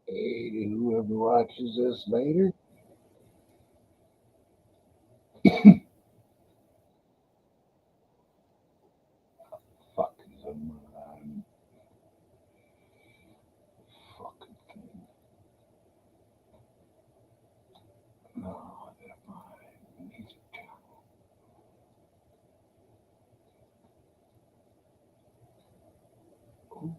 Hey, to whoever watches this later, fuck is on my fucking thing. No, never mind. Music channel. Ooh.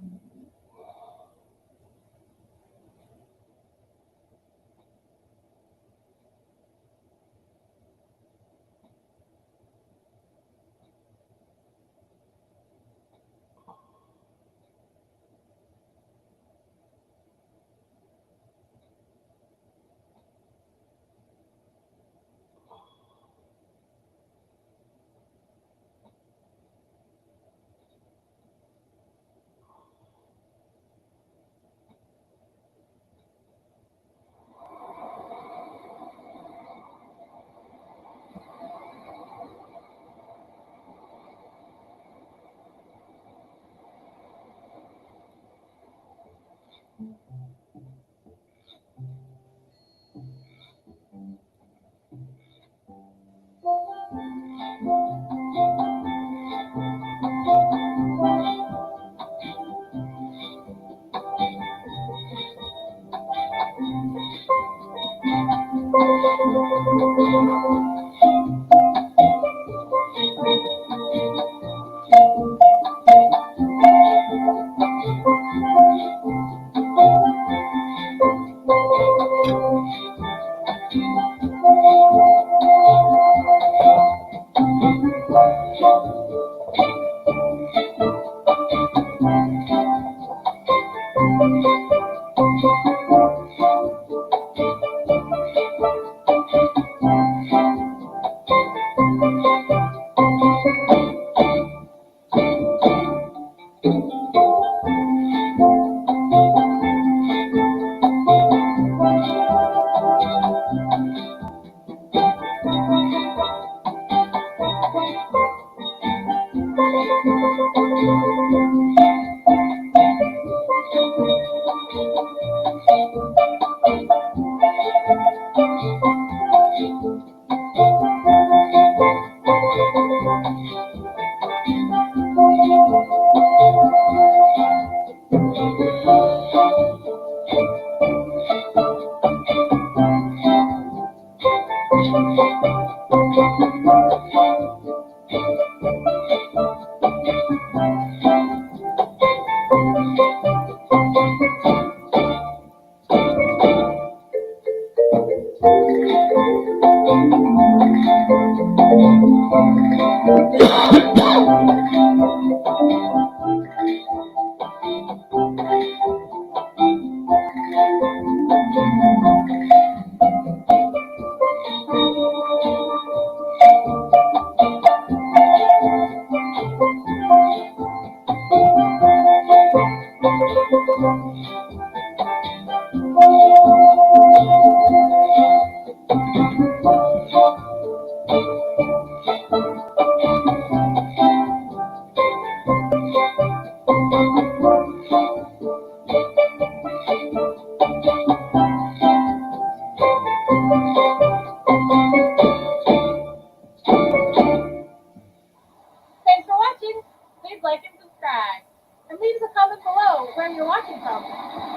Thanks for watching. Please like and subscribe. And leave us a comment below where you're watching from.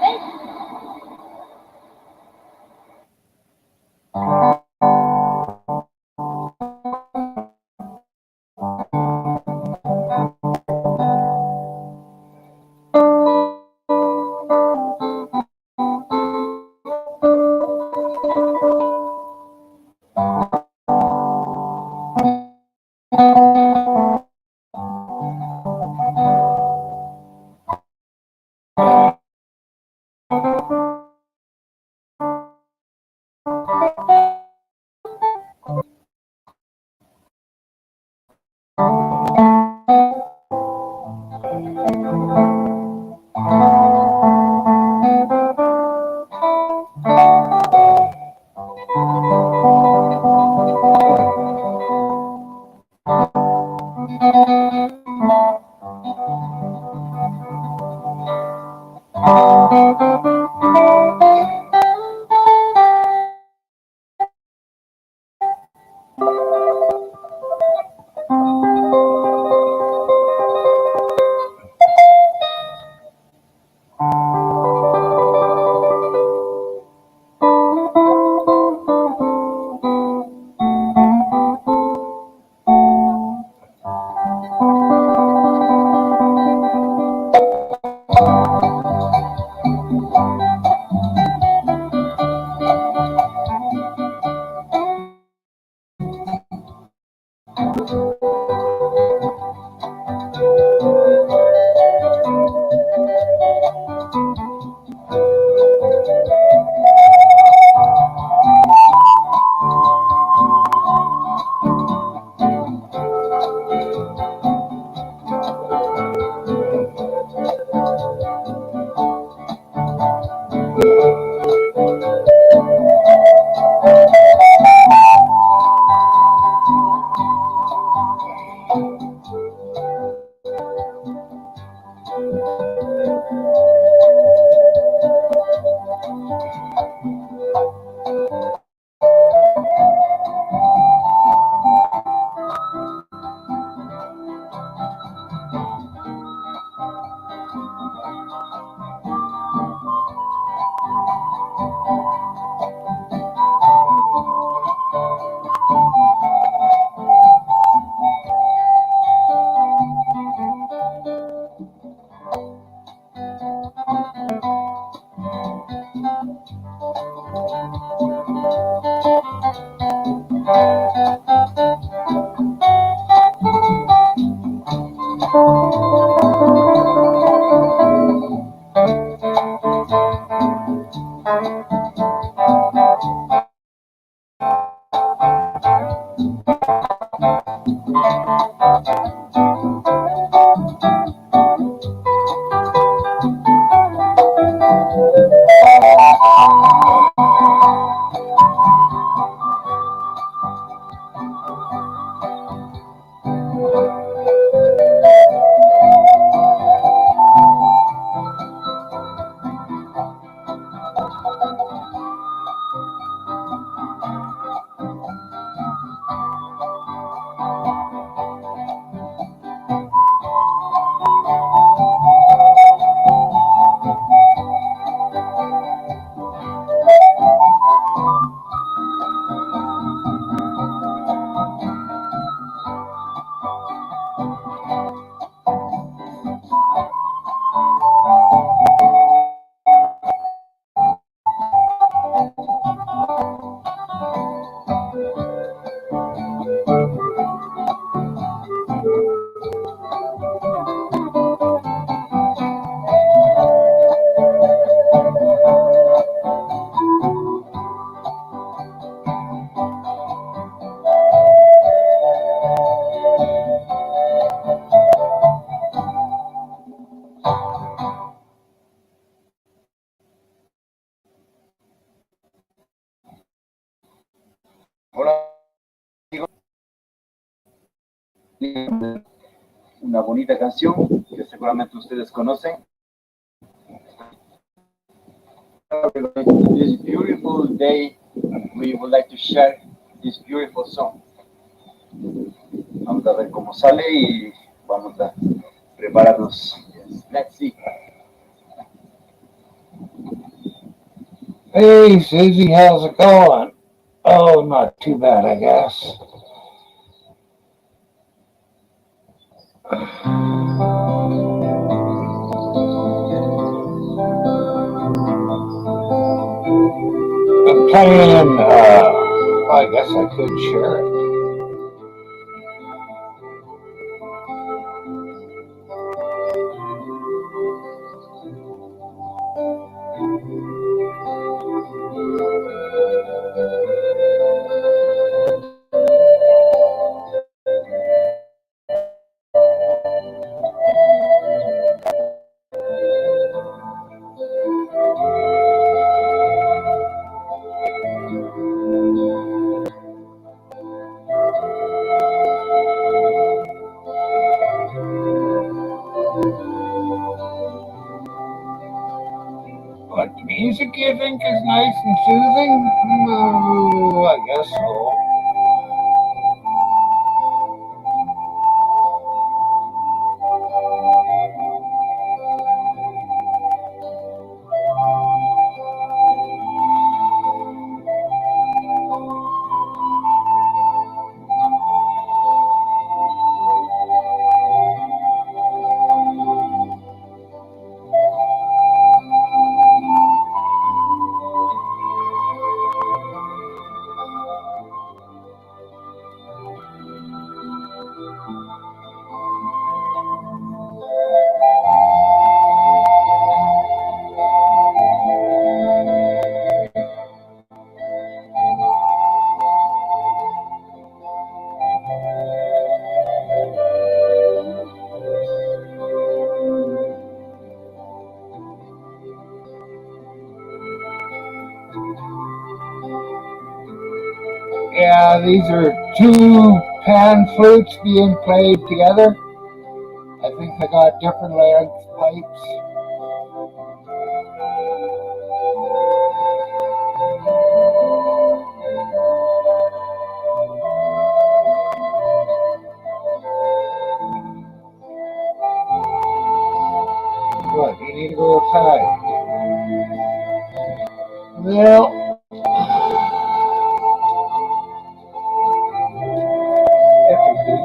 Thanks. Hola, una bonita canción que seguramente ustedes conocen. This beautiful day, we would like to share this beautiful song. Vamos a ver cómo sale y vamos a prepararnos. Yes, let's see. Hey, Susie, how's it going? Oh, not too bad, I guess. I'm playing, I guess I could share it. What music you think is nice and soothing? No, I guess so. these are two pan flutes being played together. I think they got different length pipes. What, you need to go outside? Well, if you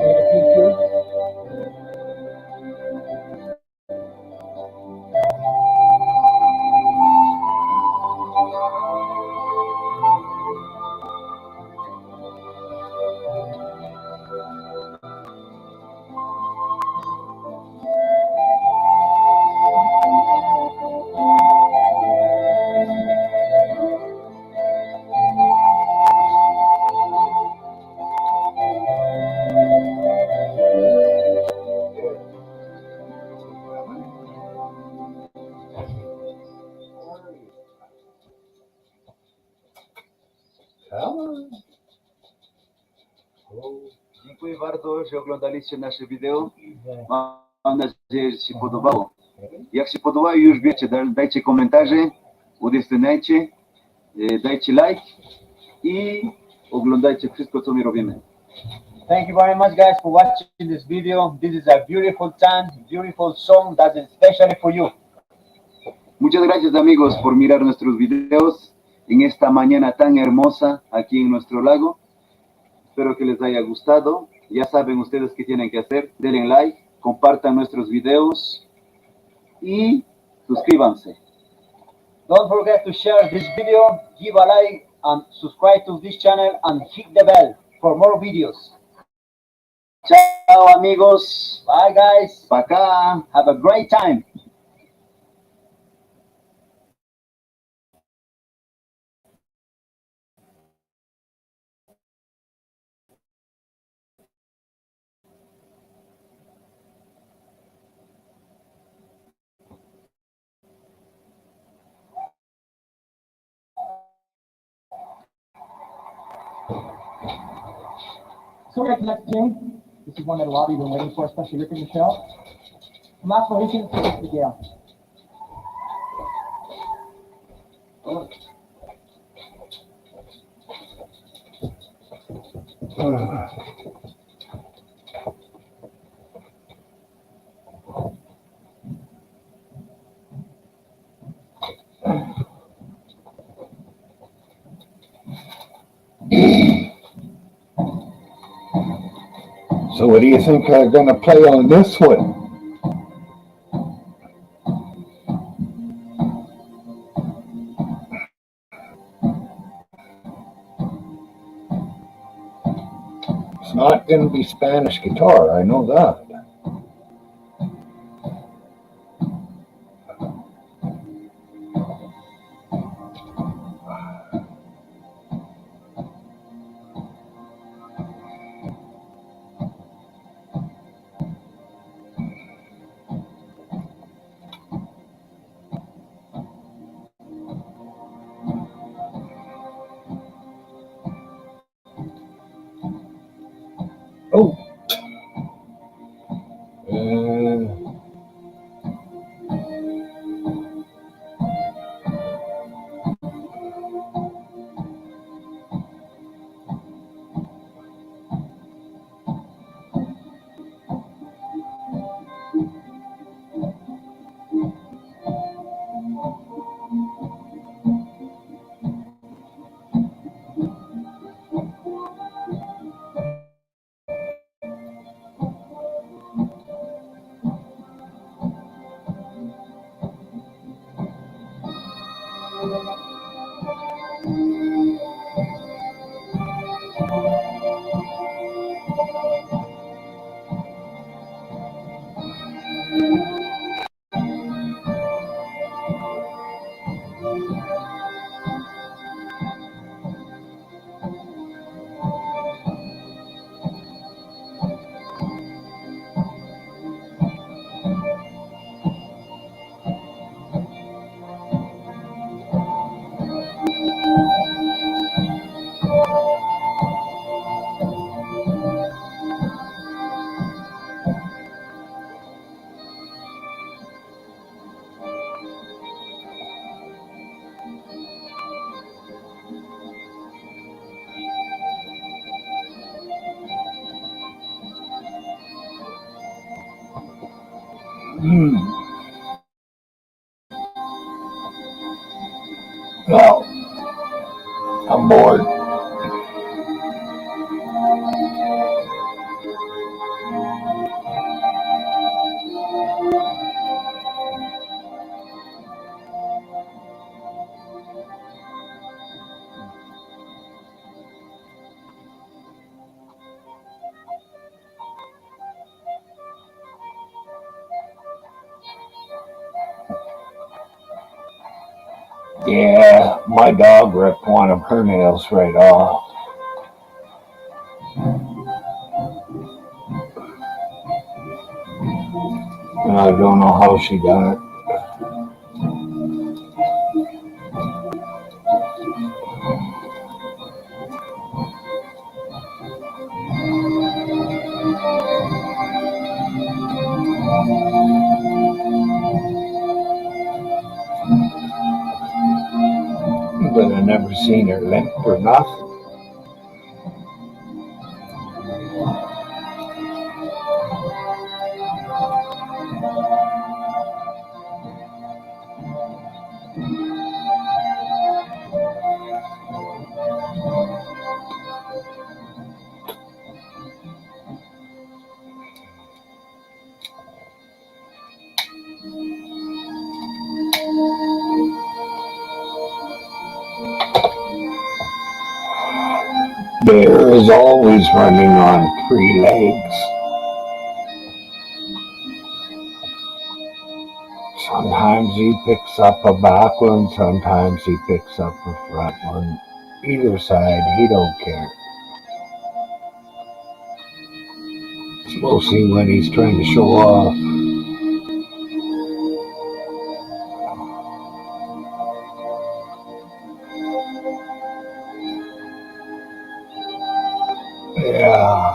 Come on. Dziękuję bardzo, że oglądaliście nasze wideo. Mam nadzieję, że się podobało. Jak się podobało, już wiecie, dajcie komentarze, udostępniajcie, dajcie like i oglądajcie wszystko, co my robimy. Thank you very much, guys, for watching this video. This is a beautiful time, beautiful song that is especially for you. Muchas gracias, amigos, por mirar nuestros videos en esta mañana tan hermosa aquí en nuestro lago. Espero que les haya gustado. Ya saben ustedes qué tienen que hacer. Denle like, compartan nuestros videos y suscríbanse. Don't forget to share this video, give a like and subscribe to this channel and hit the bell for more videos. Ciao amigos. Bye guys. Bacá. Have a great time. So right next Jane, this is one of the lobby we're waiting for, especially Rick and Michelle. Last one, we can take it to Gail. So what do you think I'm going to play on this one? It's not going to be Spanish guitar, I know that. Oh. Well, I'm bored. Yeah, my dog ripped one of her nails right off. And I don't know how she done it. But I never seen her limp or nothing. Bear is always running on three legs. Sometimes he picks up a back one, sometimes he picks up a front one. Either side, he don't care. It's mostly when he's trying to show off. Yeah.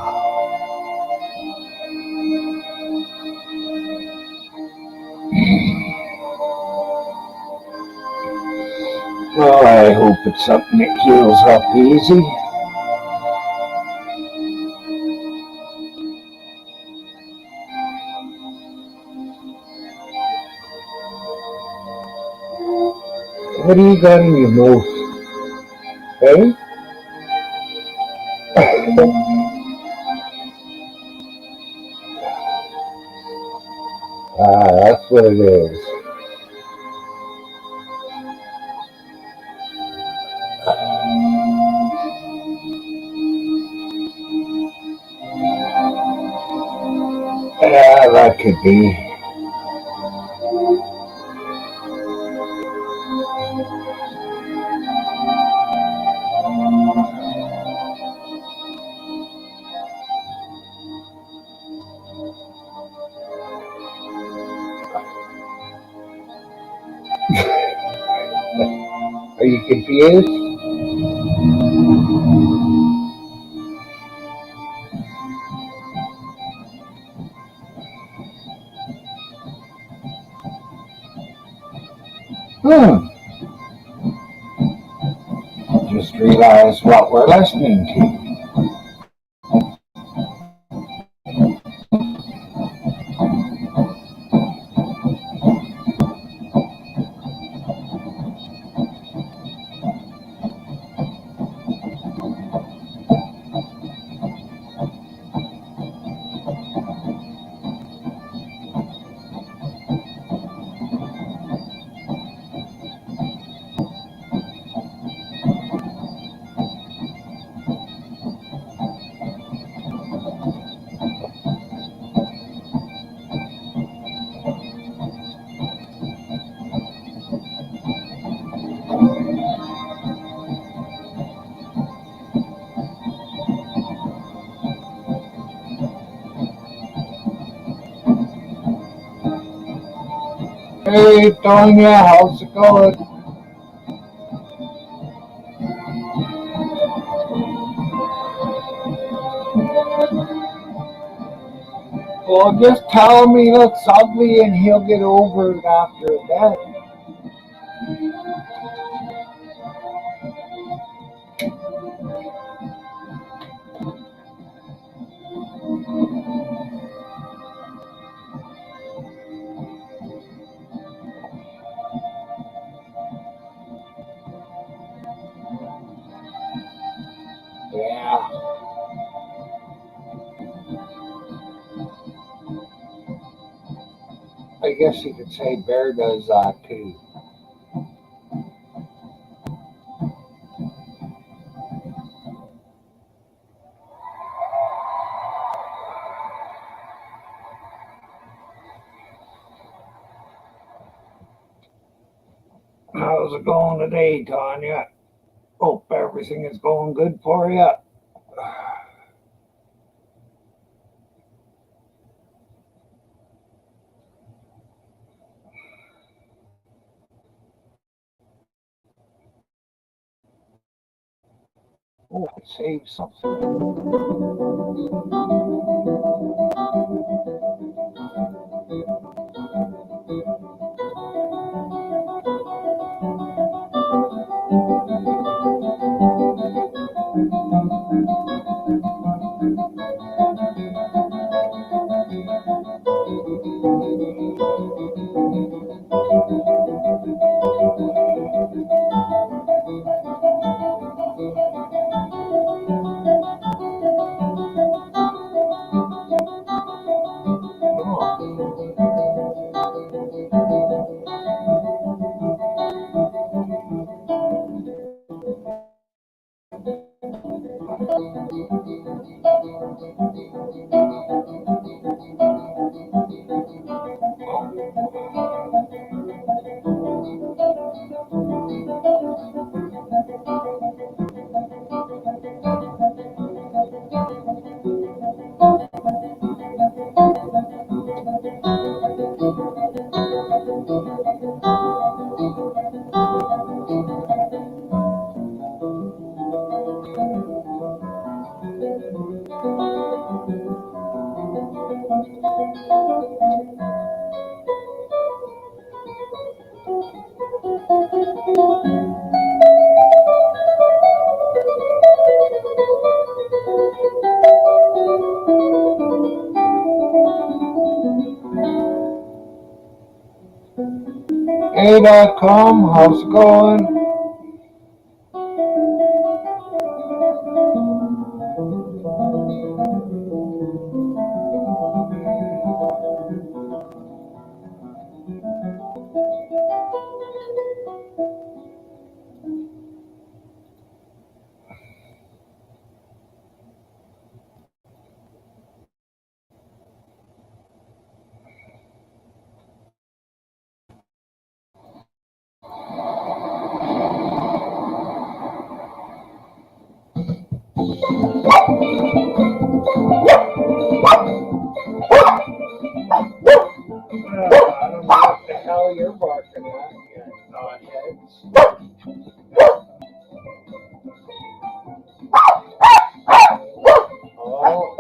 Well, I hope it's something that heals up easy. What do you got in your mouth? Hey? That's what it is. Yeah, that could be. Are you confused? Just realized what we're listening to. Hey, Tonya, how's it going? Well, just tell him he looks ugly and he'll get over it after that. I guess you could say Bear does that too. How's it going today, Tanya? Hope everything is going good for you. Oh, I saved something. Hey.com, how's it going? I don't know what the hell you're barking at, you knotheads. Oh,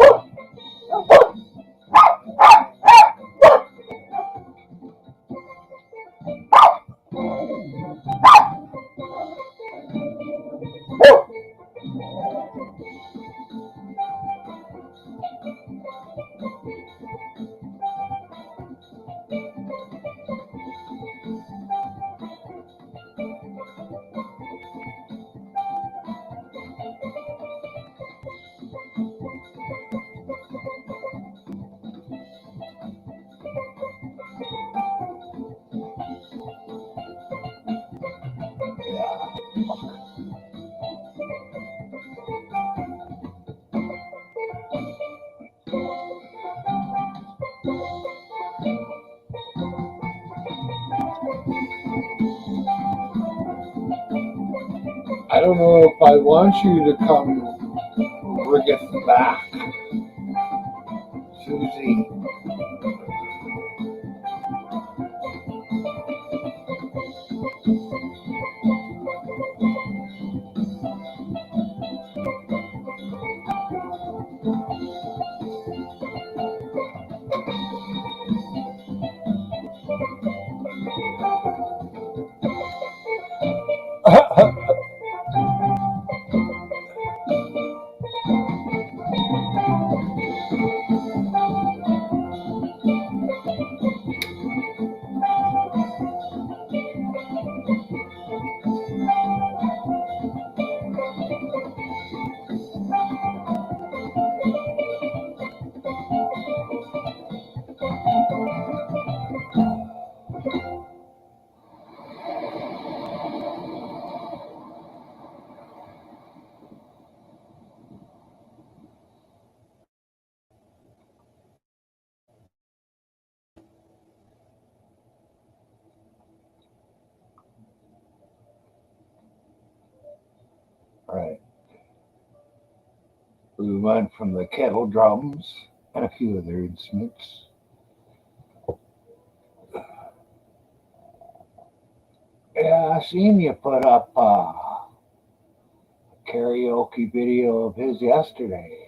I don't know if I want you to come rig it back, Susie. We went from the kettle drums and a few other instruments. Yeah, I seen you put up a karaoke video of his yesterday.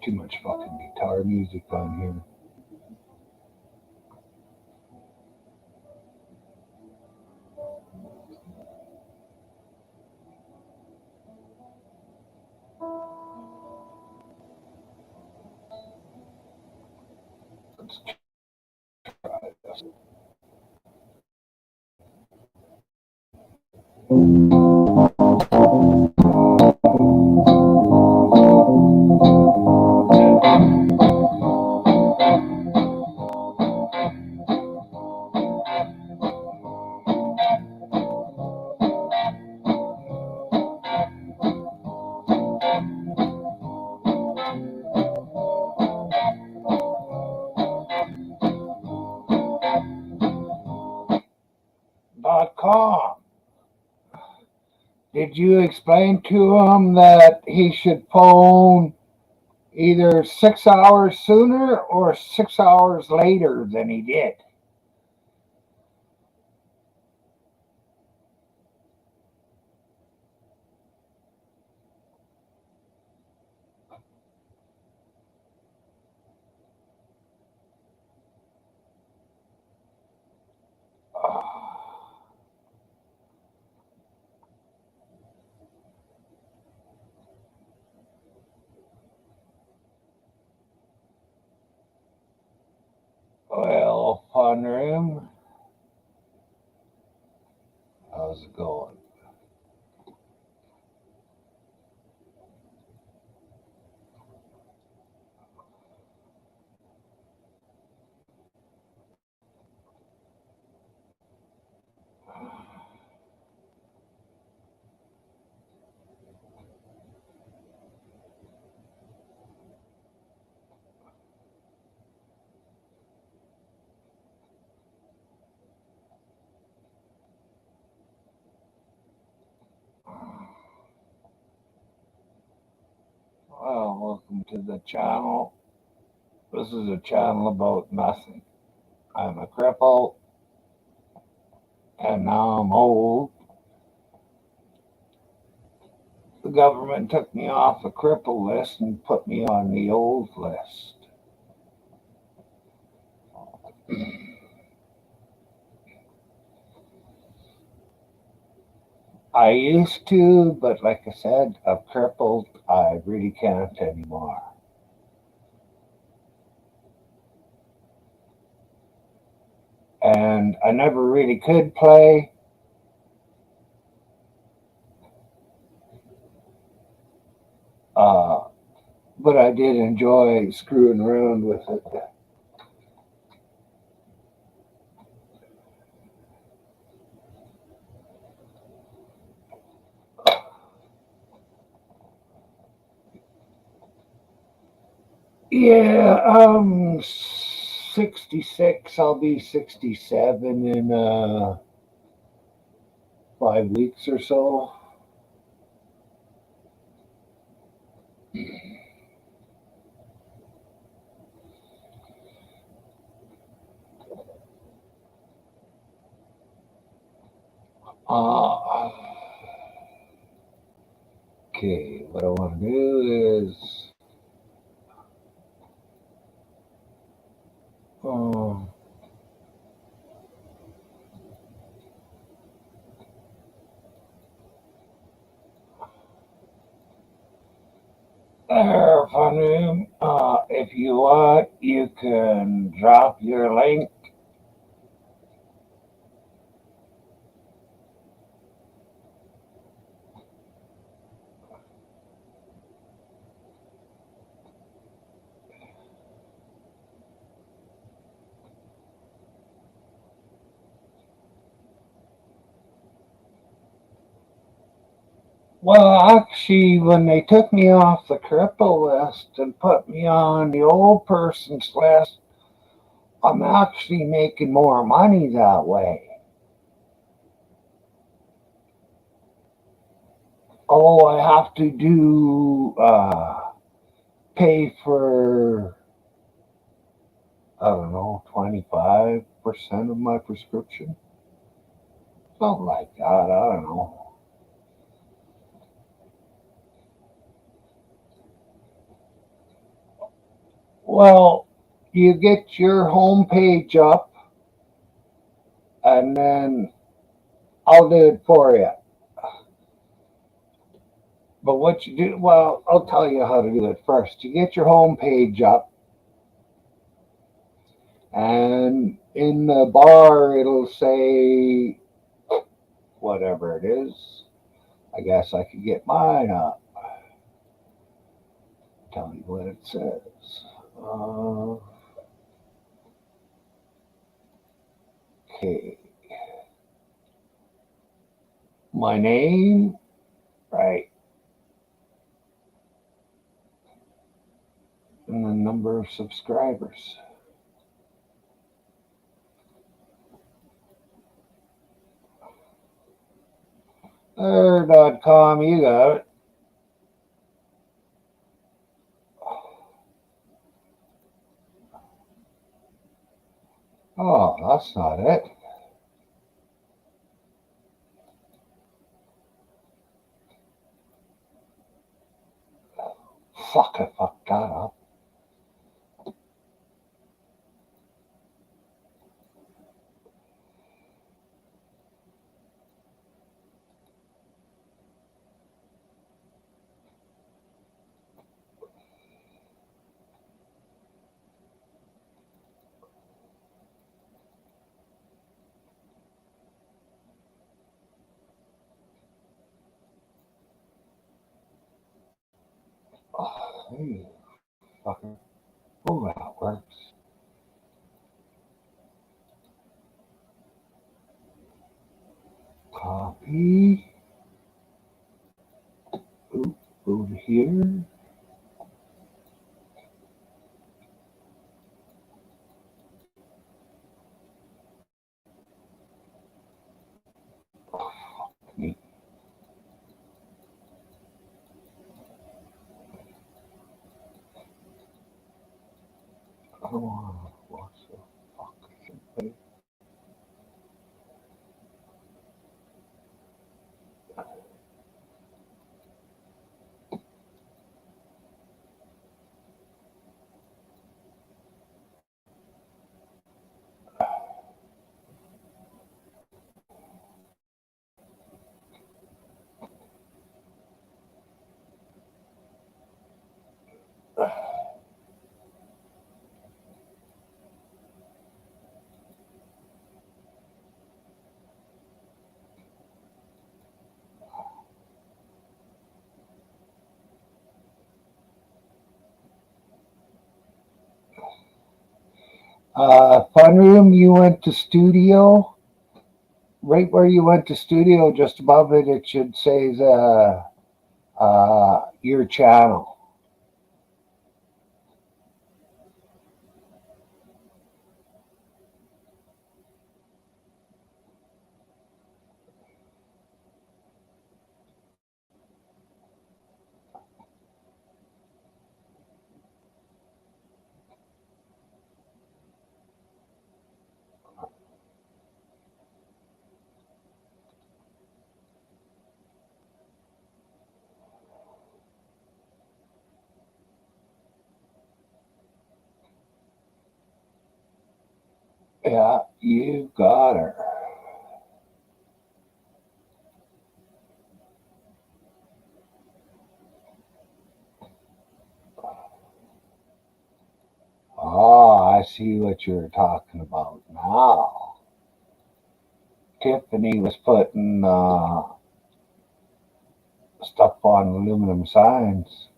Too much fucking guitar music on here. Let's try this. .com. Did you explain to him that he should phone either 6 hours sooner or 6 hours later than he did? Well, fun room. How's it going? Well, welcome to the channel. This is a channel about nothing. I'm a cripple, and now I'm old. The government took me off the cripple list and put me on the old list. I used to, but like I said, I'm crippled. I really can't anymore. And I never really could play. But I did enjoy screwing around with it. Yeah, 66. I'll be 67 in 5 weeks or so. Okay, what I want to do is there, fun room. If you want, you can drop your link. Well, actually, when they took me off the cripple list and put me on the old person's list, I'm actually making more money that way. All I have to do, pay for, I don't know, 25% of my prescription. Something like that, I don't know. Well, you get your homepage up, and then I'll do it for you. But what you do, well, I'll tell you how to do it first. You get your homepage up, and in the bar, it'll say whatever it is. I guess I could get mine up. Tell you what it says. Okay. My name, right, and the number of subscribers. There.com, you got it. Oh, that's not it. Fuck, I fucked that up. Oh, hey, fucker. Oh, that works. Copy. Oop, over here. Me. I don't want to watch the fuck. Fun room, you went to studio. Right where you went to studio, just above it, it should say your channel. Yeah, you got her. Oh, I see what you're talking about now. Tiffany was putting stuff on aluminum signs.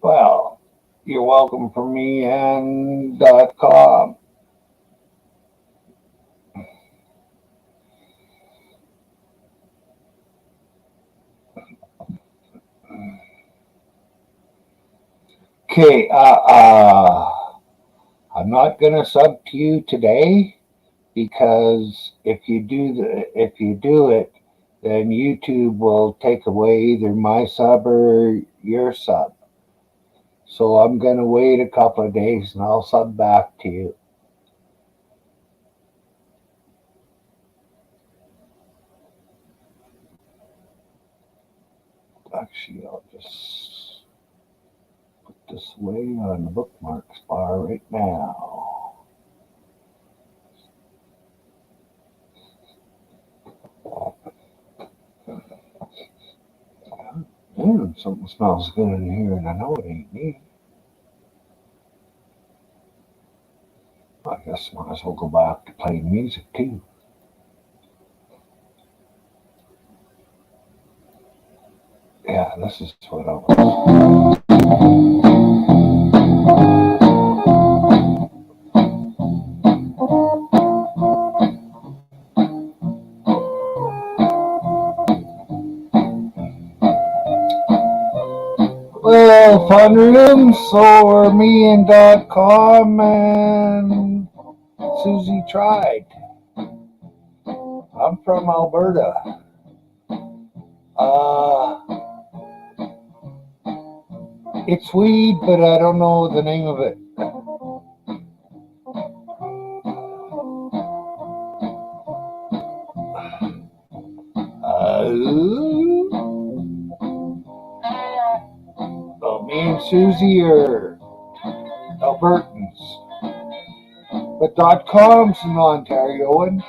Well, you're welcome from me and .com. Okay, I'm not gonna sub to you today because if you do it, then YouTube will take away either my sub or your sub. So I'm gonna wait a couple of days and I'll sub back to you. Actually, I'll just put this away on the bookmarks bar right now. Damn, something smells good in here and I know it ain't me. I guess might as well go back to playing music too. Yeah, this is what I was. Well, fun rooms or me and .com and Susie tried. I'm from Alberta. It's weed, but I don't know the name of it. Me and Susie are Albertans, but .com's an Ontarioan.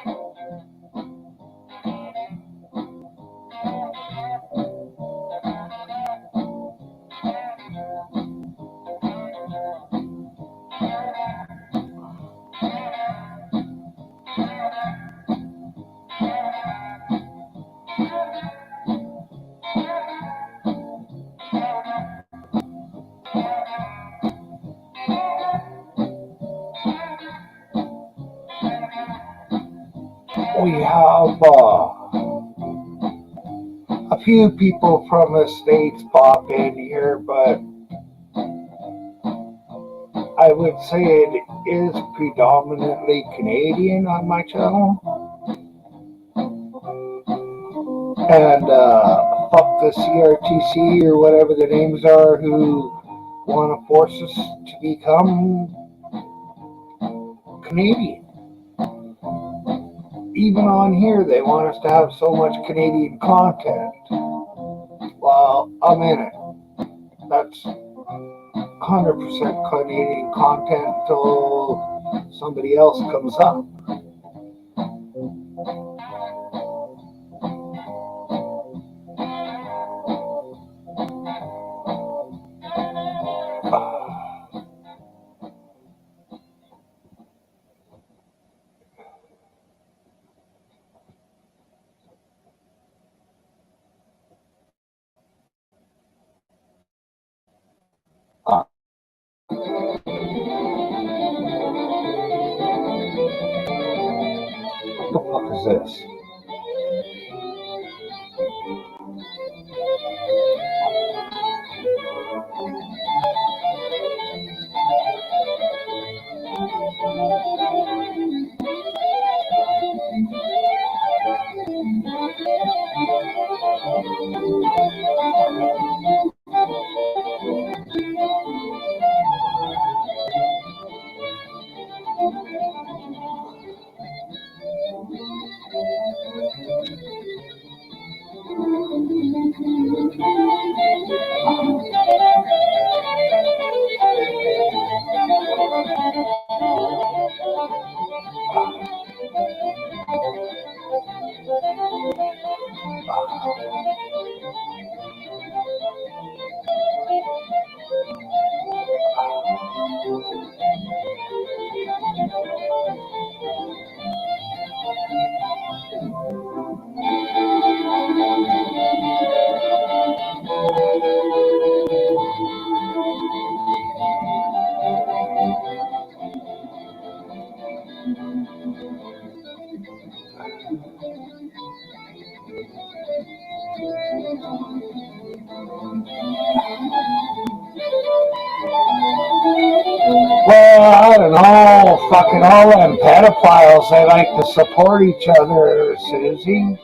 We have a few people from the States pop in here, but I would say it is predominantly Canadian on my channel. And fuck the CRTC or whatever the names are who want to force us to become Canadian. Even on here, they want us to have so much Canadian content. Well, I'm in it. That's 100% Canadian content until somebody else comes up. What the fuck is this? fucking all them pedophiles, they like to support each other, Susie.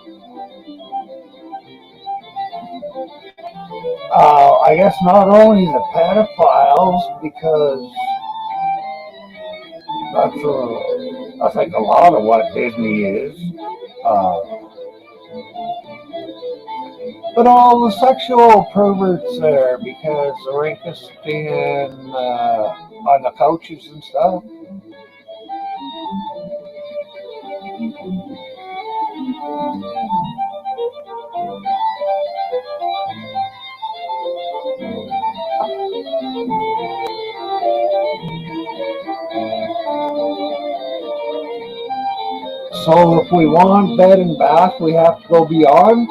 I guess not only the pedophiles, because I think a lot of what Disney is. But all the sexual perverts there, because the rapists and on the couches and stuff. So if we want bed and bath, we have to go beyond.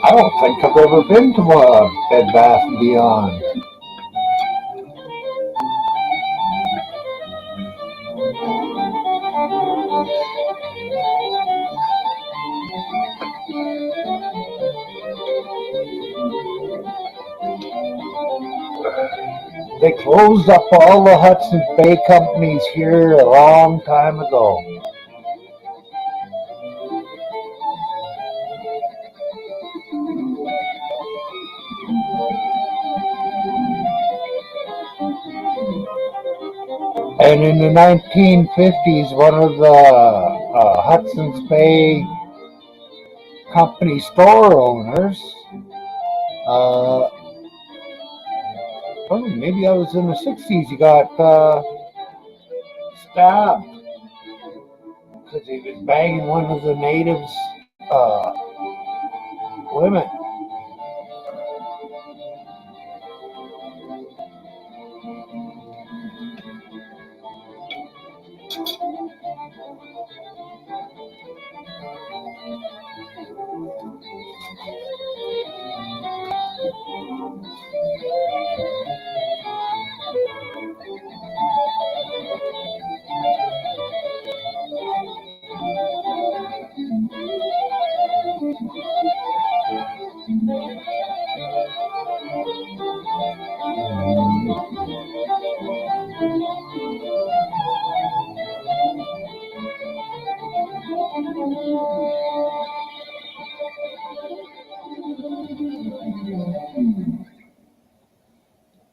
I don't think I've ever been to a Bed Bath and Beyond. They closed up all the Hudson's Bay companies here a long time ago. And in the 1950s, one of the Hudson's Bay company store owners, maybe I was in the 60s, he got stabbed because he was banging one of the natives' women.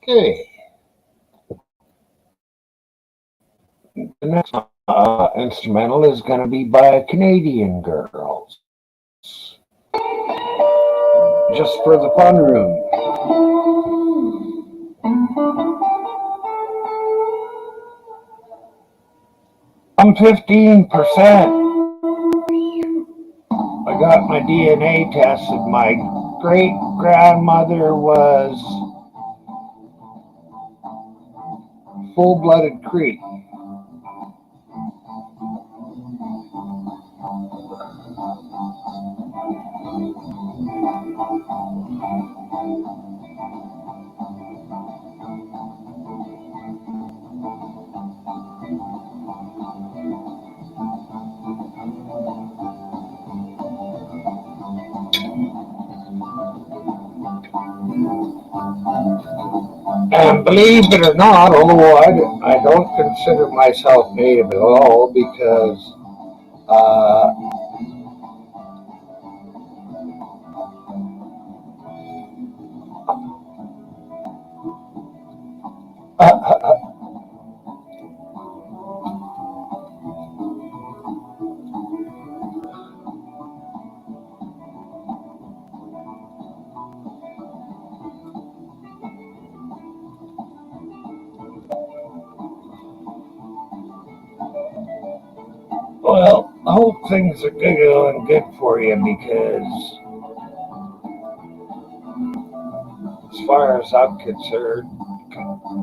Okay. The next instrumental is going to be by Canadian Girls. Just for the fun room. I'm 15%. I got my DNA tested. My great grandmother was full-blooded Cree. And believe it or not, although I don't consider myself native at all, because well, I hope things are going good for you, because as far as I'm concerned,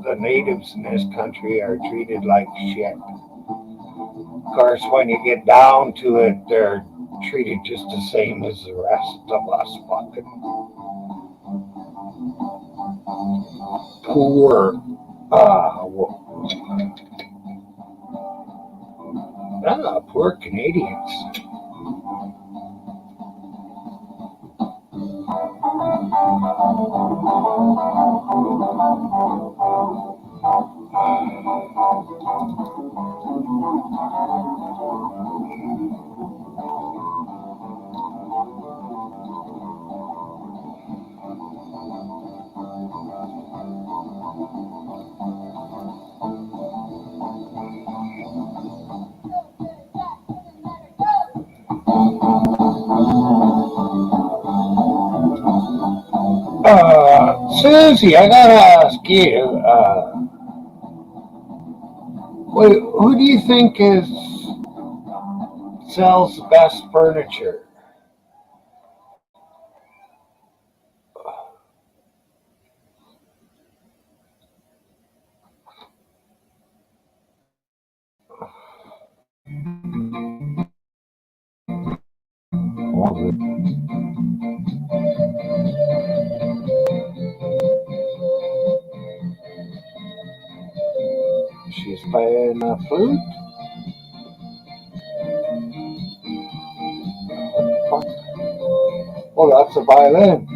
the natives in this country are treated like shit. Of course, when you get down to it, they're treated just the same as the rest of us fucking poor. idiots. Susie, I gotta ask you, who do you think sells the best furniture? She's playing a flute. Well, that's a violin.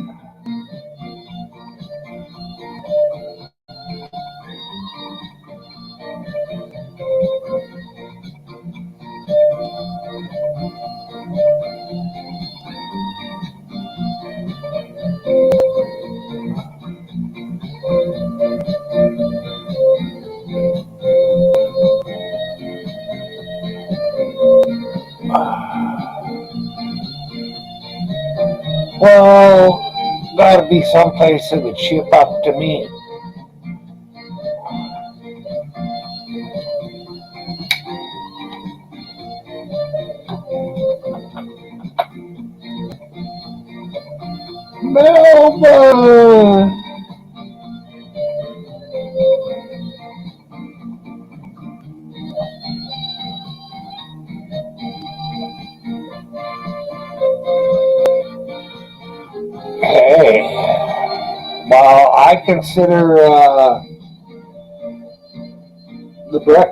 Well, gotta be someplace that would ship up to me. Melbourne! Hey, well, I consider the brick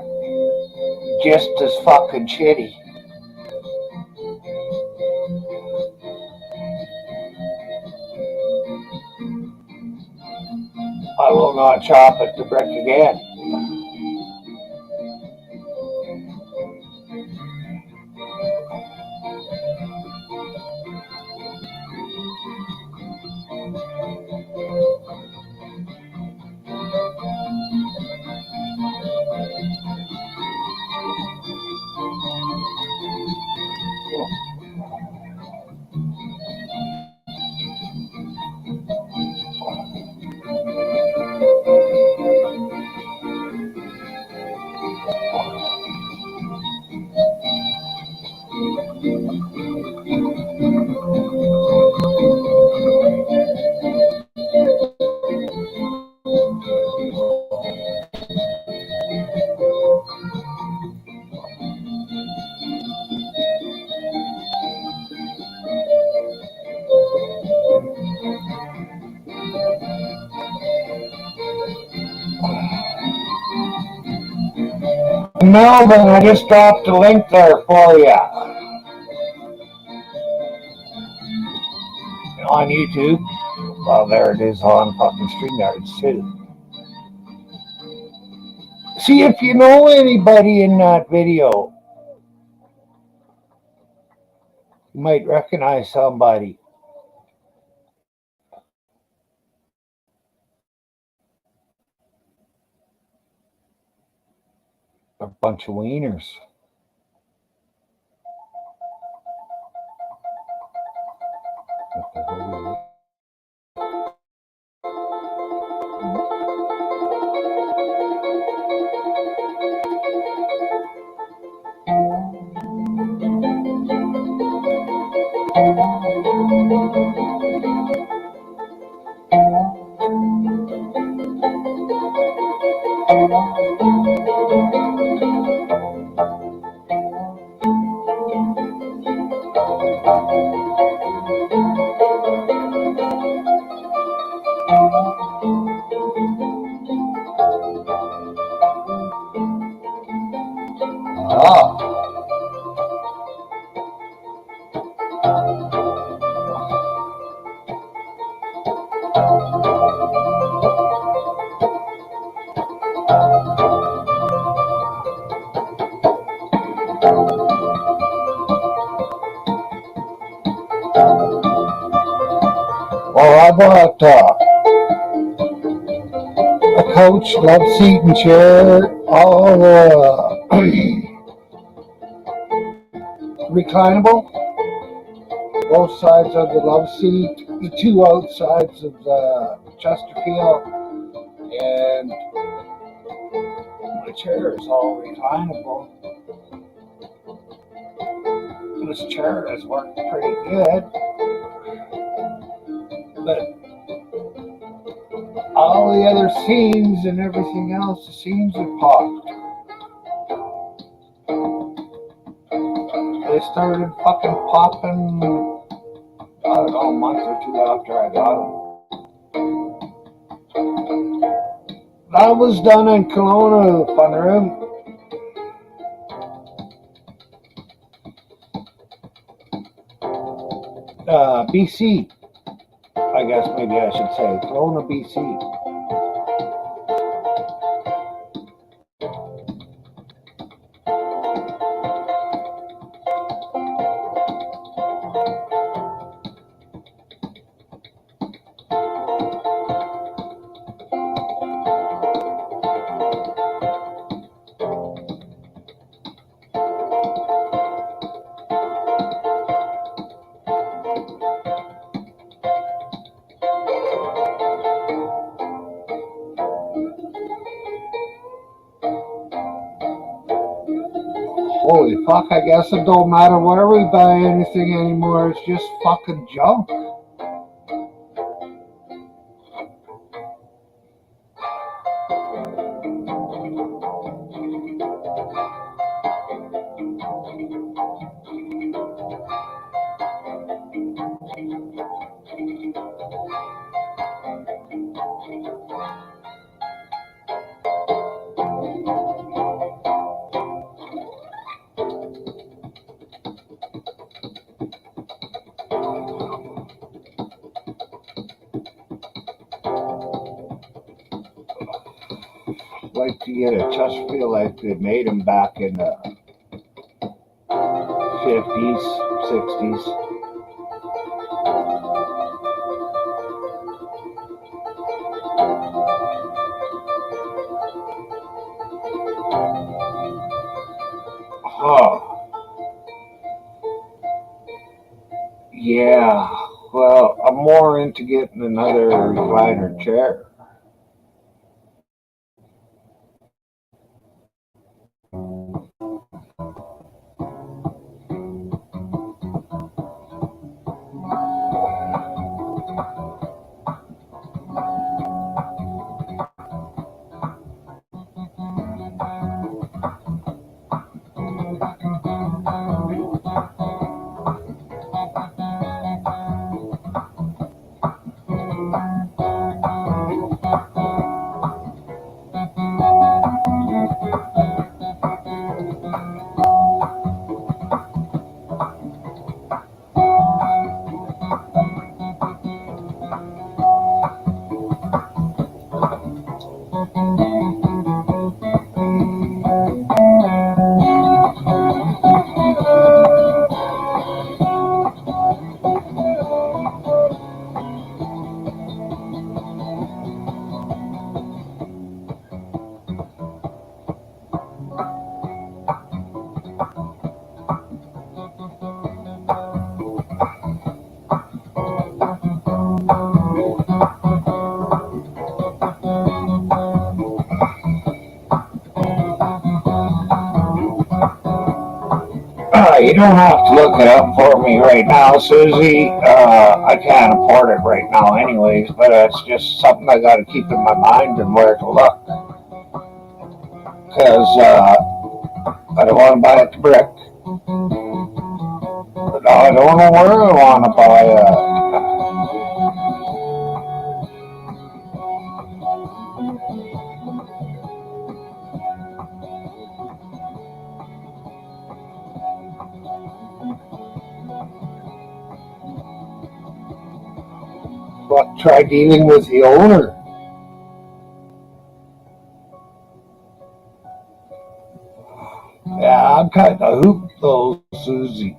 just as fucking shitty. I will not chop at the brick again. Melbourne, I just dropped a link there for you on YouTube. Well, there it is on fucking StreamYards too. See if you know anybody in that video. You might recognize somebody. A bunch of wieners. What the hell is it? Well, I bought a coach, love seat and chair, all reclinable. Both sides of the love seat, the two outsides of the Chesterfield, and the chair is all reclinable. This chair has worked pretty good, but all the other seams and everything else, the seams are popped. They started fucking popping, I don't know, a month or two after I got them. That was done in Kelowna, Fun Room. BC. I guess maybe I should say Kelowna, BC. Holy fuck, I guess it don't matter where we buy anything anymore, it's just fucking junk. Like to get a Chesterfield like they made them back in the 50s, 60s. Oh. Yeah, well, I'm more into getting another recliner chair. You don't have to look it up for me right now, Susie. I can't afford it right now anyways, but it's just something I gotta keep in my mind and where to look. Because I don't want to buy it to brick. But I don't know where I want to buy it. But try dealing with the owner. Yeah, I'm kind of hooped though, Susie.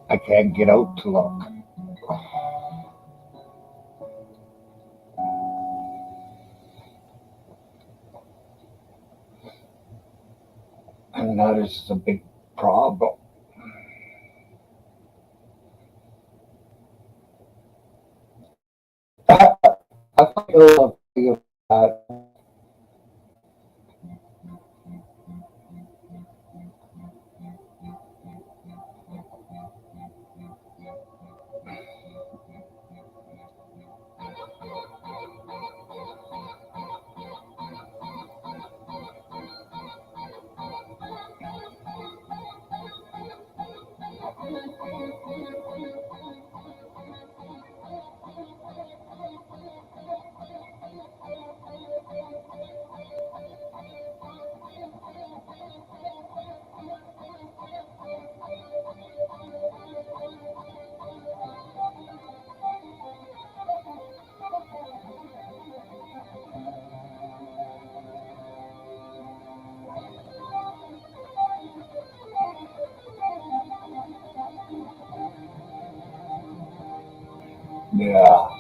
I can't get out to look. and that is a big problem. I feel that yeah.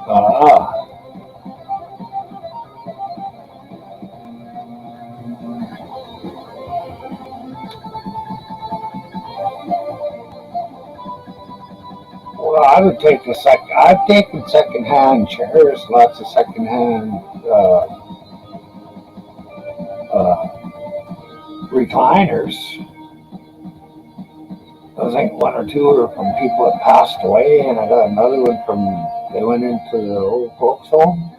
Ah, well, I would take a sec. I've taken secondhand chairs, lots of secondhand uh, recliners. I think one or two are from people that passed away, and I got another one from they went into the old folks home.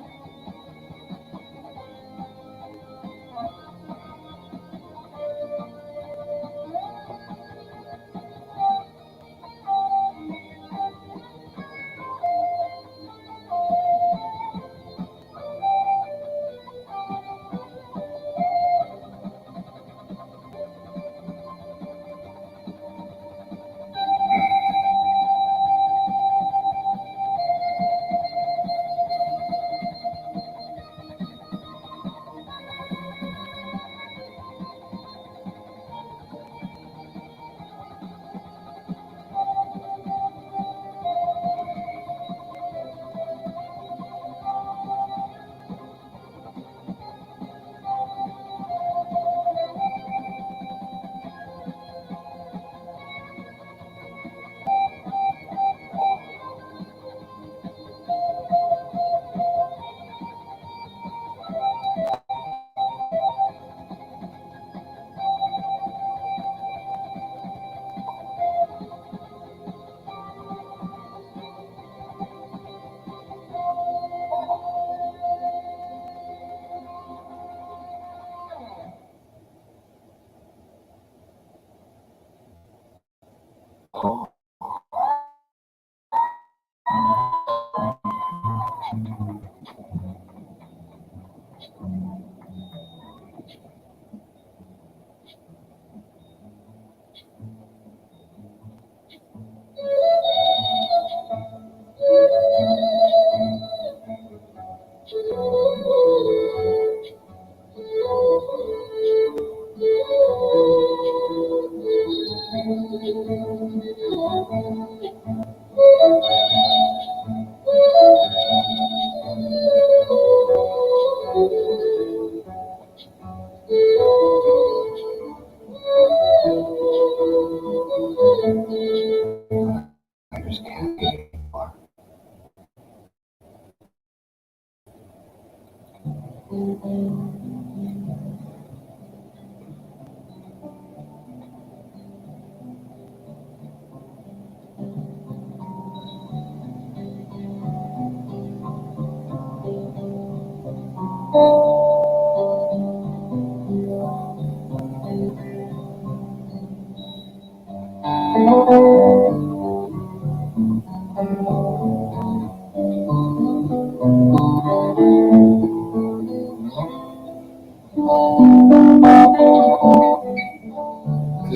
Is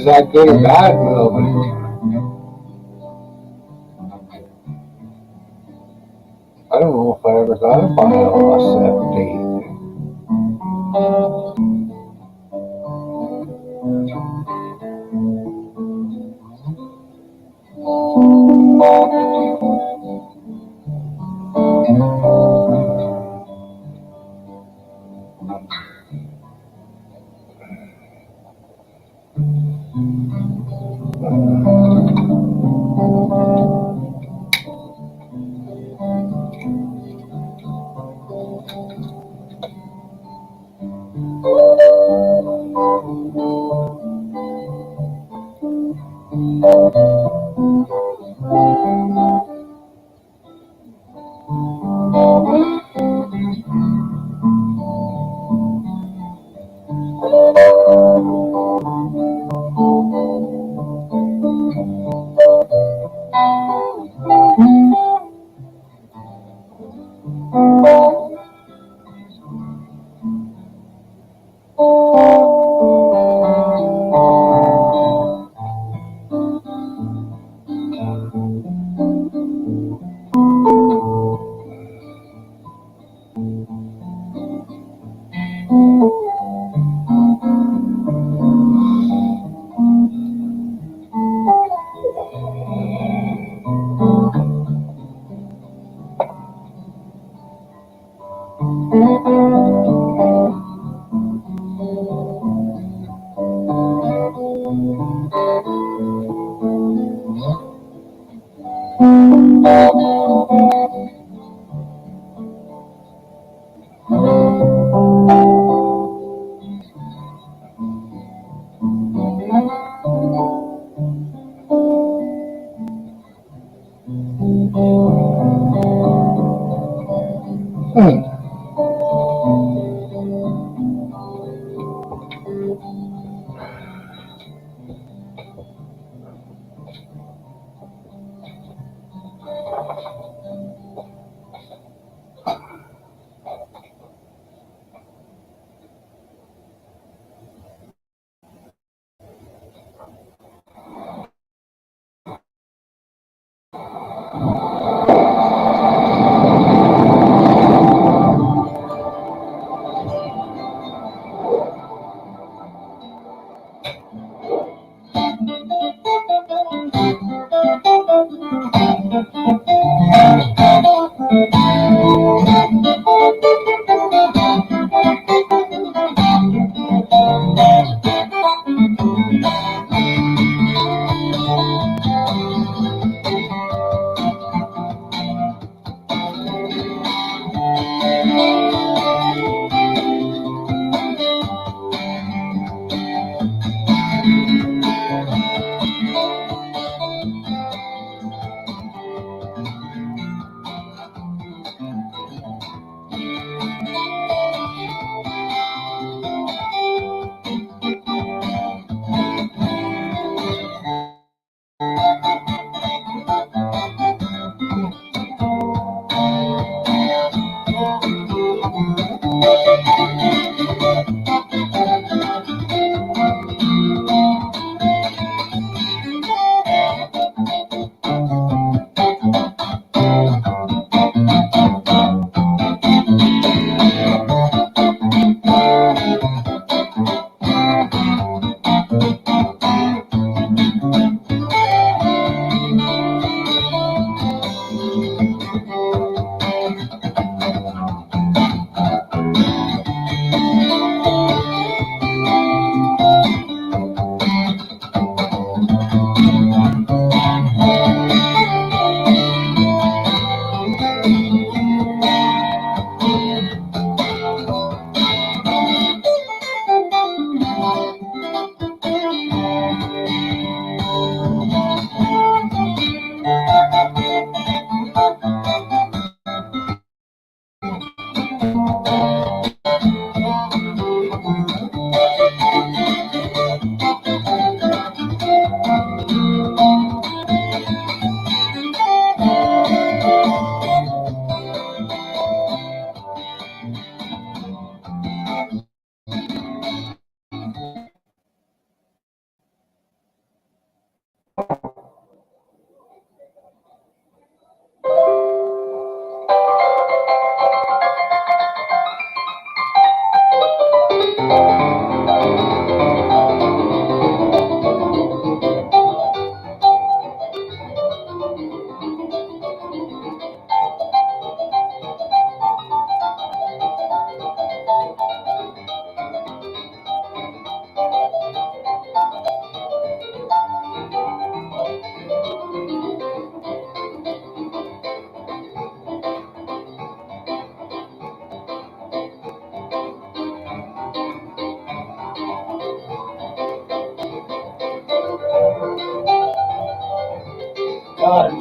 that good or bad movement? I don't know if I ever got a BIOS update.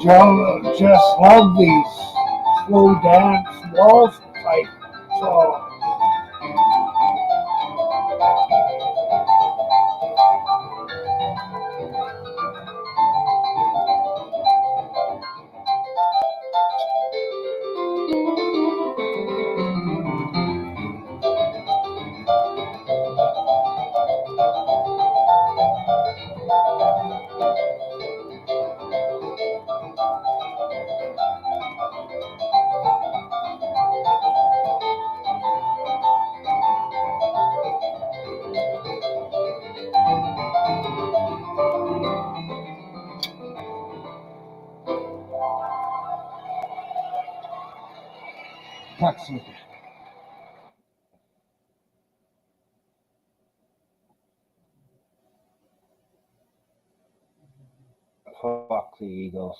Joe just love these slow dance waltz type songs. Taxi. Fuck the Eagles.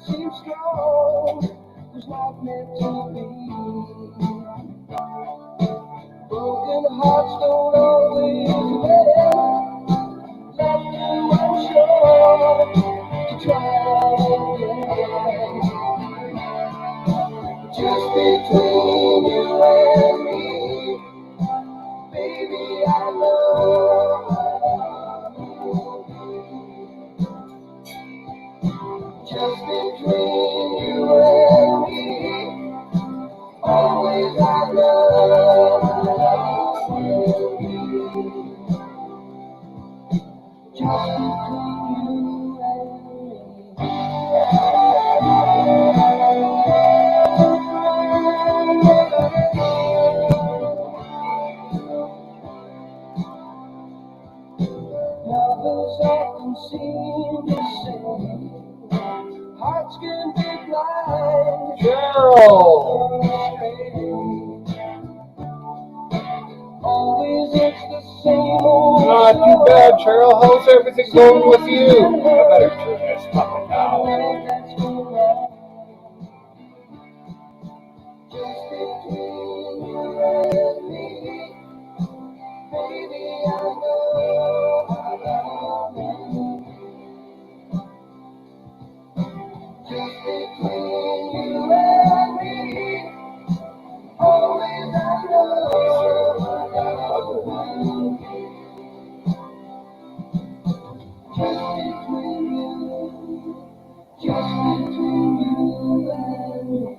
seems strong, was not meant to be. Broken hearts don't always mend, left too unsure to try again. Just between you and me, baby, I love you. Just between you and me, always I love you. Just between you and lovers often seem the same. Hearts can be blind. Cheryl! Always it's the same old Not too bad, Cheryl. How's everything going with you? I better turn this fucking down. that's wrong. Just between you and me, baby, I know I love you. Just between you and me, always I know I love you. Just between you, just between you and me.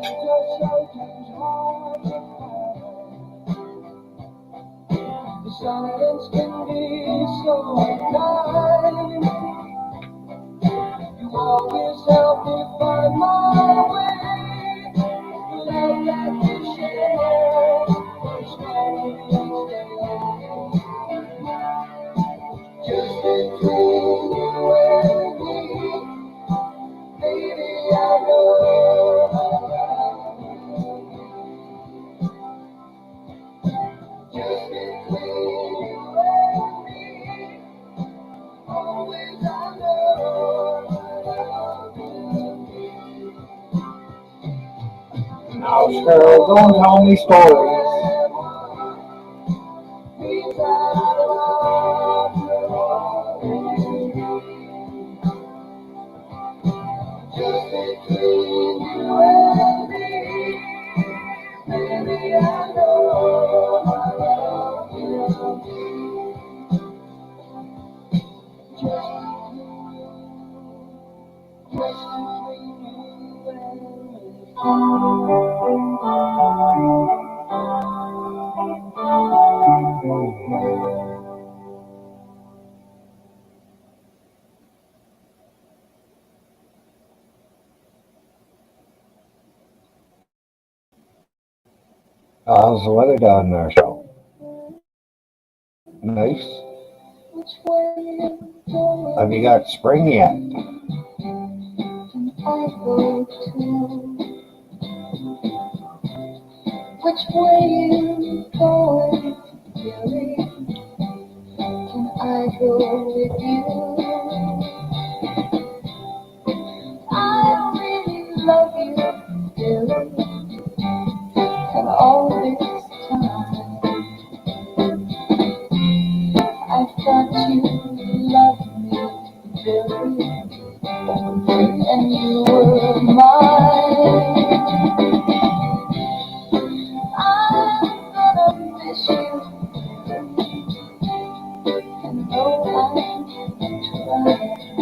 Just sometimes hard to find. The silence can be so kind. You always help me find my way. The love that you share is strong and just between you and me, baby, I know I love you. Just between you and me, always I know I love you. Now, Cheryl, don't tell me stories. Just between you and me, baby, I know I love you. Just between you How's the weather down there, Cheryl? Nice. Have you got spring yet? Which way you going, Billy? Can I go with you? I really love you, Billy. And all this time, I thought you loved me, Billy. And you were mine. I'm gonna miss you, and though I'm trying,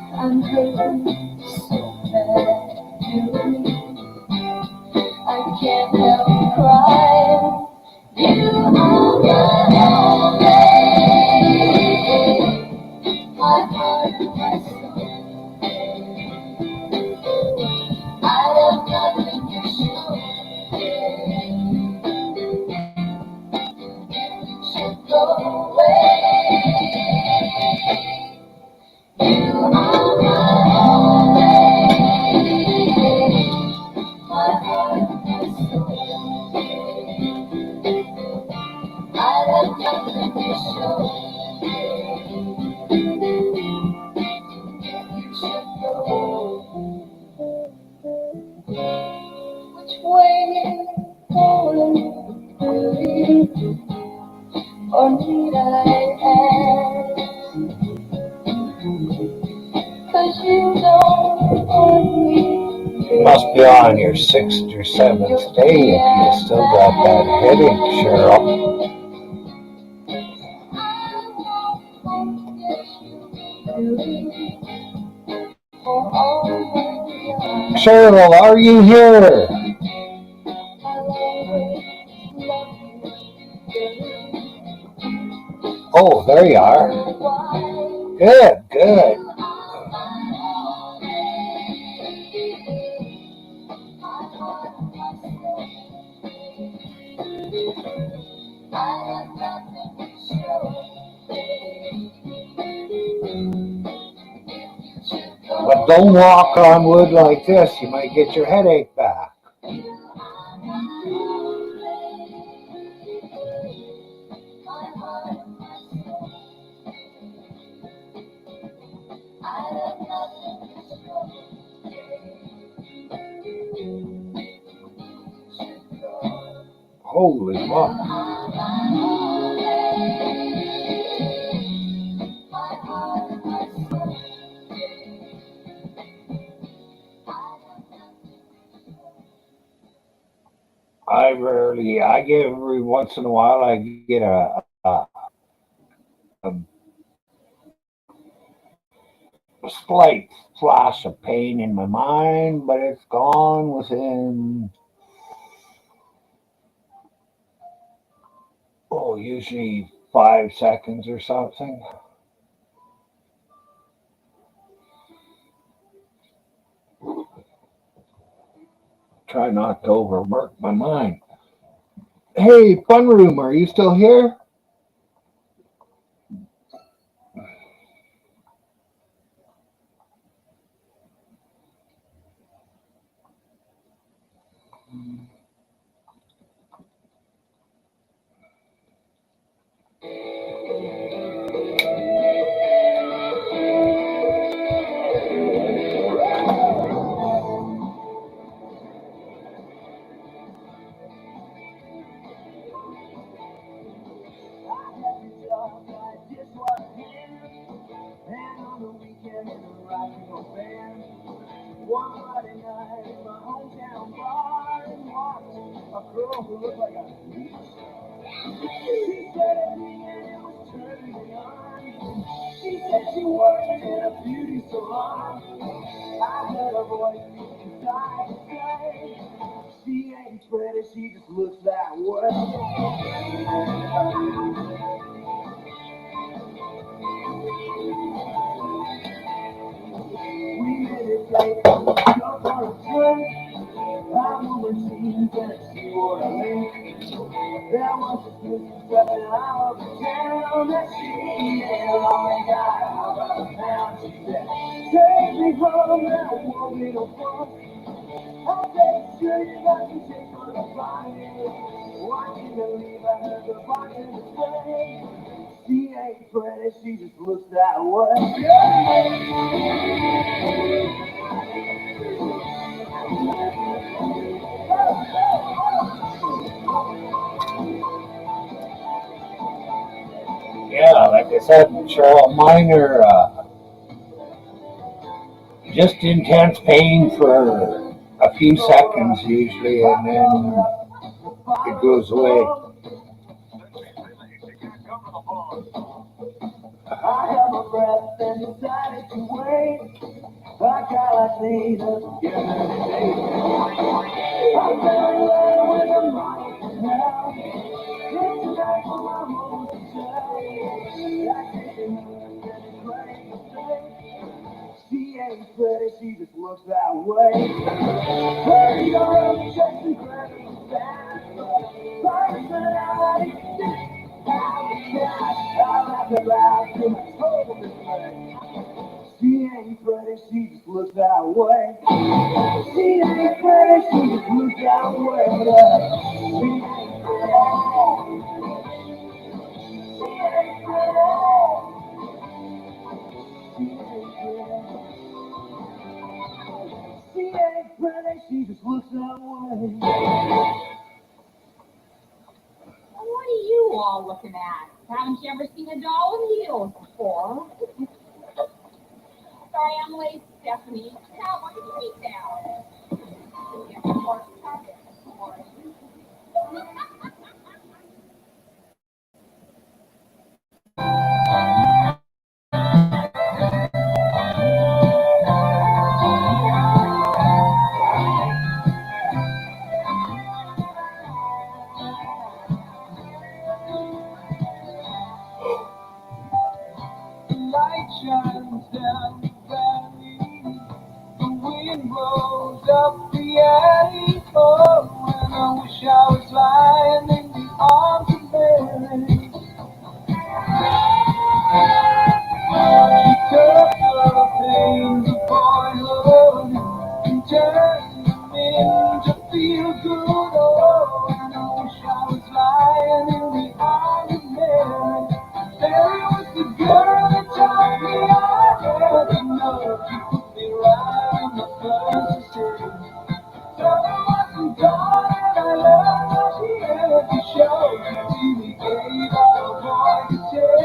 I'm hurting so bad, Billy. I can't help crying. You are my only, my heart, my soul. I have nothing to show. need I ask? 'Cause you don't want me. You must be on your 6th or 7th day if you still got that headache, Cheryl. Cheryl, are you here? Oh, there you are. Good, good. But don't walk on wood like this. You might get your headache back. Holy fuck. I get every once in a while, I get a slight flash of pain in my mind, but it's gone within, usually 5 seconds or something. Try not to overwork my mind. Hey, Fun Room, are you still here? Yeah, like I said, Cheryl, mine are just intense pain for a few seconds usually, and then it goes away. What do you want? doll looking at? Haven't you ever seen a doll with heels before? Sorry, I'm late, Stephanie. Now, what did you eat now? Get more carpet for you. The light shines down the valley. The wind blows up the alley. Oh, and I wish I was lying in the arms of Mary. She took the pains of boyhood and turned them into feel good. Oh, and I wish I was lying in the arms of Mary. Mary was the girl that taught me I had to know. She put me right in the first city. So I wasn't gone and I learned what she had to show. She really gave out a boy to take.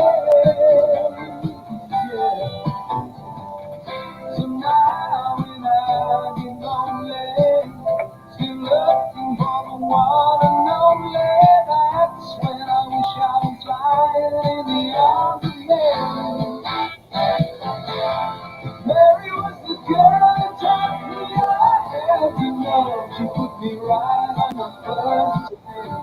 Yeah. So now when I get lonely, still looking for the one and only, that's when I wish I was lying in the arms of Mary. Mary was the girl that taught me I had to know. She put me right on the first thing.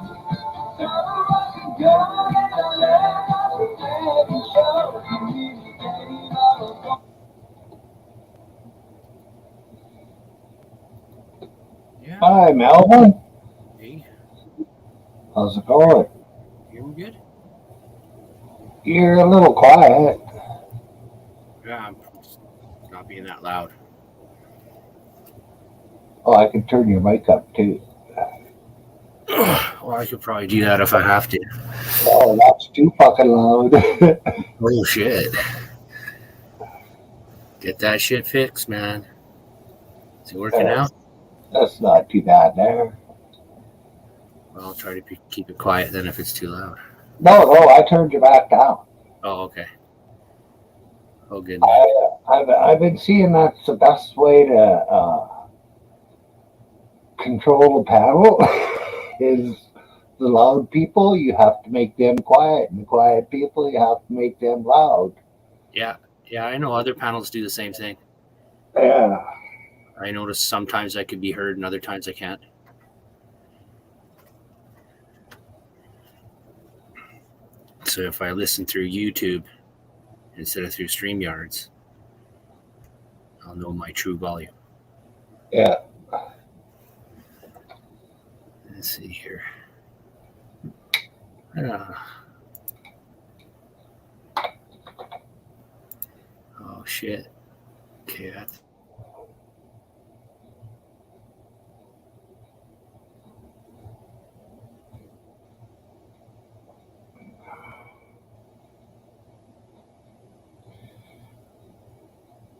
So I wasn't gone and I learned how to make it show. She really gave out a boy. Yeah. Hi, Melvin. Hey, How's it going? you good? You're a little quiet. Yeah, I'm not being that loud. Oh, I can turn your mic up too. Well, I could probably do that if I have to. Oh, that's too fucking loud. Oh shit! Get that shit fixed, man. Is it working out? That's not too bad there. Well, I'll try to keep it quiet then if it's too loud. No, I turned you back down. Oh, okay. Oh, good. I've been seeing that's the best way to control the panel is the loud people, you have to make them quiet, and the quiet people, you have to make them loud. Yeah, I know other panels do the same thing. Yeah. I notice sometimes I can be heard and other times I can't. So if I listen through YouTube instead of through StreamYards, I'll know my true volume. Yeah. Let's see here. Oh shit. Okay, that's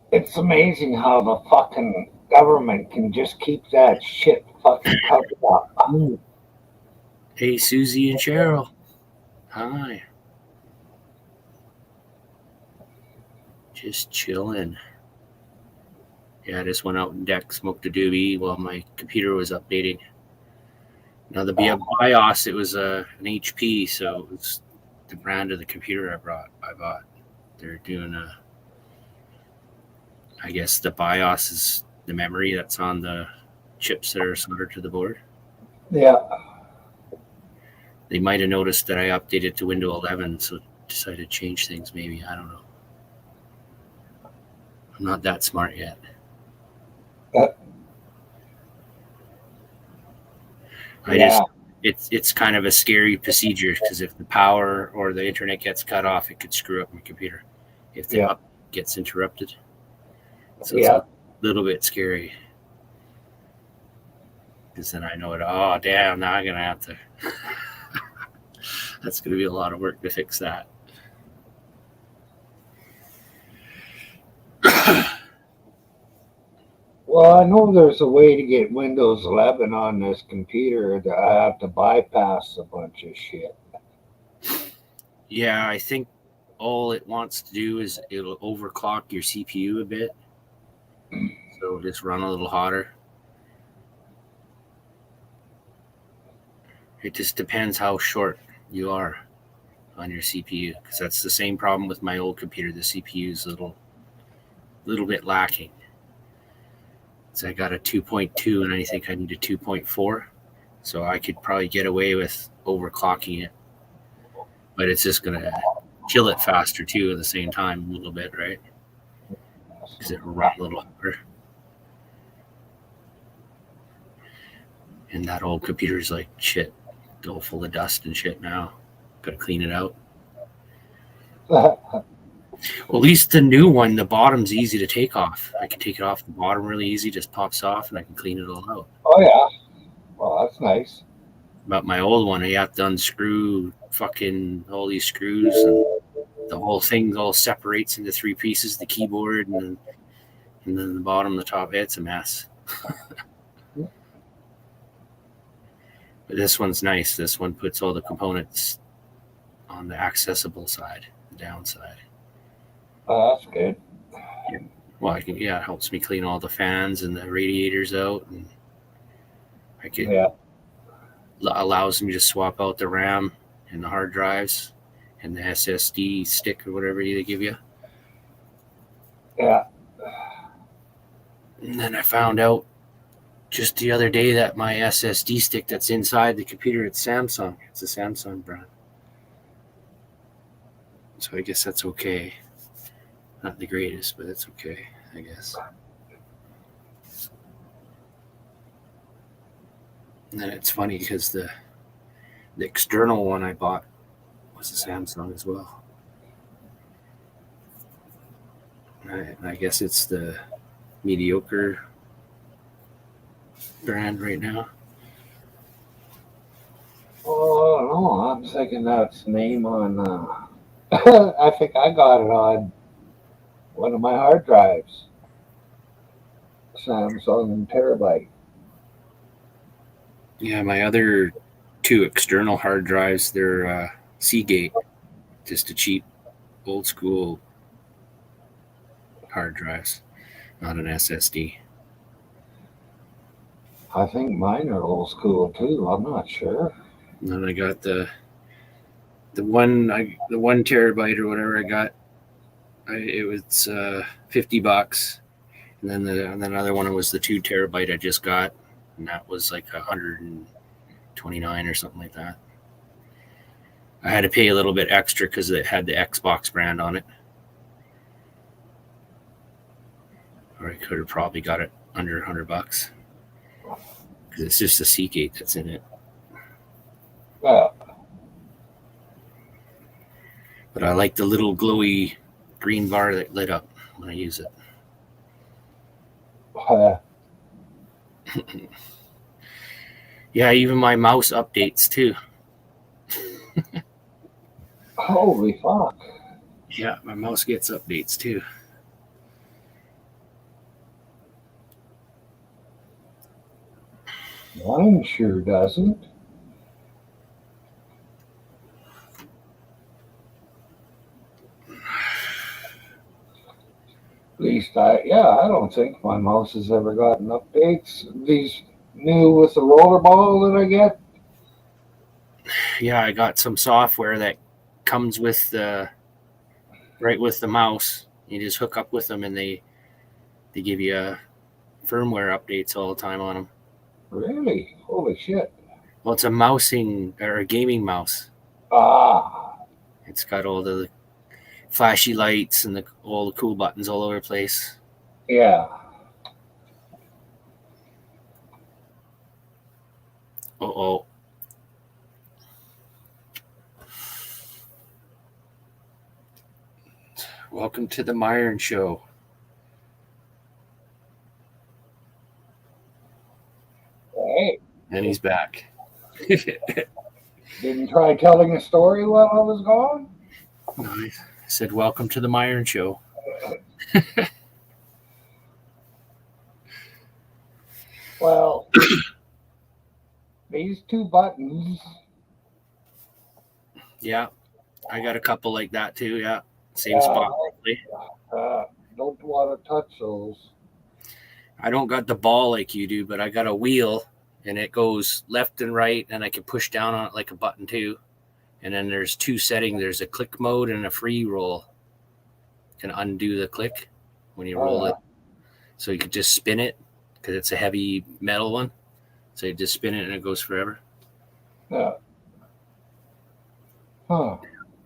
It's amazing how the fucking government can just keep that shit fucking covered up. Hey, Susie and Cheryl. Hi. Just chilling. Yeah, I just went out and deck, smoked a doobie while my computer was updating. Now, the BIOS, it was an HP, so it was the brand of the computer I bought. They're doing I guess the BIOS is the memory that's on the chips that are soldered to the board. Yeah. They might have noticed that I updated to Windows 11, so decided to change things maybe. I don't know. I'm not that smart yet. It's kind of a scary procedure because if the power or the internet gets cut off, it could screw up my computer if the up gets interrupted. So it's a little bit scary because then I know it. Oh, damn! Now I'm gonna have to. That's gonna be a lot of work to fix that. Well, I know there's a way to get Windows 11 on this computer that I have to bypass a bunch of shit. Yeah, I think all it wants to do is it'll overclock your CPU a bit. So it'll just run a little hotter. It just depends how short you are on your CPU, because that's the same problem with my old computer. The CPU is a little bit lacking. So I got a 2.2 and I think I need a 2.4. So I could probably get away with overclocking it. But it's just going to kill it faster too at the same time a little bit, right? Because it'll run a little harder. And that old computer's like shit, all full of dust and shit now. Gotta clean it out. Well, at least the new one, the bottom's easy to take off. I can take it off the bottom really easy, just pops off, and I can clean it all out. Oh yeah. Well, that's nice. But my old one, I have to unscrew fucking all these screws, and the whole thing all separates into 3 pieces, the keyboard, and then the bottom, the top. It's a mess. But this one's nice. This one puts all the components on the accessible side, the downside. Oh, that's good. Well, it helps me clean all the fans and the radiators out, and I can Yeah. allows me to swap out the RAM and the hard drives and the SSD stick or whatever they give you. Yeah. And then I found out just the other day that my SSD stick that's inside the computer, it's Samsung. It's a Samsung brand. So I guess that's okay. Not the greatest, but it's okay, I guess. And then it's funny because the external one I bought was a Samsung as well. And I guess it's the mediocre brand right now. Oh, I don't know. I'm thinking that's the name on. I think I got it on one of my hard drives. Samsung Terabyte. Yeah, my other 2 external hard drives, they're Seagate, just a cheap, old school hard drives, not an SSD. I think mine are old school too. I'm not sure. And then I got the 1 terabyte or whatever I got. It was $50, and then the other one was the 2 terabyte I just got, and that was like $129 or something like that. I had to pay a little bit extra because it had the Xbox brand on it, or I could have probably got it under $100 because it's just a Seagate that's in it. Well, But I like the little glowy green bar that lit up when I use it. Yeah, even my mouse updates too. holy fuck. Yeah, my mouse gets updates too. Mine sure doesn't. At least I don't think my mouse has ever gotten updates. These new with the rollerball that I get. Yeah, I got some software that comes with right with the mouse. You just hook up with them, and they give you firmware updates all the time on them. Really? Holy shit. Well, it's a mousing or a gaming mouse. Ah. It's got all the flashy lights and all the cool buttons all over the place. Yeah. Uh-oh. Welcome to the Myron Show. Hey, And he's back. didn't try telling a story while I was gone? I said, welcome to the Myron Show. Well, these 2 buttons Yeah. I got a couple like that too. Yeah, same Yeah, spot. don't want to touch those. I don't got the ball like you do, but I got a wheel, and it goes left and right, and I can push down on it like a button too. And then there's two settings. There's a click mode and a free roll. You can undo the click when you roll it, so you could just spin it because it's a heavy metal one. So you just spin it and it goes forever. Yeah. Huh.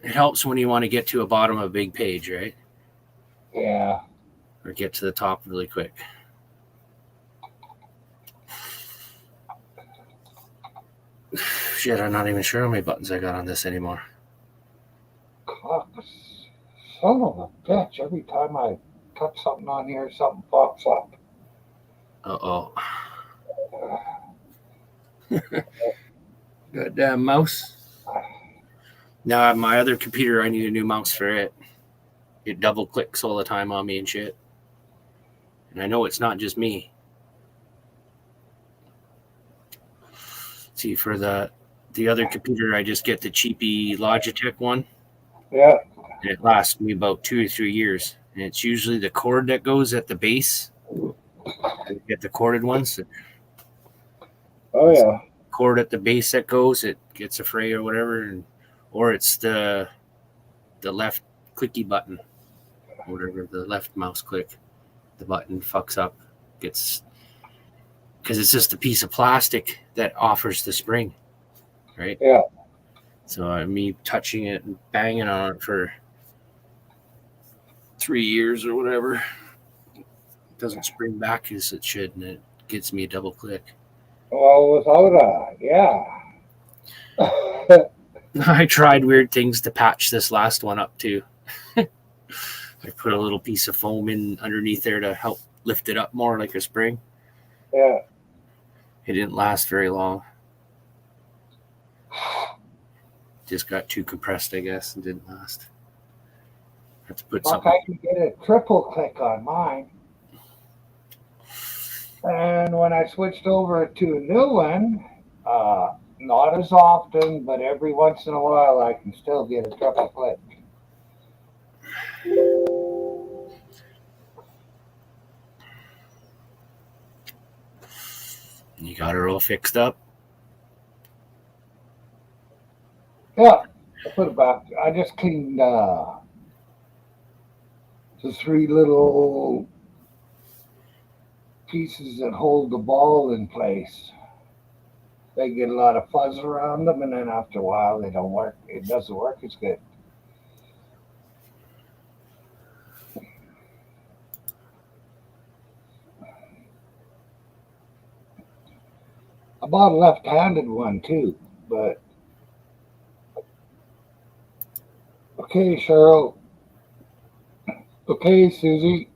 It helps when you want to get to a bottom of a big page, right? Yeah. Or get to the top really quick. Shit, I'm not even sure how many buttons I got on this anymore. Son of a bitch. Every time I touch something on here, something pops up. Uh-oh. Goddamn mouse. Now, my other computer, I need a new mouse for it. It double clicks all the time on me and shit. And I know it's not just me. See, for the other computer, I just get the cheapy Logitech one. Yeah. And it lasts me about 2 or 3 years. And it's usually the cord that goes at the base. I get the corded ones. Oh, yeah. Cord at the base that goes, it gets a fray or whatever. Or it's the left clicky button. Whatever, the left mouse click. The button fucks up. Because it's just a piece of plastic that offers the spring. Right? Yeah. So me touching it and banging on it for 3 years or whatever, it doesn't spring back as it should, and it gets me a double click. Well, without yeah. I tried weird things to patch this last one up too. I put a little piece of foam in underneath there to help lift it up more like a spring. Yeah. It didn't last very long. Just got too compressed, I guess, and didn't last. Have to put something. I could get a triple click on mine. And when I switched over to a new one, not as often, but every once in a while, I can still get a triple click. You got her all fixed up? Yeah, I put it back. I just cleaned the 3 little pieces that hold the ball in place. They get a lot of fuzz around them, and then after a while, they don't work. It doesn't work as good. I bought a left-handed one too, but okay, Cheryl. Okay, Susie.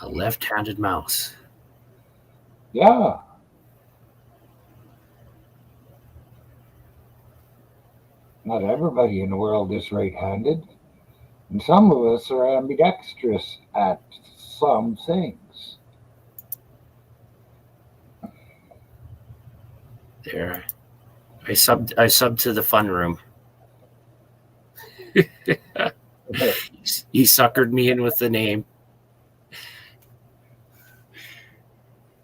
A left-handed mouse. Yeah. Not everybody in the world is right-handed, and some of us are ambidextrous at some things. There. I subbed to the fun room. He suckered me in with the name.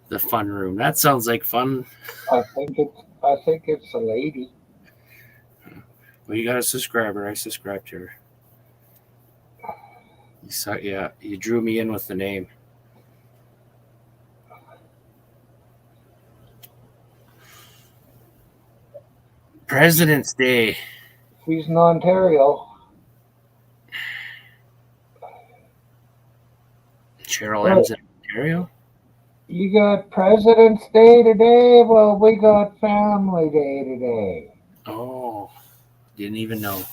The fun room. That sounds like fun. I think it's a lady. Well, you got a subscriber. I subscribed to her. You drew me in with the name. President's Day. She's in Ontario. Cheryl M's in Ontario? You got President's Day today? Well, we got Family Day today. Oh, didn't even know.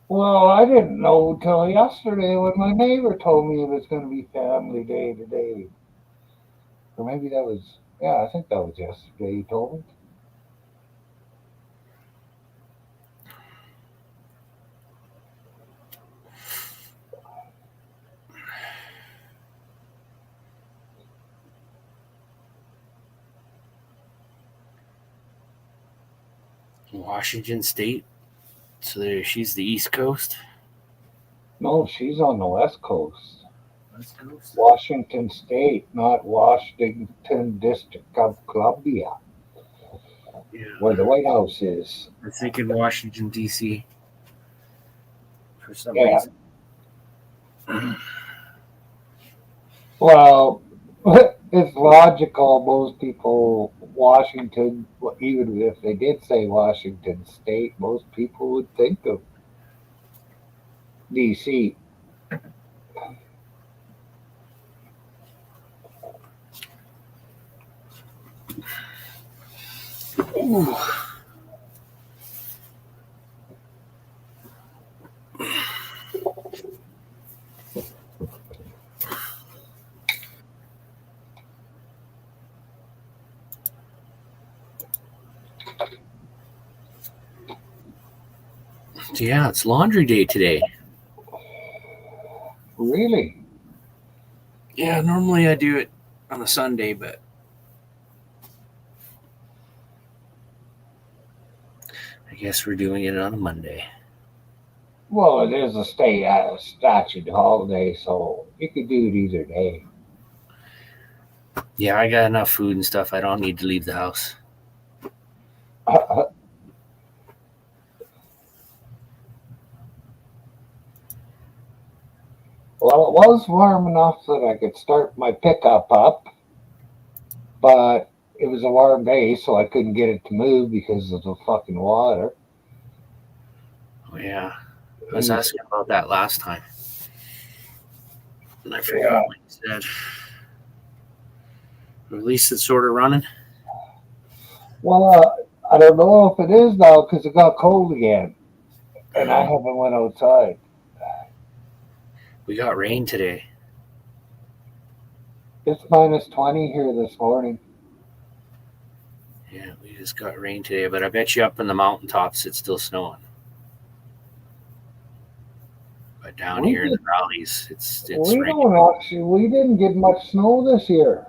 Well, I didn't know till yesterday when my neighbor told me it was going to be Family Day today. Or maybe that was, I think that was yesterday he told me. Washington State. So there, she's the East Coast. No, she's on the West Coast. West Coast. Washington State, not Washington District of Columbia, Yeah. where the White House is. I'm thinking Washington D.C. for some Yeah. reason. Well, it's logical. Most people, Washington, even if they did say Washington State, most people would think of D.C. Ooh. Yeah, it's laundry day today. Really? Yeah, normally I do it on a Sunday, but I guess we're doing it on a Monday. Well, it is a state statute holiday, so you could do it either day. Yeah, I got enough food and stuff. I don't need to leave the house. Well, it was warm enough that I could start my pickup up, but it was a warm day, so I couldn't get it to move because of the fucking water. Oh, yeah. I was asking about that last time. And I forgot what you said. At least it's sort of running. Well, I don't know if it is now because it got cold again, and I haven't went outside. We got rain today. It's minus 20 here this morning. Yeah, we just got rain today, but I bet you up in the mountaintops it's still snowing. But down here in the valleys, it's We raining. don't actually. We didn't get much snow this year.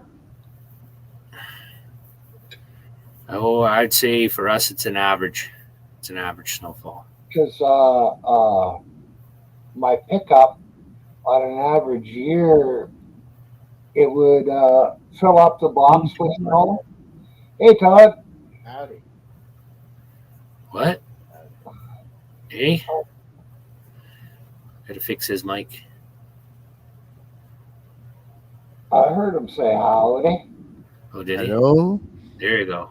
Oh, I'd say for us it's an average. It's an average snowfall. Because my pickup on an average year, it would fill up the box with snow. Hey, Todd. Howdy. What? Hey? Gotta fix his mic. I heard him say howdy. Oh, did he? Hello? There you go.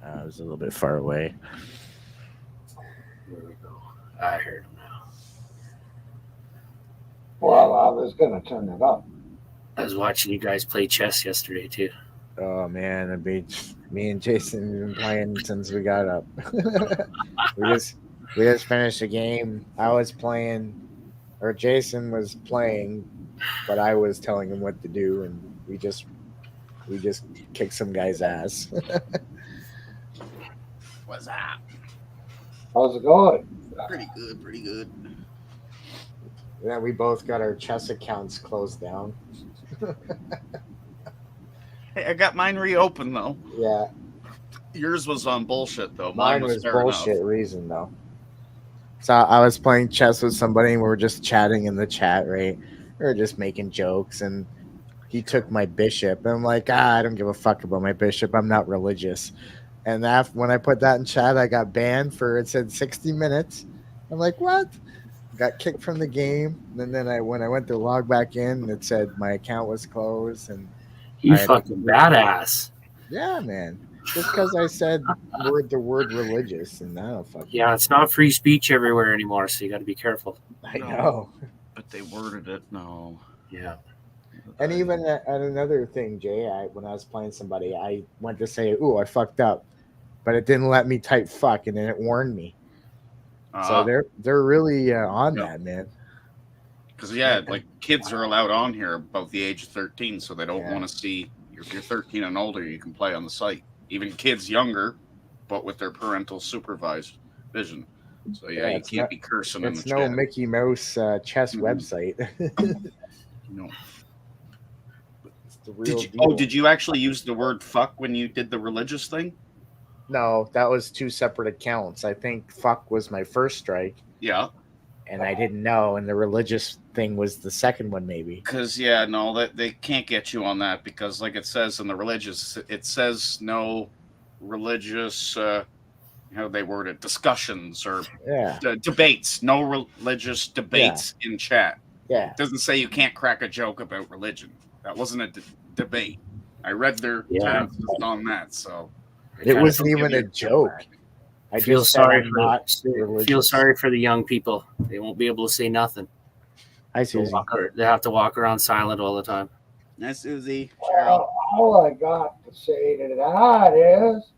I was a little bit far away. There we go. I heard him now. Well, I was going to turn it up. I was watching you guys play chess yesterday too. Oh man, the beach. Me and Jason have been playing since we got up. we just finished a game. I was playing, or Jason was playing, but I was telling him what to do, and we just kicked some guy's ass. What's up? How's it going? Pretty good, pretty good. Then we both got our chess accounts closed down. Hey, I got mine reopened though. Yeah, Yours was on bullshit though. mine was fair bullshit enough. reason though. So I was playing chess with somebody and we were just chatting in the chat, right? We were just making jokes and he took my bishop and I'm like, I don't give a fuck about my bishop. I'm not religious. And when I put that in chat, I got banned for, it said 60 minutes. I'm like, what? Got kicked from the game. And then when I went to log back in, it said my account was closed. And You fucking badass. yeah, man. Just because I said the word religious, and I don't fucking. Yeah, it's not free speech everywhere anymore, so you got to be careful. I know. But they worded it no. Yeah. And even at another thing, Jay, when I was playing somebody, I went to say, "Ooh, I fucked up," but it didn't let me type "fuck," and then it warned me. So they're really on that, man. Because like kids are allowed on here above the age of 13, so they don't want to see. If you're 13 and older, you can play on the site. Even kids younger, but with their parental supervised vision. So you can't be cursing in the It's no chat. Mickey Mouse chess website. No. It's the real deal. Did you actually use the word "fuck" when you did the religious thing? No, that was two separate accounts. I think fuck was my first strike, Yeah, and I didn't know, and the religious thing was the second one, maybe. because that they can't get you on that because, like it says in the religious, it says no religious. How they word it? Discussions or Yeah, debates. No religious debates in chat. yeah. It doesn't say you can't crack a joke about religion. That wasn't a debate. I read their terms on that, so It wasn't even a joke. I Feel just said sorry I'm for not feel religious. sorry for the young people. They won't be able to say nothing. Hi, Susie. They have to walk around silent all the time. Nice, Susie. Well, all I got to say to that is,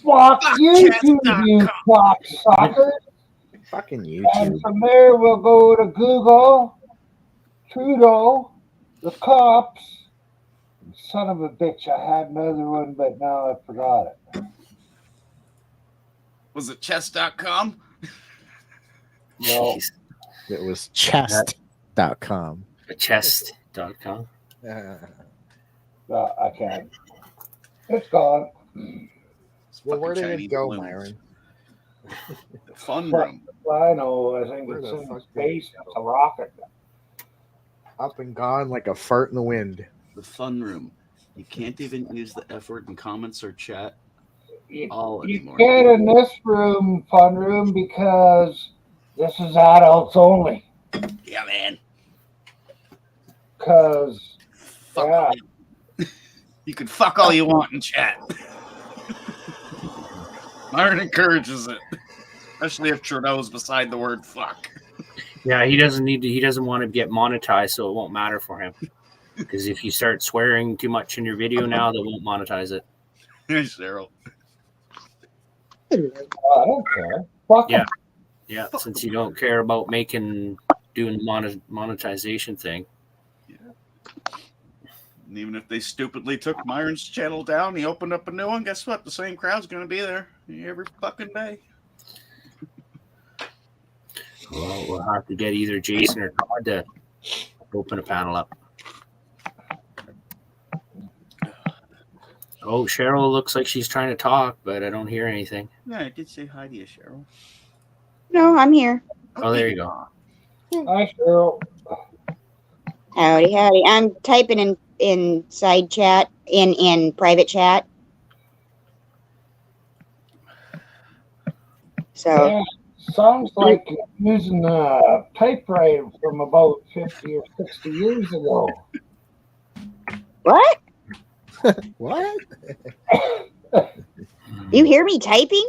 fuck YouTube, you cocksuckers. Fucking And YouTube. from there, we'll go to Google, Trudeau, the cops. Son of a bitch, I had another one, but now I forgot it. Was it chess.com? No. Jeez. It was chest.com. Chest.com. No, I can't. It's gone. Well, where did it Chinese go, balloons. Myron? The fun room. I know. I think Where it's the in fuck space. It's a rocket. Up and gone like a fart in the wind. The fun room. You can't even use the F word in comments or chat You anymore. can't in this room, fun room, because this is adults only. Yeah, man. Because, Fuck yeah. all you can fuck all you want in chat. Myron encourages it, especially if Trudeau's beside the word fuck. Yeah, he doesn't need to. He doesn't want to get monetized, so it won't matter for him. Because if you start swearing too much in your video now, they won't monetize it. Here's Cheryl. I don't care. Fuck Yeah. 'em. Yeah, since you don't care about doing the monetization thing. And even if they stupidly took Myron's channel down, he opened up a new one. Guess what? The same crowd's going to be there every fucking day. Well, we'll have to get either Jason or Todd to open a panel up. Oh, Cheryl looks like she's trying to talk, but I don't hear anything. Yeah, I did say hi to you, Cheryl. No, I'm here. Oh, there you go. Hi, Cheryl. Howdy, howdy. I'm typing in side chat, in private chat. So, Yeah, sounds like you're using a typewriter from about 50 or 60 years ago. what? What? You hear me typing?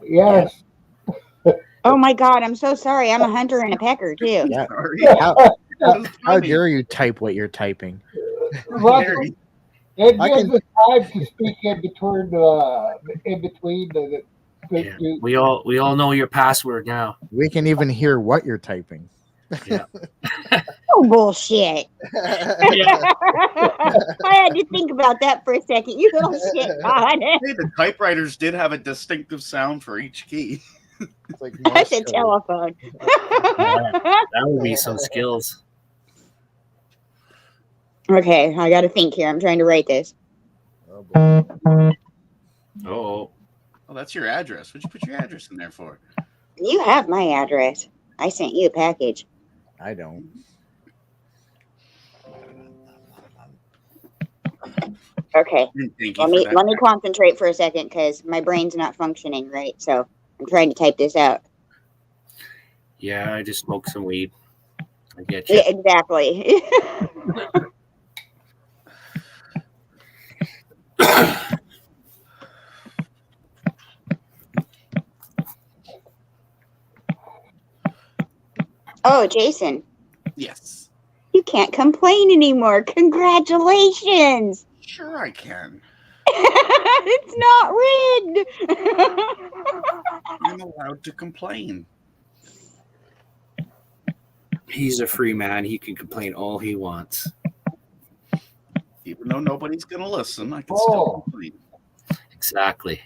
Yes. Oh my god, I'm so sorry. I'm a hunter and a pecker too. Yeah. Sorry. How dare you type what you're typing? Look, Very- it I gives can- us time to speak in between the Yeah. We all know your password now. We can even hear what you're typing. Oh bullshit. I had to think about that for a second. You little shit god. Hey, the typewriters did have a distinctive sound for each key. It's like That's a Morse code. telephone. That would be some skills. Okay, I gotta think here. I'm trying to write this. Oh, boy. Oh, Oh, that's your address. What'd you put your address in there for? You have my address. I sent you a package. I don't. Okay. Thank you Let for me that. let me concentrate for a second because my brain's not functioning right. So I'm trying to type this out. yeah. I just smoked some weed. I get you. Yeah, exactly. Oh, Jason, Yes. you can't complain anymore. Congratulations. Sure I can. It's not rigged. I'm allowed to complain. He's a free man. He can complain all he wants. Even though nobody's going to listen, I can Oh. still complain. Exactly.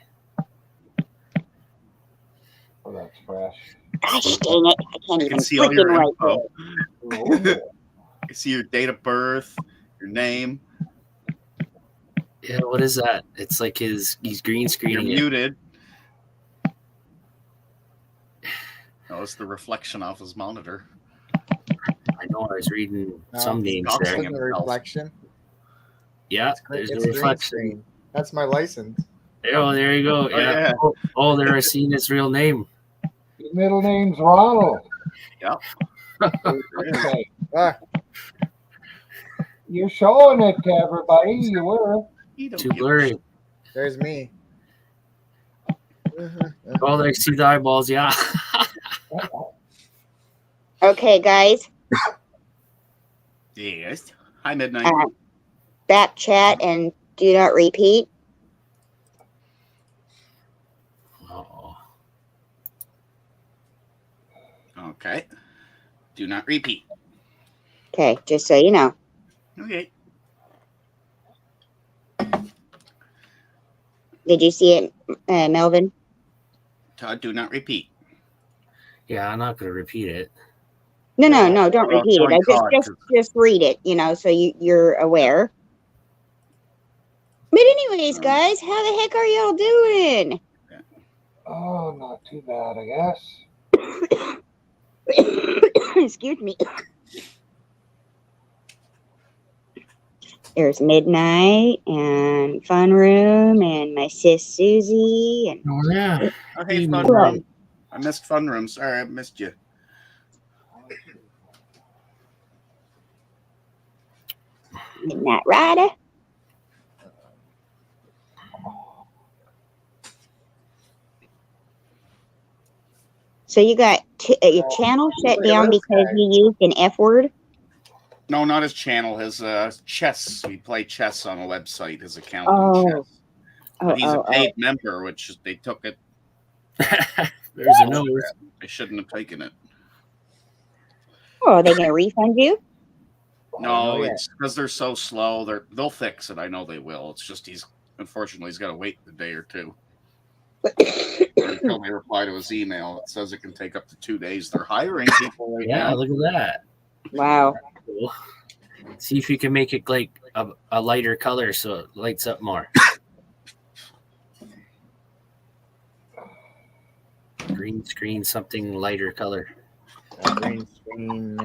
Oh, that's fresh. Gosh dang it. I can't I even can see all your freaking write info. this. Oh, I see your date of birth, your name. Yeah, what is that? It's like he's green You're screening it. muted. Oh, it's the reflection off his monitor. I know I was reading some names talking there. That's him. the reflection. Yeah, It's there's a green reflection. screen. That's my license. Oh, there you go. Oh, Yeah. yeah. Oh, there I seen his real name. His middle name's Ronald. Yep. Okay. Ah, You're showing it to everybody. You were. You don't Too give a blurry. shit. there's me. Oh, there I see the eyeballs. Yeah. Okay, guys. Yes. Hi, Midnight. Back chat and do not repeat. Oh. Okay. Do not repeat. Okay, just so you know. Okay. Did you see it, Melvin? Todd, do not repeat. Yeah, I'm not gonna repeat it. No, don't Well, repeat it. join I Todd, just read it, so you're aware. But anyways, guys, how the heck are y'all doing? Oh, not too bad, I guess. Excuse me. There's Midnight and Fun Room and my sis Susie and Oh yeah. Oh, hey, Fun Cool. Room. I missed Fun Room. Sorry, I missed you. Midnight Rider. So you got your channel shut down because you used an F word? No, not his channel. His chess. We play chess on a website. His account. Oh. On chess. But he's a paid member, which they took it. There's a nose. They shouldn't have taken it. Oh, are they going to refund you? No, it's because they're so slow. They'll fix it. I know they will. It's just unfortunately he's got to wait a day or two until they reply to his email. It says it can take up to 2 days. They're hiring people right Yeah, now. look at that. Wow. Cool. See if you can make it like a lighter color so it lights up more. Green screen, something lighter color. Green screen.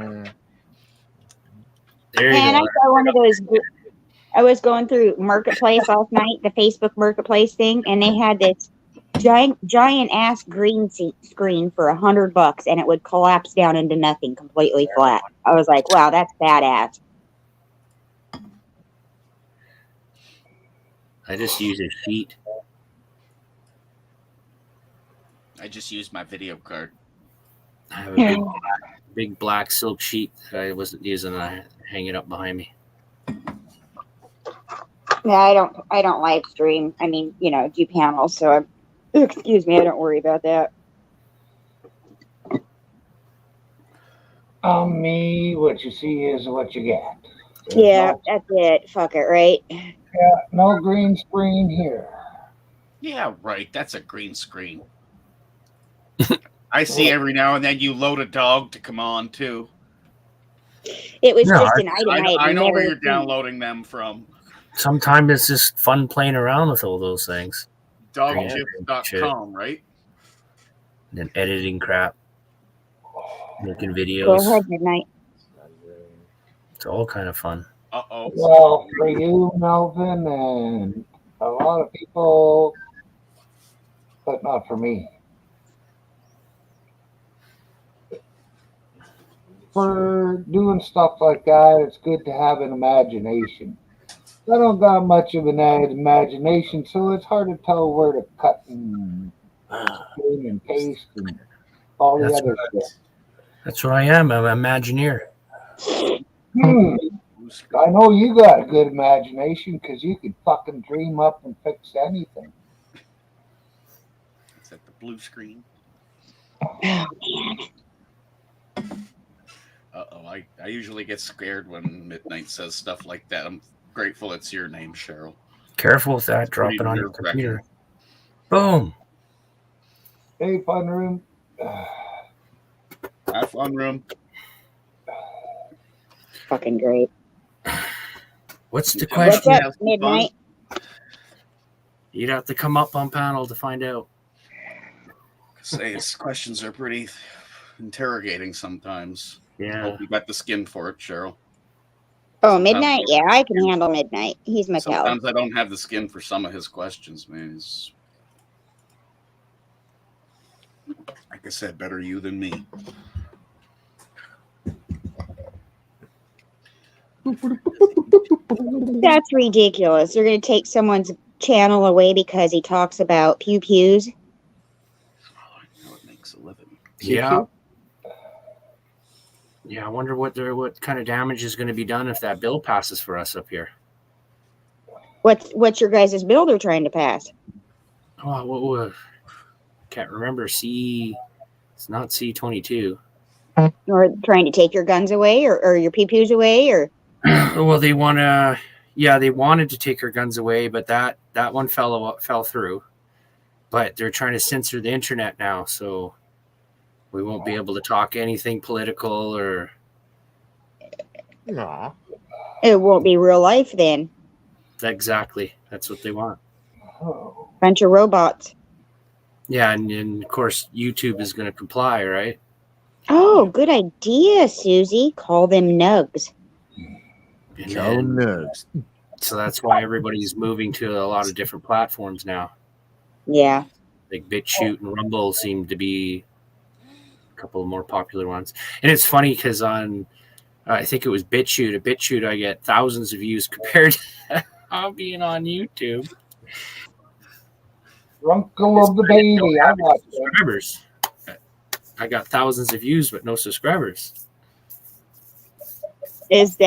There you Man, I go. saw one of those. I was going through Marketplace last night, the Facebook Marketplace thing, and they had this giant ass green screen for $100, and it would collapse down into nothing, completely flat. I was like, wow, that's badass. I just use his feet. I just used my video card. I have a big black silk sheet that I wasn't using. I hang it up behind me. Yeah, I don't live stream. I mean, do panels, so excuse me, I don't worry about that. Me, what you see is what you get. Yeah, that's it. Fuck it, right? No green screen here. Yeah, right. That's a green screen. I see every now and then you load a dog to come on too. It was No, just an item I know never where you're seen. downloading them from. Sometimes it's just fun playing around with all those things. Dogchips.com, right? And then editing crap. Making Go videos. ahead, Midnight. It's all kind of fun. Uh-oh. Well, for you, Melvin, and a lot of people, but not for me. For doing stuff like that, it's good to have an imagination. I don't got much of an imagination, so it's hard to tell where to cut and spin and paste and all the That's other right. stuff. That's what I am. I'm an Imagineer. I know you got a good imagination because you could fucking dream up and fix anything. Is that the blue screen? Uh-oh. I usually get scared when Midnight says stuff like that. I'm grateful it's your name, Cheryl. Careful with that. Drop it on your computer. Boom. Hey, Fun Room. Have Fun Room. Fucking great. What's the What's question? up, Midnight? You'd have to come up on panel to find out. Say his questions are pretty interrogating sometimes. Yeah. Hope you got the skin for it, Cheryl. Oh, midnight? Yeah, I can handle midnight. He's Mattel. Sometimes I don't have the skin for some of his questions, man. He's, like I said, better you than me. That's ridiculous. They're going to take someone's channel away because he talks about pew pews. Oh, I know it makes a living. Yeah. Yeah, I wonder what kind of damage is going to be done if that bill passes for us up here. What's your guys' bill they're trying to pass? Oh, what can't remember. It's not C-22. Or trying to take your guns away or your pew pews away or? Well, they wanted to take our guns away, but that one fell through. But they're trying to censor the internet now, so we won't be able to talk anything political or. No. It won't be real life then. Exactly. That's what they want. Oh. Bunch of robots. Yeah, and of course YouTube is going to comply, right? Oh, good idea, Susie. Call them nugs. And Joe then- Nugs. so that's why everybody's moving to a lot of different platforms now. Yeah. Like BitChute and Rumble seem to be a couple of more popular ones. And it's funny because on, I think it was BitChute. At BitChute, I get thousands of views compared to being on YouTube. Uncle of the baby. I watched it. Subscribers. I got thousands of views, but no subscribers. Is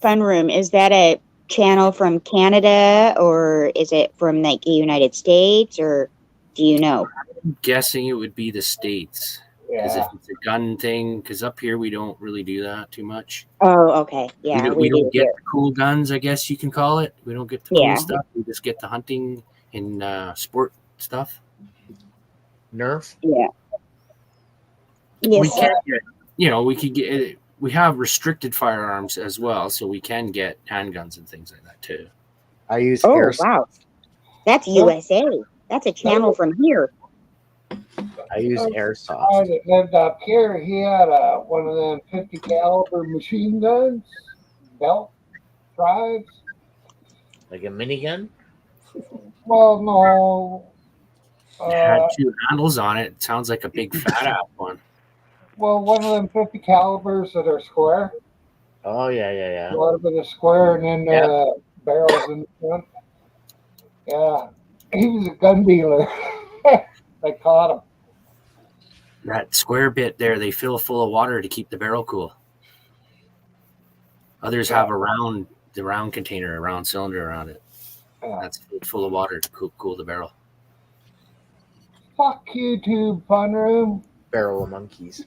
Fun Room? Is that a channel from Canada or is it from like the United States or do you know? I'm guessing it would be the States. Because Yeah. if it's a gun thing, because up here we don't really do that too much. Oh, okay. Yeah. we don't do get here. the cool guns, I guess you can call it. We don't get the Yeah. cool stuff. We just get the hunting and sport stuff. Nerf. Yeah. We Yes. can get, we have restricted firearms as well, so we can get handguns and things like that too. I use Oh, airsoft. wow. That's USA. That's a channel from here. I use guy airsoft. that lived up here, he had one of them 50 caliber machine guns, belt drives. Like a minigun. Well, no. It had 2 handles on it. It sounds like a big fat ass one. Well, one of them 50 calibers that are square. Oh yeah. A lot of it is square, and then barrels in the front. Yeah, he was a gun dealer. They caught him. That square bit there, they fill full of water to keep the barrel cool. Others have the round container, a round cylinder around it. Yeah. That's full of water to cool the barrel. Fuck YouTube, Fun Room. Barrel of monkeys.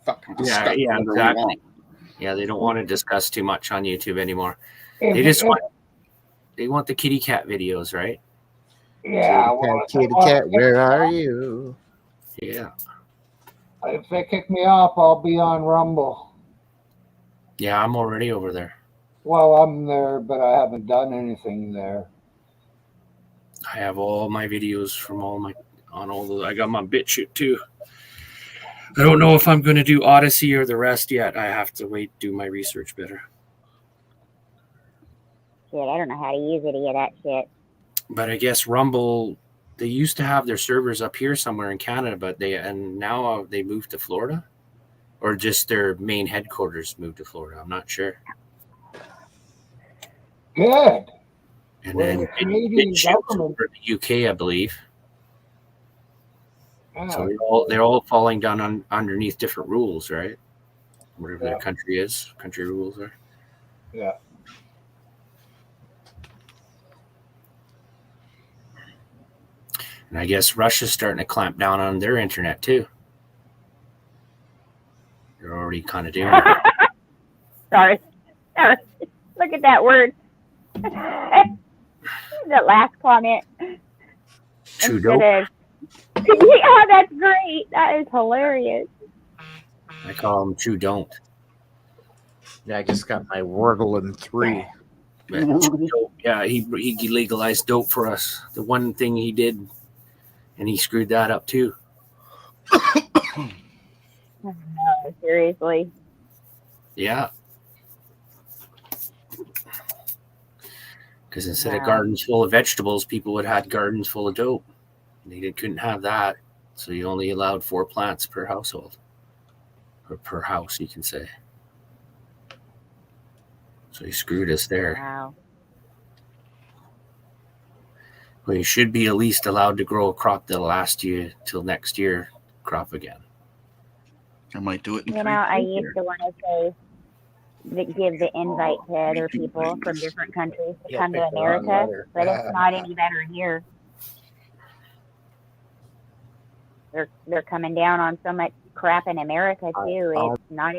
Fucking Yeah, disgusting. yeah, Whatever we exactly. want. Yeah, they don't want to discuss too much on YouTube anymore. If- They just if- want the kitty cat videos, right? Yeah, Kitty cat, where are you? Yeah. If they kick me off, I'll be on Rumble. Yeah, I'm already over there. Well, I'm there, but I haven't done anything there. I have all my videos from I got them on BitChute too. I don't know if I'm going to do Odyssey or the rest yet. I have to do my research better. Shit, I don't know how to use any of that shit. But I guess Rumble, they used to have their servers up here somewhere in Canada, but now they moved to Florida, or just their main headquarters moved to Florida. I'm not sure. Good. And Well, then the Canadian BitChute's government- over in the UK, I believe. Yeah. So they're all falling down underneath different rules, right? Whatever their country rules are. Yeah. And I guess Russia's starting to clamp down on their internet too. They're already kind of doing it. Sorry. Look at that word. That last comment. Trudeau. Instead of- yeah, that's great. That is hilarious. I call them true don't. Yeah, I just got my Wordle in 3. Yeah, he legalized dope for us. The one thing he did, and he screwed that up too. Seriously. Yeah. Because instead of Wow. gardens full of vegetables, people would have had gardens full of dope. They couldn't have that. So you only allowed 4 plants per household. Or per house, you can say. So he screwed us there. Wow. Well, you should be at least allowed to grow a crop that'll last you till next year crop again. I might do it in You 3 know, I years. used to want to say that give the invite to other people from different countries to come to America, but it's not any better here. They're coming down on so much crap in America too. It's not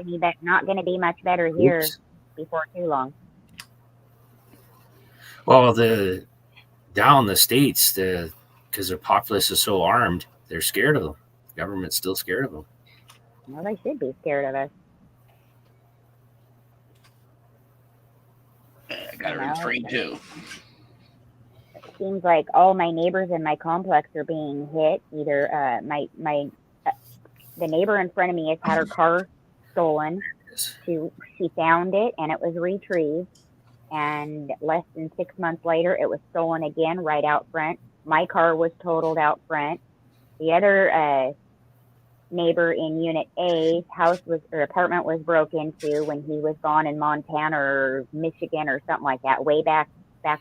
going to be much better here before too long. Well, down the States, because their populace is so armed, they're scared of them. The government's still scared of them. Well, they should be scared of us. I got her in 3 too. It seems like all my neighbors in my complex are being hit. Either the neighbor in front of me has had her car stolen. She found it and it was retrieved. And less than 6 months later, it was stolen again right out front. My car was totaled out front. The other neighbor in Unit A apartment was broke into when he was gone in Montana or Michigan or something like that, way back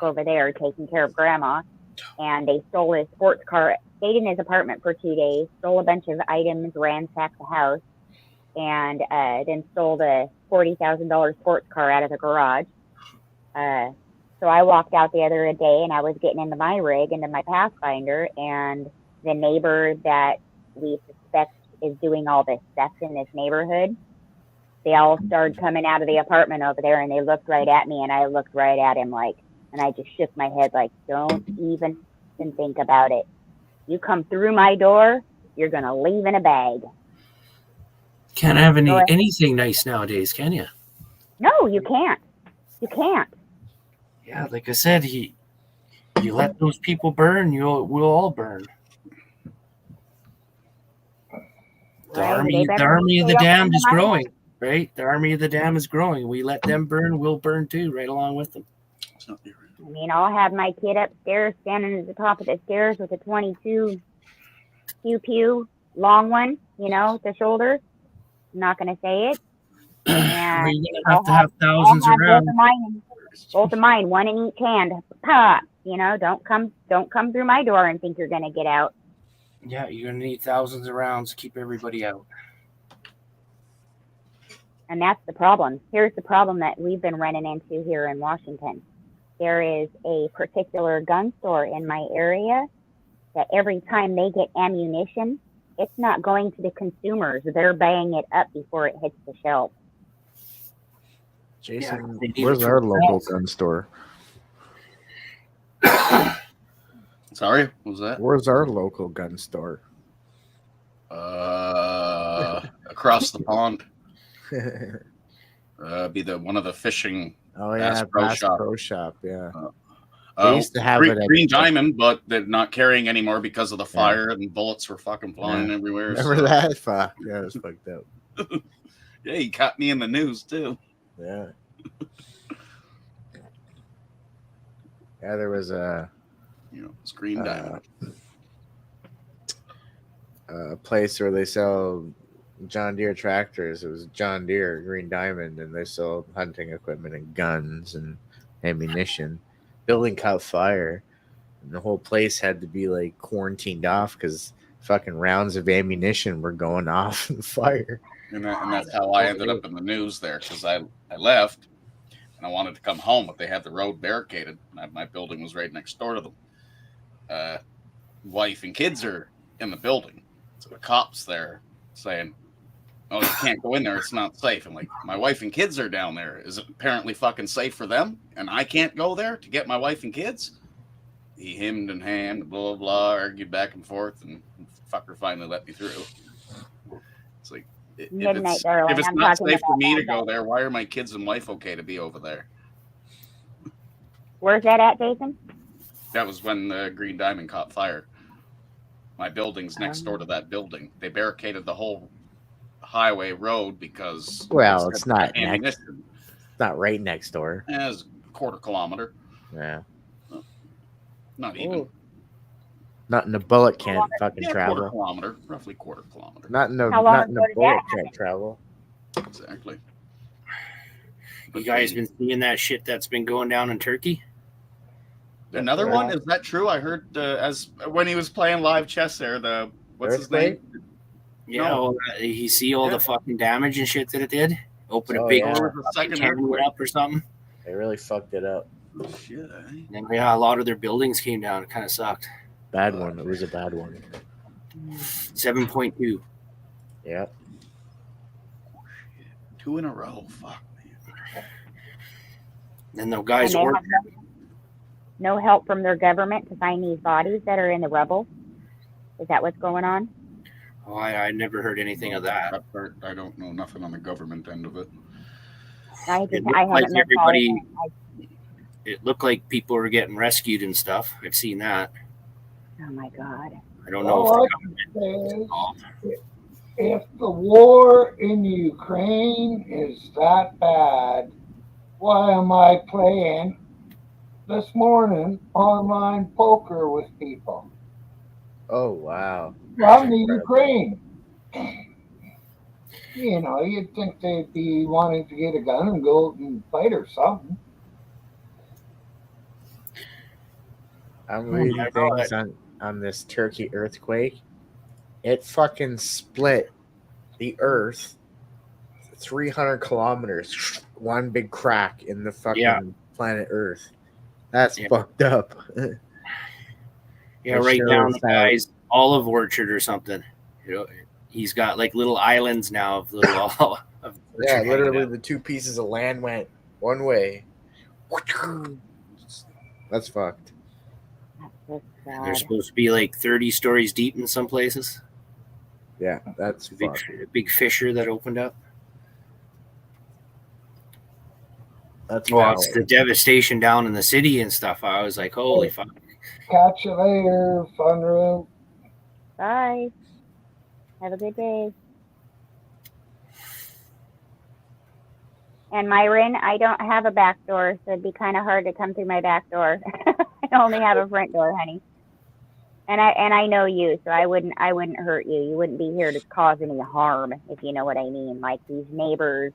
over there taking care of grandma. And they stole his sports car, stayed in his apartment for 2 days, stole a bunch of items, ransacked the house, and then stole the $40,000 sports car out of the garage. So I walked out the other day and I was getting into my rig, into my Pathfinder, and the neighbor that we suspect is doing all this theft in this neighborhood, they all started coming out of the apartment over there and they looked right at me and I looked right at him and I just shook my head like, don't even think about it. You come through my door, you're going to leave in a bag. Can't have anything nice nowadays, can you? No, you can't. You can't. Yeah, like I said, you let those people burn, we'll all burn. The army of the damned is growing, right? The army of the damned is growing. We let them burn, we'll burn too, right along with them. I mean, I'll have my kid upstairs standing at the top of the stairs with a 22 pew long one, at the shoulder. I'm not going to say it. And you're going to have thousands around. Both of mine, one in each hand. Pop, don't come through my door and think you're going to get out. Yeah, you're going to need thousands of rounds to keep everybody out. And that's the problem. Here's the problem that we've been running into here in Washington. There is a particular gun store in my area that every time they get ammunition, it's not going to the consumers. They're buying it up before it hits the shelf. Jason, where's our local gun store? Sorry, what was that? Where's our local gun store? Across the pond. Be one of the fishing. Oh yeah, Bass Pro Shop. Yeah. They used to have it at Green Diamond, but they're not carrying anymore because of the fire and bullets were fucking flying everywhere. Remember that? Fuck. Yeah, it was fucked up. Yeah, he caught me in the news too. Yeah. Yeah, there was it's Green Diamond. A place where they sell John Deere tractors. It was John Deere, Green Diamond, and they sell hunting equipment and guns and ammunition. Building caught fire, and the whole place had to be like quarantined off because fucking rounds of ammunition were going off in the fire. And that's how I ended up in the news there, because I left and I wanted to come home, but they had the road barricaded. My building was right next door to them. Wife and kids are in the building, so the cops there saying, "Oh, you can't go in there. It's not safe." I'm like, my wife and kids are down there. Is it apparently fucking safe for them? And I can't go there to get my wife and kids? He hemmed and hawed, blah, blah, blah, argued back and forth, and fucker finally let me through. It's like, Midnight, darling. if it's I'm not talking safe for about me to that. go there, why are my kids and wife okay to be over there? Where's that at, Jason? That was when the Green Diamond caught fire. My building's next door to that building. They barricaded the whole highway road because Well, it's not next. ammunition. It's not right next door. It's a quarter kilometer. Yeah. Not even. Ooh. Not in a bullet can't fucking Yeah, travel. quarter kilometer, roughly quarter kilometer. Not in a How long not in ago a did bullet that can't travel. Exactly. You guys been seeing that shit that's been going down in Turkey? Another Yeah. one? Is that true? I heard as when he was playing live chess there, what's his name? Yeah, No. well, you see all the fucking damage and shit that it did? Open a Oh, big yeah. There was a second canyon earthquake. up or something. They really fucked it up. Shit, eh? And yeah, a lot of their buildings came down. It kind of sucked. Bad one. It was a bad one. 7.2. Yeah. 2 in a row. Fuck, man. Then the guys And they work. have no help from their government to find these bodies that are in the rubble. Is that what's going on? Oh, I never heard anything of that. That part, I don't know nothing on the government end of it. I It just looked I like haven't been everybody. following It looked like people were getting rescued and stuff. I've seen that. it. Oh my god. I don't know All if I the can say is, government. if the war in Ukraine is that bad, why am I playing this morning online poker with people Oh wow. from the Ukraine? You know, you'd think they'd be wanting to get a gun and go and fight or something. I'm reading I know things on this Turkey earthquake. It fucking split the earth 300 kilometers. One big crack in the fucking Yeah. planet Earth. That's Yeah. fucked up. Yeah, It right sure down is the guy's olive orchard or something. You know, he's got like little islands now of little olive. Of Yeah, orchard literally hanging out. the two pieces of land went one way. That's fucked. That's They're sad. supposed to be like 30 stories deep in some places. Yeah, that's Big, fucked. big fissure that opened up. That's Well, foul. it's the devastation down in the city and stuff. I was like, holy fuck. Catch you later, fun room. Bye. Have a good day. And Myron, I don't have a back door, so it'd be kind of hard to come through my back door. I only have a front door, honey. And I know you, so I wouldn't hurt you. You wouldn't be here to cause any harm, if you know what I mean. Like these neighbors,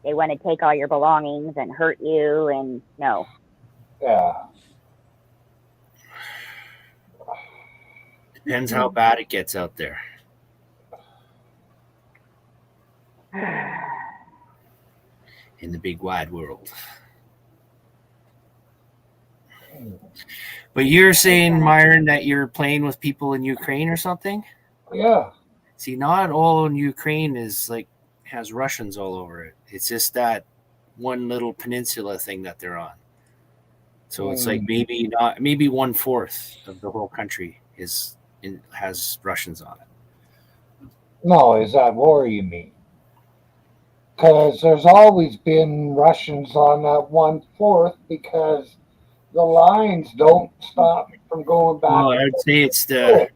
they want to take all your belongings and hurt you, and no. Yeah. Depends how bad it gets out there. In the big wide world. But you're saying, Myron, that you're playing with people in Ukraine or something? Yeah. See, not all in Ukraine is like has Russians all over it. It's just that one little peninsula thing that they're on. So it's like maybe 1/4 of the whole country has Russians on it. No, is that war you mean? Because there's always been Russians on that 1/4 because the lines don't stop from going back. Well, I would say it's the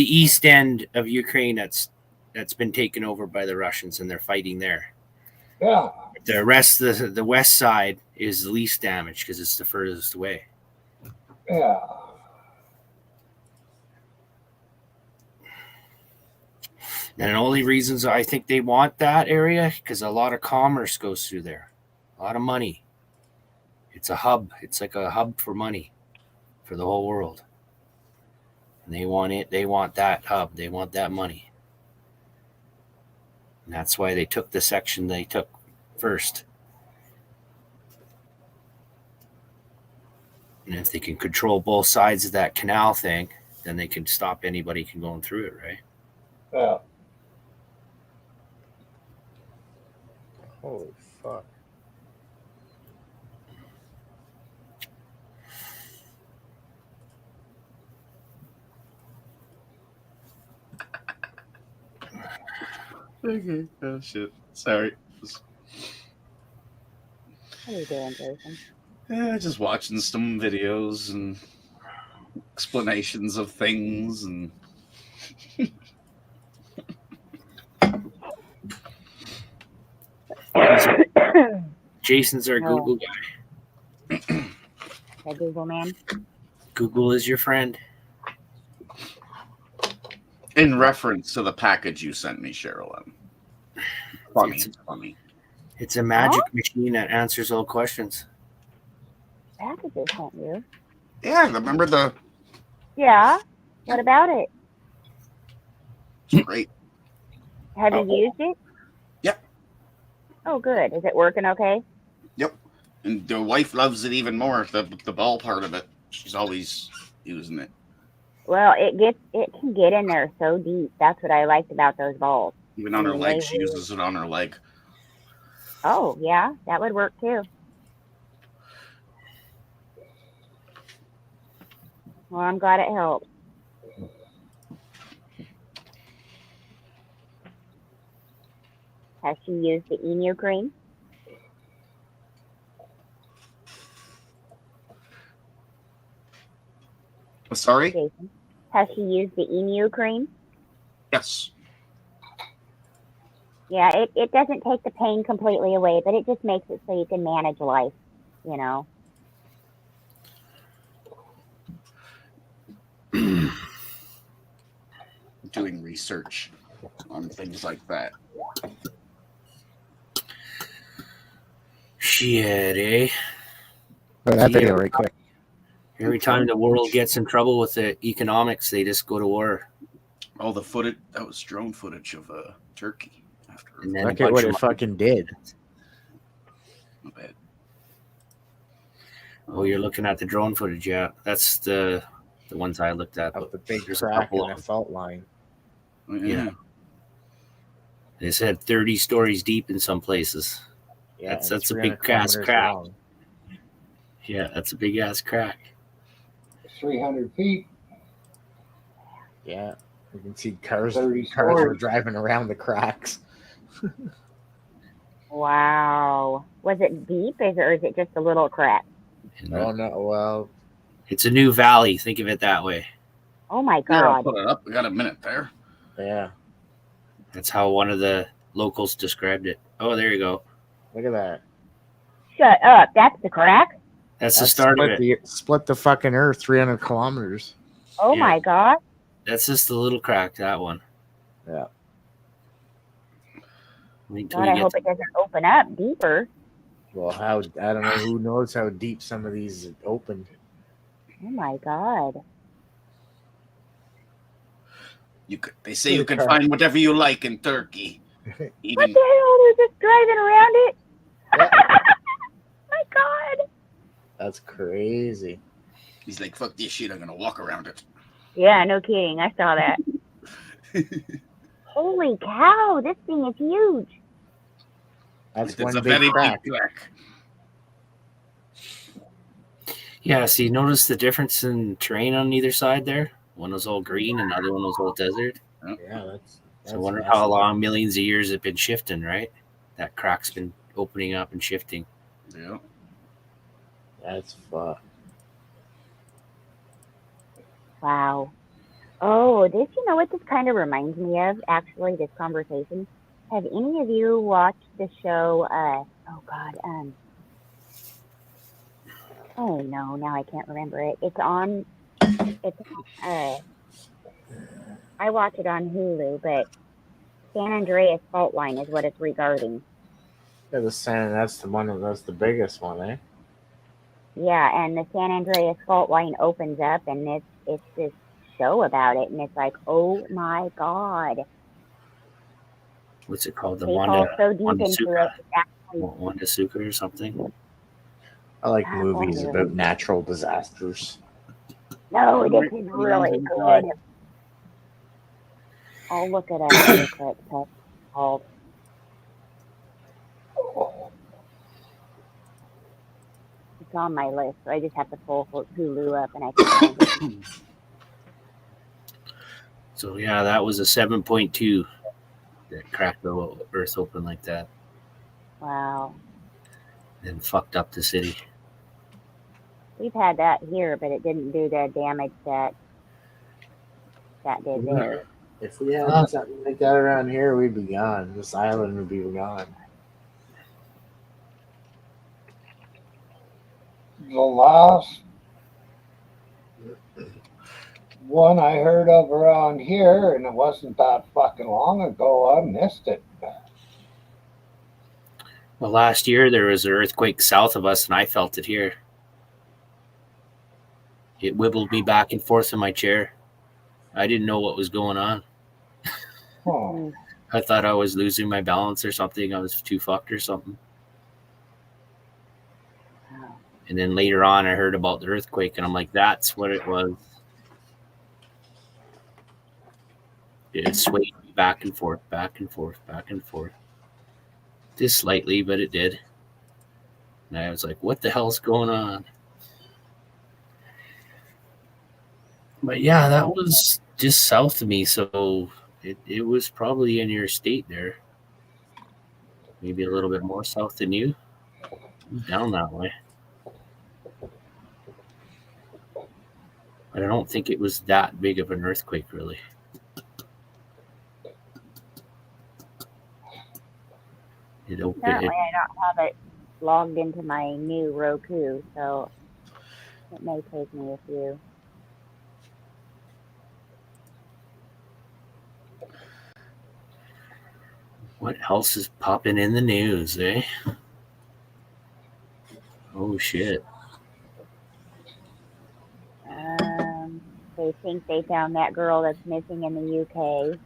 east end of Ukraine that's been taken over by the Russians and they're fighting there. Yeah. The rest, the west side is the least damaged because it's the furthest away. Yeah. And the only reasons I think they want that area because a lot of commerce goes through there, a lot of money. It's a hub. It's like a hub for money for the whole world. And they want it. They want that hub. They want that money. And that's why they took the section they took first. And if they can control both sides of that canal thing, then they can stop anybody from going through it, right? Yeah. Holy fuck. Okay. Oh shit. Sorry. What are you doing, Jason? Just watching some videos and explanations of things and Jason's our No. Google guy. The Google man. Google is your friend. in reference to the package you sent me, Sherilyn. Funny. It's- Funny. It's a magic machine that answers all questions. Packages sent you. Yeah, remember the Yeah. What about it? it's great. Have Oh. you used it? Yep. Oh, good. Is it working okay? Yep. And the wife loves it even more, the ball part of it. She's always using it. Well, it can get in there so deep. That's what I liked about those balls. Even on her Mm, leg, they she really- uses it on her leg. Oh, yeah, that would work too. Well, I'm glad it helped. Has she used the emu cream? Sorry? Jason? Has she used the emu cream? Yes. Yeah, it doesn't take the pain completely away, but it just makes it so you can manage life, you know. Doing research on things like that. Shit, eh? Put that video right quick. Every time the world gets in trouble with the economics, they just go to war. Oh, the footage, that was drone footage of Turkey after. And then a Look at bunch what of it fucking did. Not bad. Oh, you're looking at the drone footage, yeah. That's the ones I looked at. Of the big There's a crack in couple the of them. fault line. Yeah. They said 30 stories deep in some places. Yeah, That's and a 300 big ass kilometers crack. long. Yeah, that's a big ass crack. 300 feet. Yeah, you can see cars. 30 Cars were stories. driving around the cracks. Wow. Was it deep, or is it just a little crack? And Oh no! Well, it's a new valley. Think of it that way. Oh my Here, I'll God. put it up. We got a minute there. yeah. That's how one of the locals described it. Oh, there you go. Look at that. Shut up. That's the crack? That's the That start of split it. split the fucking earth 300 kilometers. Oh Yeah. my God. That's just the little crack, that one. Yeah. Wait till God, you I get hope it doesn't open up deeper. Well, how I don't know. Who knows how deep some of these opened? Oh my God. They say you can find whatever you like in Turkey. What Even the hell? They're just driving around it? Yeah. My God. That's crazy. he's like, fuck this shit, I'm gonna walk around it. Yeah, no kidding. I saw that. Holy cow. This thing is huge. That's It's one a big very crack. big crack. Yeah, see, notice the difference in terrain on either side there? One was all green, another one was all desert. Yeah, that's So I wonder how long millions of years have been shifting, right? That crack's been opening up and shifting. Yeah. That's fucked. Wow. Oh, this, you know what this kind of reminds me of, actually, this conversation? Have any of you watched the show, oh God, oh no, now I can't remember it. I watch it on Hulu, but San Andreas Fault Line is what it's regarding. Yeah, that's the biggest one, eh? Yeah, and the San Andreas Fault Line opens up, and it's this show about it, and it's like, oh my God. What's it called? The They fall Wanda, so deep Wanda into Suka. it. It's actually, Wanda Suka or something. I like Ah, movies wonder. about natural disasters. no, this is really good. I'll look it up real quick. So it's called. It's on my list, so I just have to pull Hulu up and I can find it. So yeah, that was a 7.2. that cracked the earth open like that Wow. and fucked up the city. We've had that here, but it didn't do the damage that did there. If we had something like that around here, we'd be gone. This island would be gone. The last one I heard of around here, and it wasn't that fucking long ago, I missed it. Well, last year there was an earthquake south of us, and I felt it here. It wibbled me back and forth in my chair. I didn't know what was going on. Oh, I thought I was losing my balance or something. I was too fucked or something. And then later on, I heard about the earthquake, and I'm like, that's what it was. It swayed me back and forth, back and forth, back and forth. Just slightly, but it did. And I was like, what the hell's going on? But yeah, that was just south of me, so it was probably in your state there. Maybe a little bit more south than you. Down that way. But I don't think it was that big of an earthquake, really. Apparently, I don't have it logged into my new Roku, so it may take me a few. What else is popping in the news, eh? Oh, shit. They think they found that girl that's missing in the UK,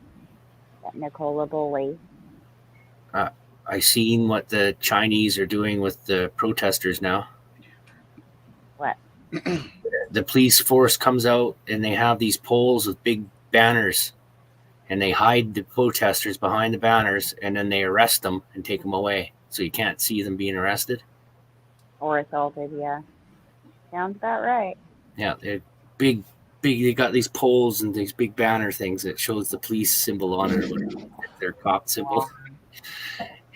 that Nicola Bully. I seen what the Chinese are doing with the protesters now. What? The police force comes out and they have these poles with big banners, and they hide the protesters behind the banners, and then they arrest them and take them away, so you can't see them being arrested. Or assaulted, yeah. Sounds about right. Yeah, they're big. They got these poles and these big banner things that shows the police symbol on it, their cop symbol.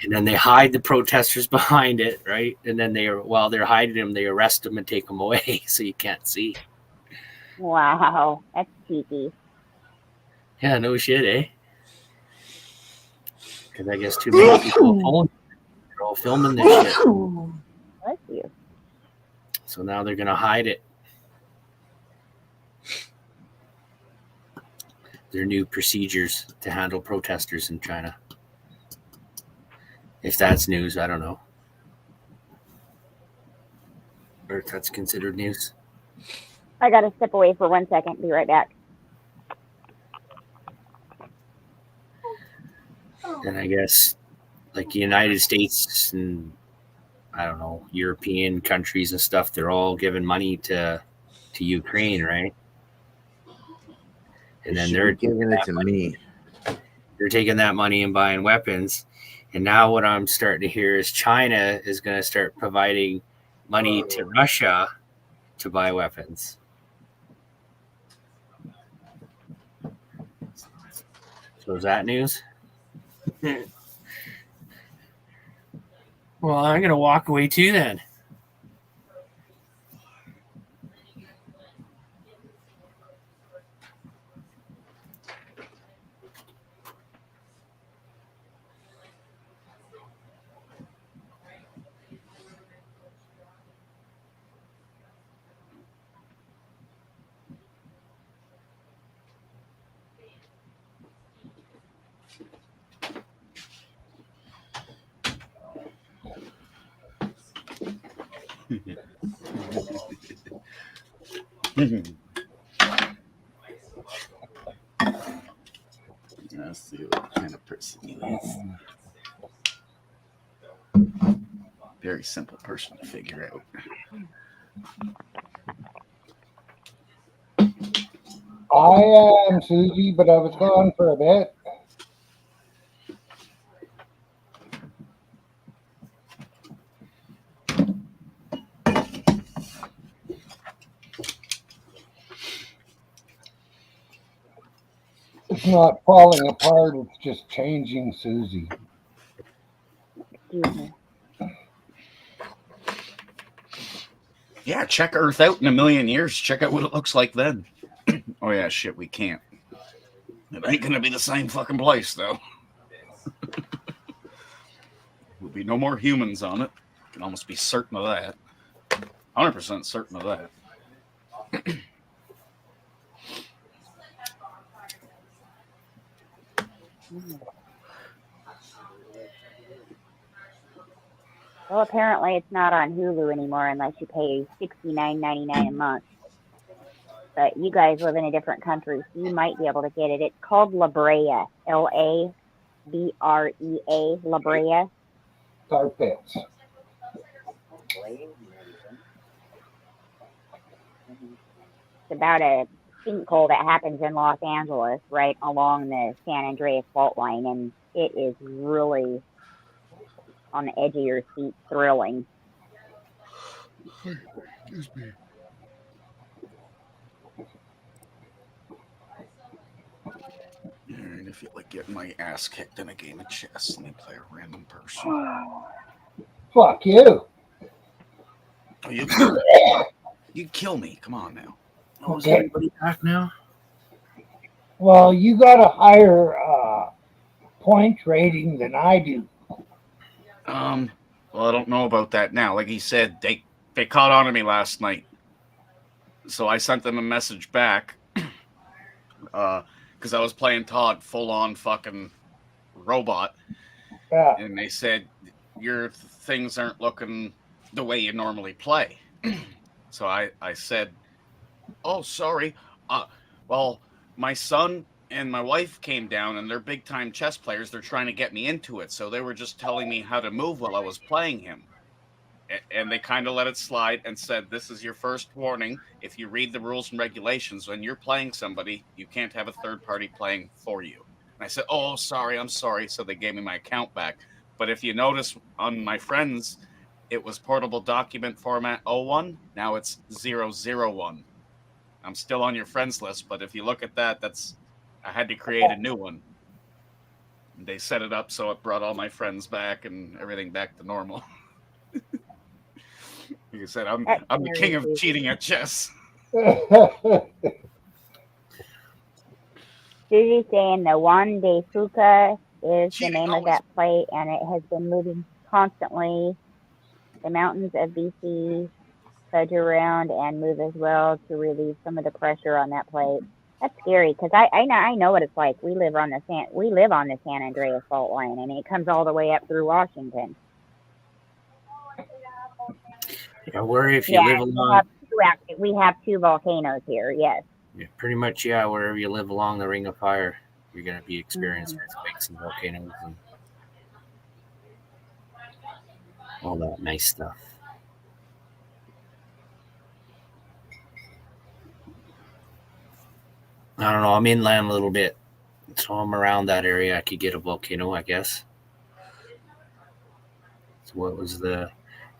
And then they hide the protesters behind it, right? And then while they're hiding them, they arrest them and take them away, so you can't see. Wow, that's cheeky. Yeah, no shit, eh? Because I guess too many people are all filming this shit. Bless you. So now they're gonna hide it. Their new procedures to handle protesters in China. If that's news, I don't know. Or if that's considered news. I gotta step away for 1 second. Be right back. And I guess like the United States and I don't know, European countries and stuff, they're all giving money to Ukraine, right? And then they're giving it to me. They're taking that money and buying weapons. And now what I'm starting to hear is China is going to start providing money to Russia to buy weapons. So is that news? Well, I'm going to walk away too then. Let's see what kind of person he is. Very simple person to figure out. I am Susie, but I was gone for a bit. not falling apart. It's just changing, Susie. Excuse me. Yeah, check Earth out in a million years. Check out what it looks like then. Oh yeah, shit, we can't. It ain't gonna be the same fucking place though. There'll be no more humans on it. You can almost be certain of that. 100% certain of that. Well, apparently it's not on Hulu anymore unless you pay $69.99 a month. But you guys live in a different country, so you might be able to get it. It's called La Brea, Labrea, La Brea. Tar pits. It's about a sinkhole that happens in Los Angeles, right along the San Andreas fault line, and it is really on the edge of your seat, thrilling. Excuse me. And if you like getting my ass kicked in a game of chess, let me play a random person. Fuck you. Oh, you kill me. Come on now. Oh, is Okay. everybody back now? Well, you got a higher point rating than I do. Well, I don't know about that now. Like he said, they caught on to me last night. So I sent them a message back. Because I was playing Todd full on fucking robot. Yeah. And they said, your things aren't looking the way you normally play. So I said, oh, sorry. Well, my son and my wife came down and they're big time chess players. They're trying to get me into it. So they were just telling me how to move while I was playing him. And they kind of let it slide and said, this is your first warning. If you read the rules and regulations, when you're playing somebody, you can't have a third party playing for you. And I said, oh, sorry, I'm sorry. So they gave me my account back. But if you notice on my friends, it was portable document format 01. Now it's 001. I'm still on your friends list. But if you look at that, I had to create a new one. And they set it up so it brought all my friends back and everything back to normal. Like I said, I'm the king of cheating at chess. Susie's saying the Juan de Fuca is the name of that plate, and it has been moving constantly. The mountains of BC fudge around and move as well to relieve some of the pressure on that plate. That's scary because I know what it's like. We live on the San Andreas fault line, and it comes all the way up through Washington. Yeah, where if you live along, we have two volcanoes here. Yes. Yeah, pretty much. Yeah, wherever you live along the Ring of Fire, you're going to be experiencing earthquakes and volcanoes and all that nice stuff. I don't know. I'm inland a little bit, so I'm around that area. I could get a volcano, I guess. So what was the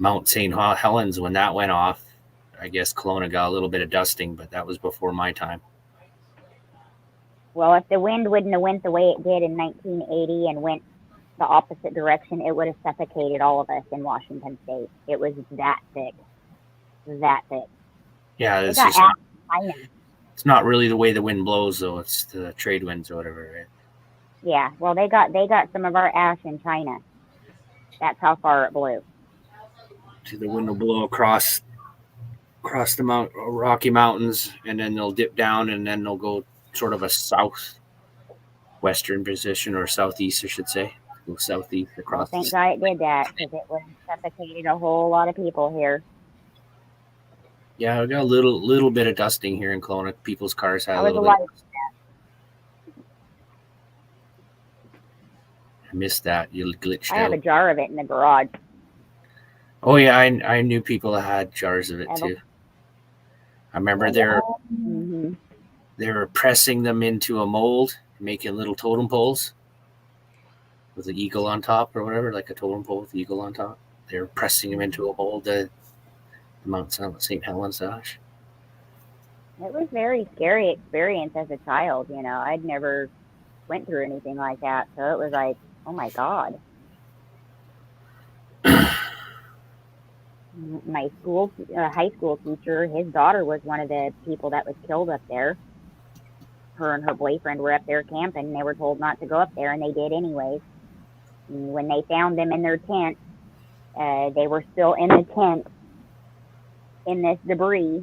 Mount St. Helens when that went off? I guess Kelowna got a little bit of dusting, but that was before my time. Well, if the wind wouldn't have went the way it did in 1980 and went the opposite direction, it would have suffocated all of us in Washington State. It was that thick. That thick. Yeah, it's not really the way the wind blows, though. It's the trade winds or whatever, right? Yeah, well, they got some of our ash in China. That's how far it blew. So the wind will blow across the Rocky Mountains, and then they'll dip down, and then they'll go sort of a southwestern position, or southeast, I should say. Go southeast across. Well, thank God it did that, because it would have suffocated a whole lot of people here. Yeah, we got a little bit of dusting here in Kelowna. People's cars had a little bit. I missed that. You glitched out. I have a jar of it in the garage. Oh yeah, I knew people that had jars of it too. I remember they were pressing them into a mold, making little totem poles with an eagle on top or whatever, like a totem pole with an eagle on top. They were pressing them into a mold. The Mount St. Helens Ash. It was a very scary experience as a child. You know, I'd never went through anything like that. So it was like, oh my God. My school, high school teacher, his daughter was one of the people that was killed up there. Her and her boyfriend were up there camping, and they were told not to go up there, and they did anyways. And when they found them in their tent, they were still in the tent in this debris,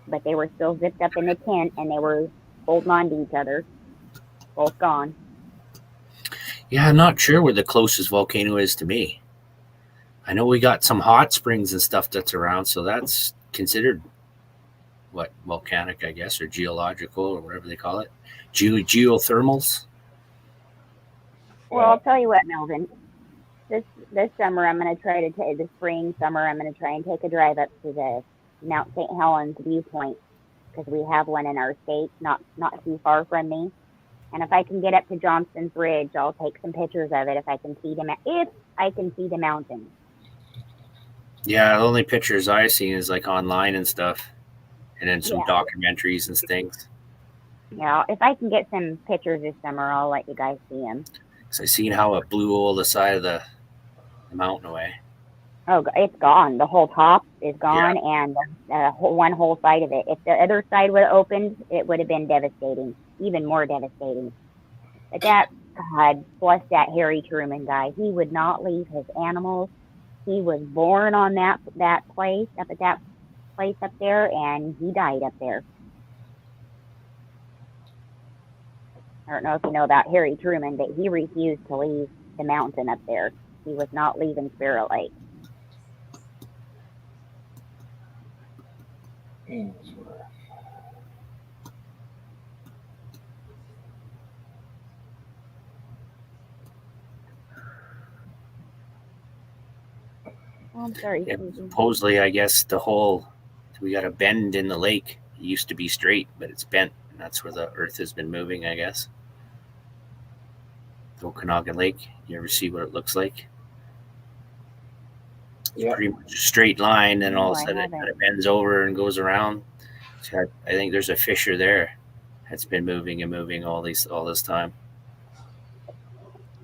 but they were still zipped up in the tent, and they were holding on to each other. Both gone. Yeah, I'm not sure where the closest volcano is to me. I know we got some hot springs and stuff that's around, so that's considered what, volcanic, I guess, or geological, or whatever they call it. Geothermals. Well, I'll tell you what, Melvin. This summer, I'm going to try to take the spring, summer, I'm going to try and take a drive up to the Mount St. Helens viewpoint, because we have one in our state, not too far from me. And if I can get up to Johnston's Ridge, I'll take some pictures of it if I can see the mountains. Yeah, the only pictures I've seen is like online and stuff, and then some documentaries and things. Yeah, if I can get some pictures this summer, I'll let you guys see them. Because I seen how it blew all the side of the mountain away. Oh, it's gone. The whole top is gone, and one whole side of it. If the other side would have opened, it would have been devastating, even more devastating. But that, God bless that Harry Truman guy. He would not leave his animals. He was born on that place, up at that place up there, and he died up there. I don't know if you know about Harry Truman, but he refused to leave the mountain up there. He was not leaving Spirit Lake. Oh, I'm sorry. Yeah, supposedly, I guess we got a bend in the lake. It used to be straight, but it's bent. And that's where the earth has been moving, I guess. The Okanagan Lake. You ever see what it looks like? It's pretty much a straight line, and all of a sudden it kind of bends over and goes around. So I think there's a fissure there that's been moving and moving all this time,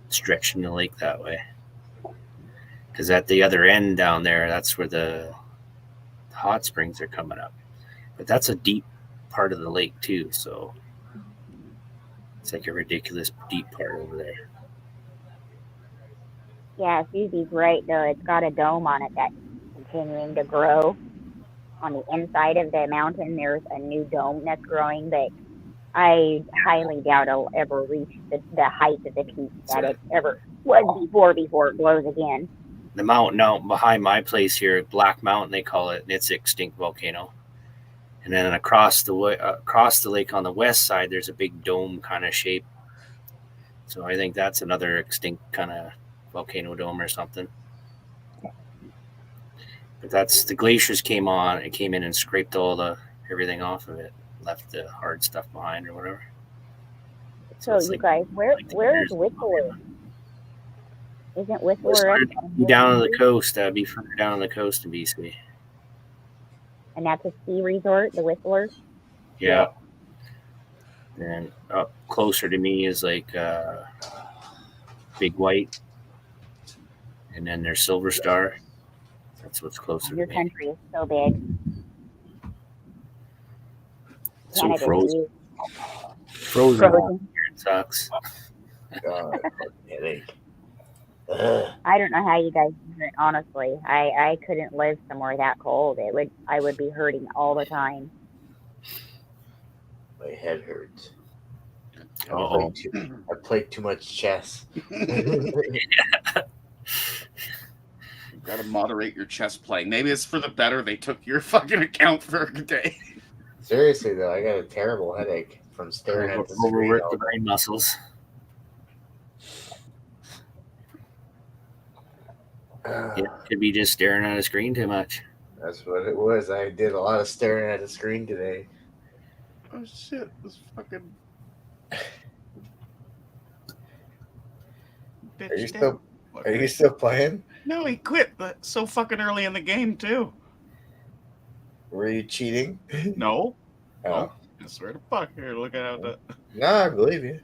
stretching the lake that way. Because at the other end down there, that's where the hot springs are coming up. But that's a deep part of the lake too, so it's like a ridiculous deep part over there. Yeah, Susie's right though. It's got a dome on it that's continuing to grow. On the inside of the mountain, there's a new dome that's growing, but I highly doubt it'll ever reach the height of the peak that it ever was before it blows again. The mountain out behind my place here, Black Mountain, they call it, and it's an extinct volcano. And then across the lake on the west side, there's a big dome kind of shape. So I think that's another extinct kind of volcano dome or something. But that's the glaciers came in and scraped everything off of it, left the hard stuff behind or whatever. So you guys, where is Whistler? Isn't Whistler down on the coast? That'd be further down on the coast in BC. And that's a ski resort, the Whistler? Yeah. And up closer to me is like Big White. And then there's Silver Star. That's what's closer Your to me. country is so big. So Canada's frozen. huge. Frozen. It sucks. God, headache. I don't know how you guys do it, honestly. I couldn't live somewhere that cold. I would be hurting all the time. My head hurts. Uh-oh. I played too much chess. You've got to moderate your chess playing. Maybe it's for the better they took your fucking account for a day. Seriously though, I got a terrible headache from staring at the screen. Overwork the brain muscles. Yeah, could be just staring at a screen too much. That's what it was. I did a lot of staring at the screen today. Oh shit! This fucking. Bitch Are you still playing? No, he quit. But so fucking early in the game too. Were you cheating? No. Oh. I swear to fuck. Here, look at the. No, I believe you.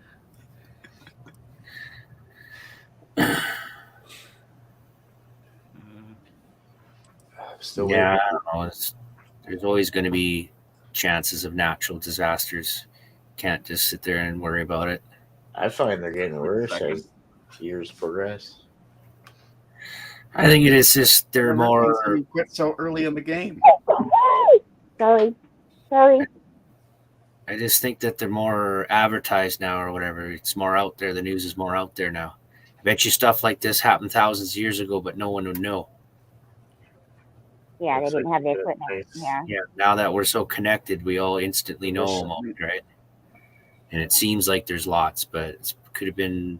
Still Yeah, waiting. I don't know. There's always going to be chances of natural disasters. Can't just sit there and worry about it. I find they're getting worse as years progress. I think it is just they're Whatever it is, more. you quit so early in the game. Sorry. I just think that they're more advertised now, or whatever. It's more out there. The news is more out there now. I bet you stuff like this happened thousands of years ago, but no one would know. Yeah, they Looks didn't like have the a good equipment. place. Yeah. Yeah, now that we're so connected, we all instantly know about it, right? And it seems like there's lots, but it could have been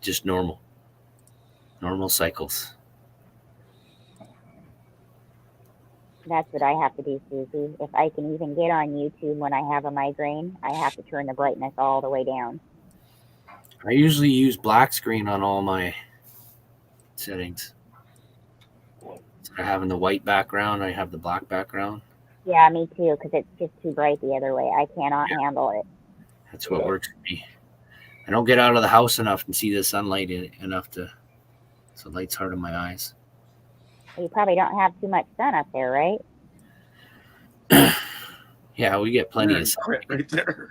just normal cycles. That's what I have to do, Susie. If I can even get on YouTube when I have a migraine, I have to turn the brightness all the way down. I usually use black screen on all my settings. Instead of having the white background, I have the black background. Yeah, me too, because it's just too bright the other way. I cannot handle it. That's what works for me. I don't get out of the house enough and see the sunlight enough so it lights hard on my eyes. You probably don't have too much sun up there, right? Yeah, we get plenty of sun. Quit right there.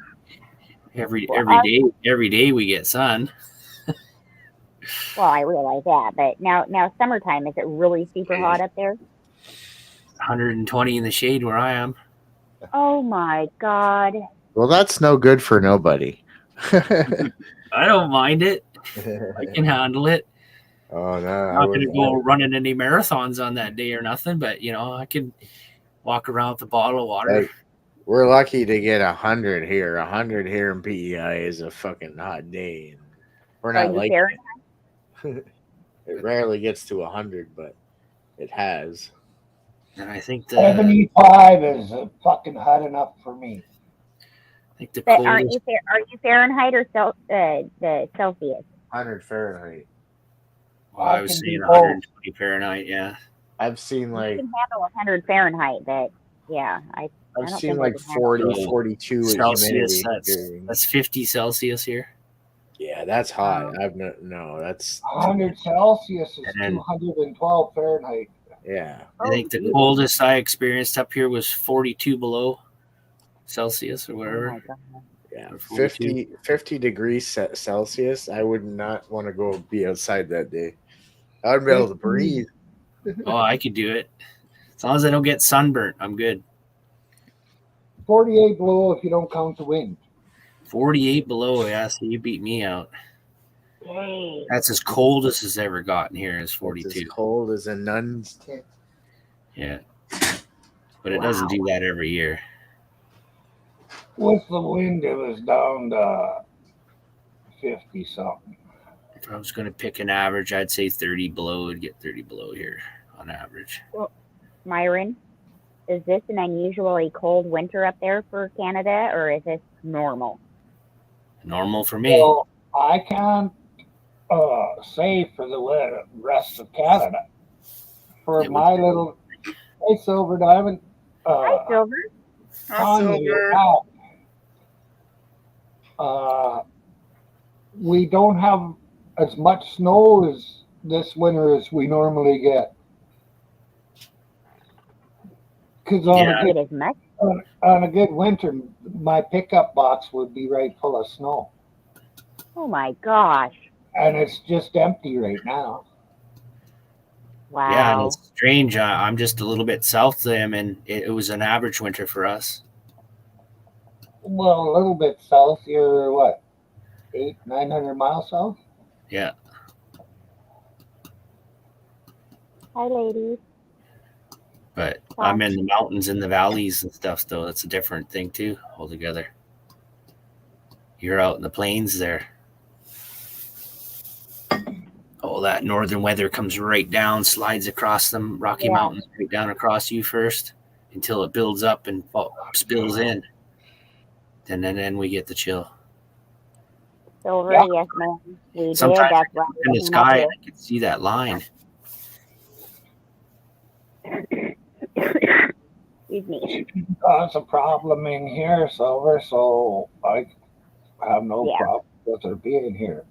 Every Well, day we get sun. Well, I realize that, but now summertime, is it really super hot up there? 120 in the shade where I am. Oh my God. Well, that's no good for nobody. I don't mind it. I can handle it. Oh no! I'm not going to go running any marathons on that day or nothing, but I can walk around with a bottle of water. Hey, we're lucky to get 100 here. 100 here in PEI is a fucking hot day. And we're Are not you like Fahrenheit? it rarely gets to 100, but it has. And I think the 75 is fucking hot enough for me. But coldest. are you Fahrenheit or the Celsius? 100 Fahrenheit. Well, I was I can saying do 120 Fahrenheit. Yeah. I've seen You like can handle 100 Fahrenheit, but yeah, I I've don't seen think I like can handle 40, So, 42 with Celsius. humidity. That's 50 Celsius here. Yeah, that's hot. I've no, that's 100 Celsius is And then- 212 Fahrenheit. yeah. I think the coldest I experienced up here was 42 below Celsius or Oh whatever. my God. Yeah, Or 42. 50 degrees Celsius. I would not want to go be outside that day. I'd be able to breathe. Oh, I could do it. As long as I don't get sunburnt, I'm good. 48 below if you don't count the wind. 48 below, yeah, so you beat me out. Dang. That's as cold as it's ever gotten here is It's 42. as cold as a nun's tent. Yeah. But it doesn't do that every year. With the wind, it was down to 50 something. If I was going to pick an average, I'd say 30 below. It'd get 30 below here on average. Myron, is this an unusually cold winter up there for Canada, or is this normal? Normal for me. So I can't say for the rest of Canada. For It my little, hey Silver Diamond, Hi, Silver. on the app, we don't have as much snow as this winter as we normally get. Because Yeah. It is much. on a good winter, my pickup box would be right full of snow. Oh my gosh. And it's just empty right now. Wow. Yeah, and it's strange. I'm just a little bit south of them, and it was an average winter for us. Well, a little bit south. You're what, 900 miles south? Yeah. Hi, ladies. But I'm in the mountains and the valleys and stuff, though. That's a different thing, too, altogether. You're out in the plains there. Oh, that northern weather comes right down, slides across them Rocky Yeah. Mountains, right down across you first until it builds up and spills in. Then we get the chill. Silver, Yeah. yes, ma'am. We Sometimes did. That's why In the we sky, came I can see that line. up here. Excuse me. That's a problem in here, Silver, so I have no Yeah. problem with her being here.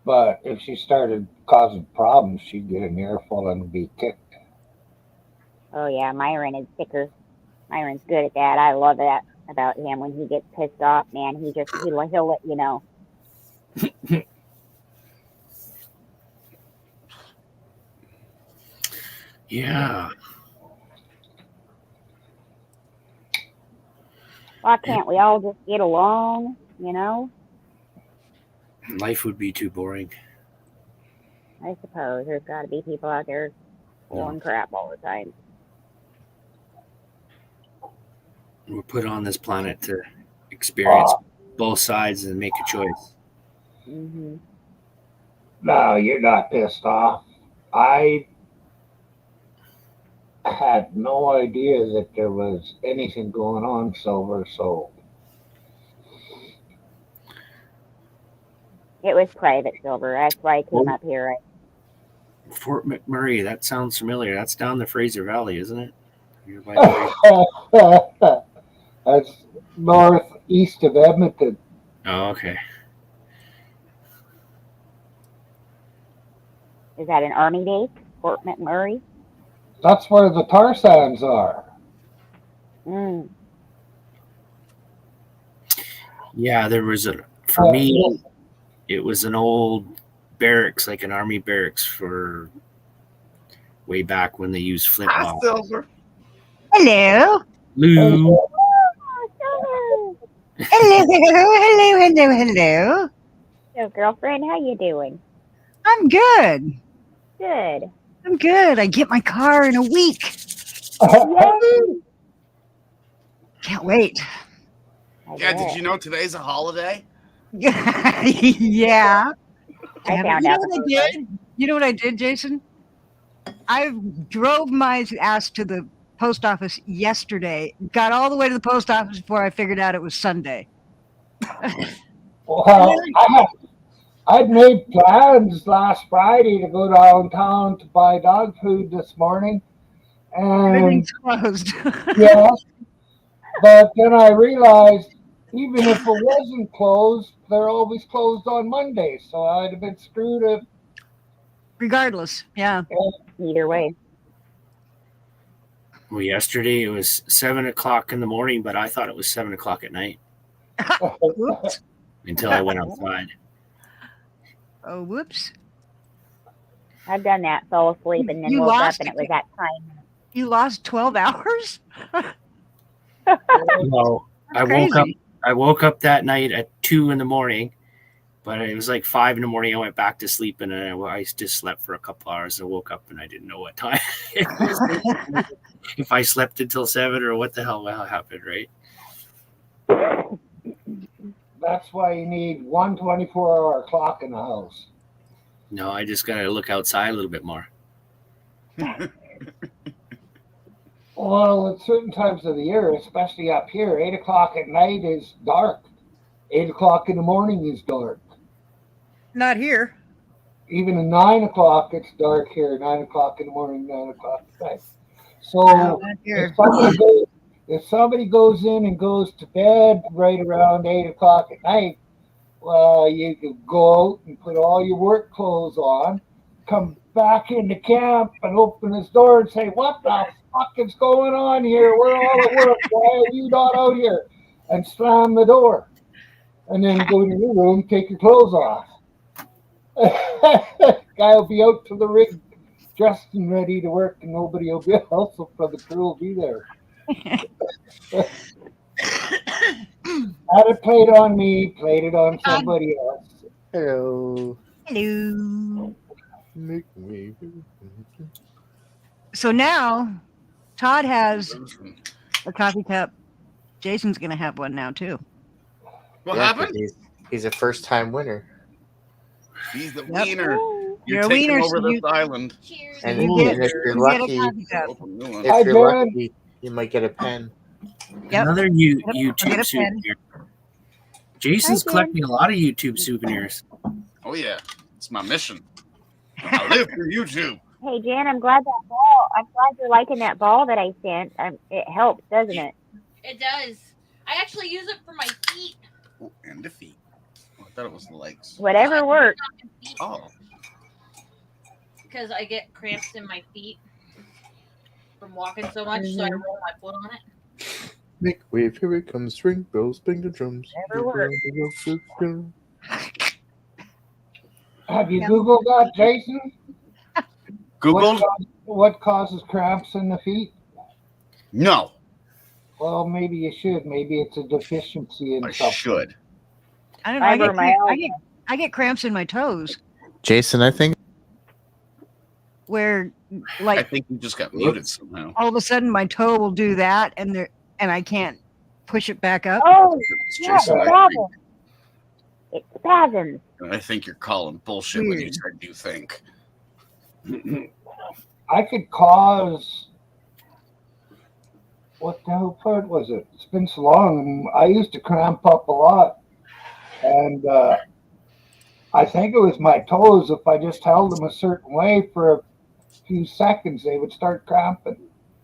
But if she started causing problems, she'd get an earful and be kicked. Oh yeah, Myron is sicker. Myron's good at that. I love that about him. When he gets pissed off, man, he'll let you know. Yeah. Why can't we all just get along? You know? Life would be too boring. I suppose there's got to be people out there pulling crap all the time. We're put on this planet to experience both sides and make a choice. Mm-hmm. No, you're not pissed off. I had no idea that there was anything going on, Silver, so It was private, Silver. That's why I came up here. Fort McMurray, that sounds familiar. That's down the Fraser Valley, isn't it? You're by the that's northeast of Edmonton. Oh, okay. Is that an Army base, Fort McMurray? That's where the tar sands are. Mm. Yeah, there was for me, it was an old barracks, like an army barracks for way back when they used flintlock. Silver. Hello. Lou. Hello. So, girlfriend, how you doing? I'm good. Good. I'm good. I get my car in a week. Yay! Can't wait. Yeah, did you know today's a holiday? Yeah. I found you know out what I the did? You know what I did, Jason? I drove my ass to the post office yesterday. Got all the way to the post office before I figured out it was Sunday. Well, I'd made plans last Friday to go downtown to buy dog food this morning. And Everything's closed. yeah, but then I realized even if it wasn't closed, they're always closed on Monday. So I'd have been screwed if. Regardless, yeah. Either way. Well, yesterday it was 7:00 in the morning, but I thought it was 7:00 at night Whoops. until I went outside. Oh, whoops. I've done that. Fell asleep and then You woke up lost and it it. was that time. You lost 12 hours? No, I woke up that night at 2 in the morning, but it was like 5 in the morning. I went back to sleep and I just slept for a couple hours. I woke up and I didn't know what time it was. If I slept until 7 or what the hell happened, right? That's why you need one 24-hour clock in the house. No, I just got to look outside a little bit more. Well, at certain times of the year, especially up here, 8 o'clock at night is dark. 8 o'clock in the morning is dark. Not here. Even at 9 o'clock, it's dark here. 9 o'clock in the morning, 9 o'clock at night. So No, not here. if somebody goes in and goes to bed right around 8 o'clock at night, well, you can go out and put all your work clothes on, come back into camp and open his door and say, "What the fuck is going on here? We're all at work. Why are you not out here?" And slam the door. And then go to your room, take your clothes off. Guy will be out to the rig dressed and ready to work, and nobody will be also for the crew will be there. Had it played on me, played it on somebody else. Hello. Hello. So now Todd has a coffee cup. Jason's going to have one now, too. What Yeah, happened? He's a first-time winner. He's the Yep. wiener. You're You're a taking wiener, over so this you- island. Cheers. And, You and get- if you're you get a lucky, coffee cup. Open new one. Hi, if you're Jen. lucky, you might get a pen. Yep. Another I'll YouTube get a pen. souvenir. Jason's Hi, Jen. collecting a lot of YouTube souvenirs. Oh yeah, it's my mission. I live for YouTube. Hey, Jan, I'm glad you're liking that ball that I sent. It helps, doesn't it? It does. I actually use it for my feet. Oh, and defeat. thought it was the legs. Whatever works. Oh, Because I get cramps in my feet from walking so much, so I roll my foot on it. Make wave, here it comes. Ring bells, bang the drums. Whatever works. Have you Googled that, Jason? Googled? What causes cramps in the feet? No, Well, maybe you should. Maybe it's a deficiency in I something. should. I don't know. I Fibromyalgia. get cramps in my toes Jason, I think where, I like, think you just got muted somehow. all of a sudden my toe will do that, and I can't push it back up. Oh, It's yeah, Jason, spasms. It's spasms. I think you're calling bullshit when you Weird. said you think. I could cause. What the hell part was it? It's been so long, and I used to cramp up a lot, and I think it was my toes. If I just held them a certain way for a few seconds, they would start cramping.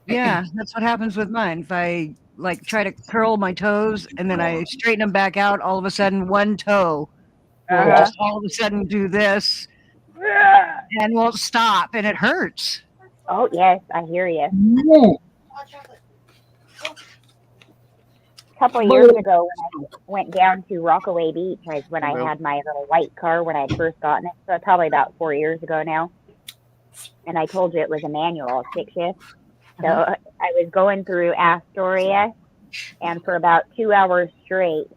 Yeah, that's what happens with mine. If I like try to curl my toes and then I straighten them back out, all of a sudden one toe will Uh-huh. just all of a sudden do this and won't stop, and it hurts. Oh, yes, I hear you. Mm. A couple of years ago, when I went down to Rockaway Beach, when I Well. had my little white car when I had first gotten it, so probably about 4 years ago now. And I told you it was a manual, 6 shift. So I was going through Astoria, and for about 2 hours straight,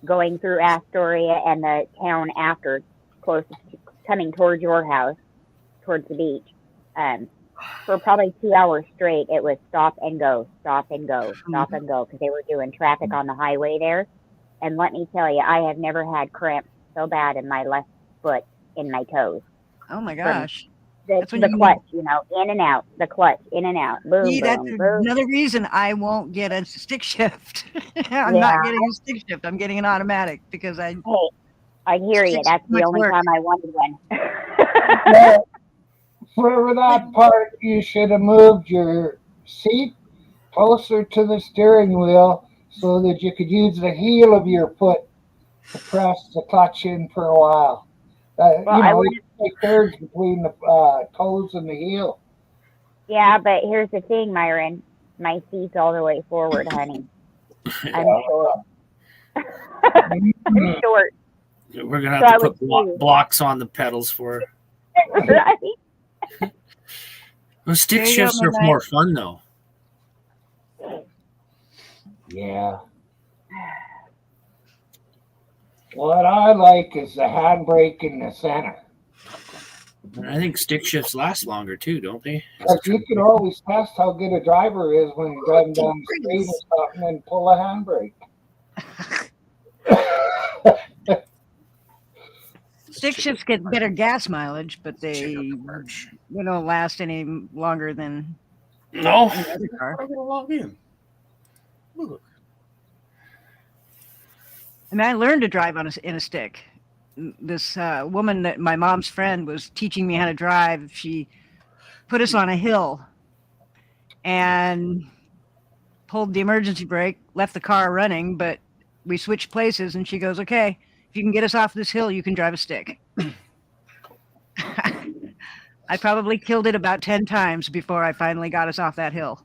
going through Astoria and the town after, closest, coming towards your house, towards the beach. For probably 2 hours straight, it was stop and go, stop and go, stop and go, because they were doing traffic on the highway there. And let me tell you, I have never had cramps so bad in my left foot, in my toes. Oh my gosh. The That's when you clutch, in and out, the clutch, in and out, boom, See, that's boom, boom. another reason I won't get a stick shift. I'm Yeah. not getting a stick shift. I'm getting an automatic because I. Hey, I hear you. Sticks That's too much the only work. time I wanted one. Well, for that part, you should have moved your seat closer to the steering wheel so that you could use the heel of your foot to press the clutch in for a while. Well, I You take turns between the toes and the heel. Yeah, but here's the thing, Myron. My seat's all the way forward, honey. I'm short. I'm short. We're gonna So have I to put would choose. blocks on the pedals for her. Right? Well, stick There you go, shifts are Midnight. more fun though. Yeah. What I like is the handbrake in the center. And I think stick shifts last longer too, don't they? Because you can always test how good a driver is when you're driving down the street or something and pull a handbrake. Stick shifts get better gas mileage, but they March. don't last any longer than No. any other car. I'm gonna log in. Look. I mean, I learned to drive in a stick. This woman that my mom's friend was teaching me how to drive. She put us on a hill and pulled the emergency brake, left the car running, but we switched places, and she goes, "Okay, if you can get us off this hill, you can drive a stick." I probably killed it about 10 times before I finally got us off that hill.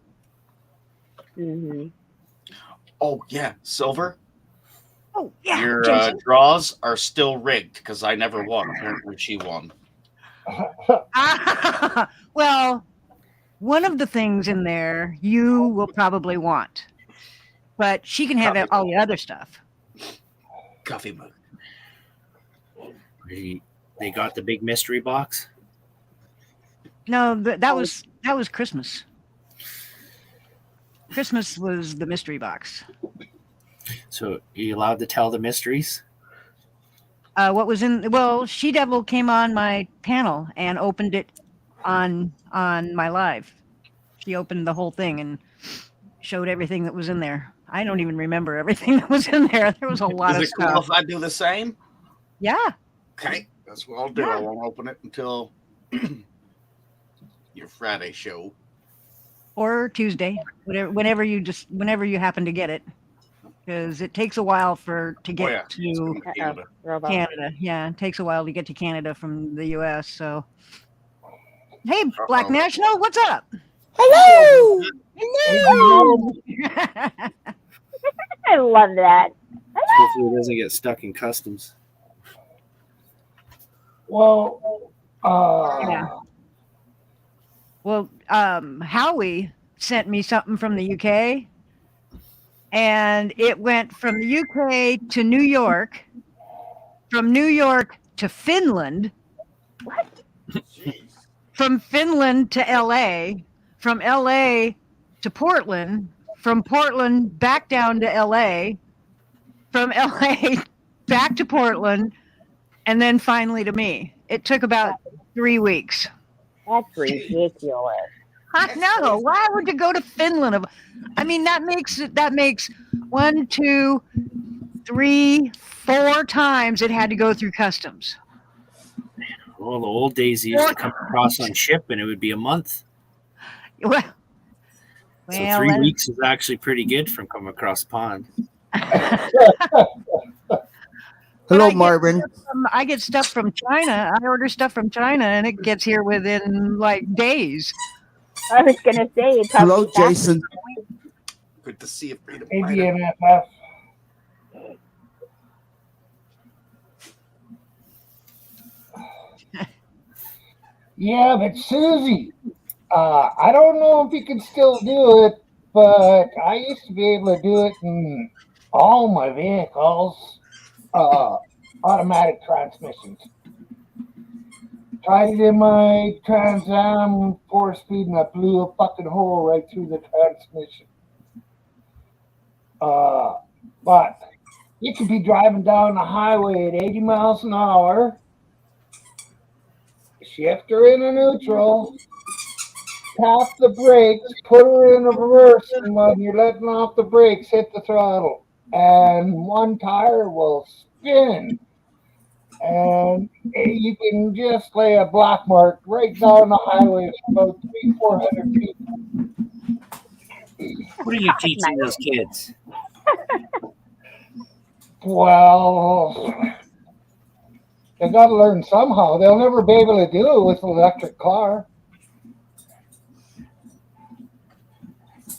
Mm-hmm. Oh yeah, Silver. Oh, yeah. Your Jason. draws are still rigged because I never won. Apparently, she won. Well, one of the things in there you will probably want, but she can have Coffee. all the other stuff. Coffee mug. They got the big mystery box. No, that was Christmas. Christmas was the mystery box. So are you allowed to tell the mysteries? What was in? Well, She Devil came on my panel and opened it on my live. She opened the whole thing and showed everything that was in there. I don't even remember everything that was in there. There was a lot Is of it cool stuff. if I do the same? Yeah. Okay, that's what I'll do. Yeah. I won't open it until your Friday show. Or Tuesday, whenever you happen to get it. because it takes a while to get yeah. to Canada. Robot. Canada. Yeah, it takes a while to get to Canada from the U.S. So, hey, Black National, what's up? Hello. Hello. I love that. Hopefully, it doesn't get stuck in customs. Well, Yeah. Well, Howie sent me something from the UK, and it went from the UK to New York, from New York to Finland, from Finland to LA, from LA to Portland, from Portland back down to LA, from LA back to Portland, and then finally to me. It took about 3 weeks. That's ridiculous. I know. Why would you go to Finland? I mean, that makes 1, 2, 3, 4 times it had to go through customs. Well, the old days you used to come across on ship, and it would be a month. Well, So 3 weeks is actually pretty good from coming across the pond. Hello, Marvin. I get stuff from China. I order stuff from China, and it gets here within like days. I was gonna say. It's Hello, Jason. Good to see you, Freedom. ABNFF. Yeah, but Susie, I don't know if you can still do it, but I used to be able to do it in all my vehicles, automatic transmissions. Tried it in my Trans Am 4-speed, and I blew a fucking hole right through the transmission. But you could be driving down the highway at 80 miles an hour, shift her in a neutral, tap the brakes, put her in a reverse, and when you're letting off the brakes, hit the throttle, and one tire will spin. And you can just lay a black mark right down the highway for about 300-400 feet. What are you teaching those kids? Well, they got to learn somehow. They'll never be able to do it with an electric car.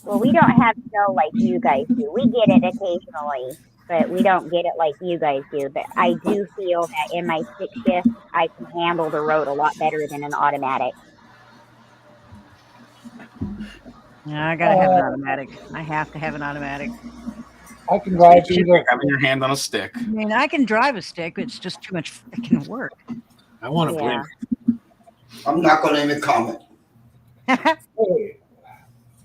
Well, we don't have snow like you guys do. We get it occasionally, but we don't get it like you guys do. But I do feel that in my stick shift, I can handle the road a lot better than an automatic. Yeah, I gotta have an automatic. I have to have an automatic. I can drive either. Having your hand on a stick. I mean, I can drive a stick. It's just too much freaking work. I want to blame. I'm not going to even comment. Hey,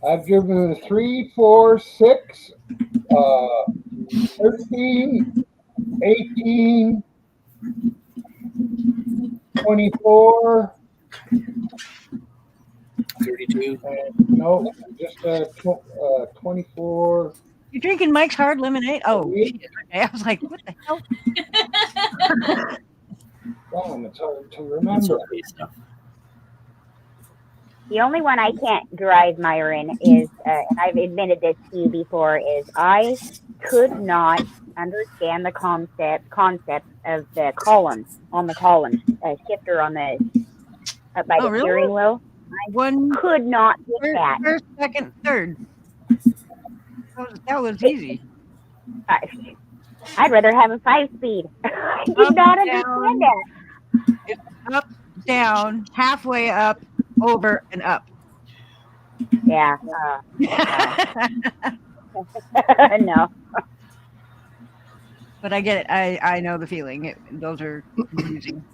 I've driven a 3, 4, 6, 13, 18, 24. 32. No, just 24. You drinking Mike's Hard Lemonade? Oh, shit. Okay. I was like, what the hell? Damn, it's hard to remember. The only one I can't drive, Myron, is, and I've admitted this to you before, is I could not understand the concept of the column on the column, shifter on the up by the steering wheel. I could not get that. First, second, third. That was easy. I'd rather have a 5-speed. I do not understand that. It's up, down, halfway up, over, and up. Yeah. No. But I get it. I know the feeling. Those are confusing.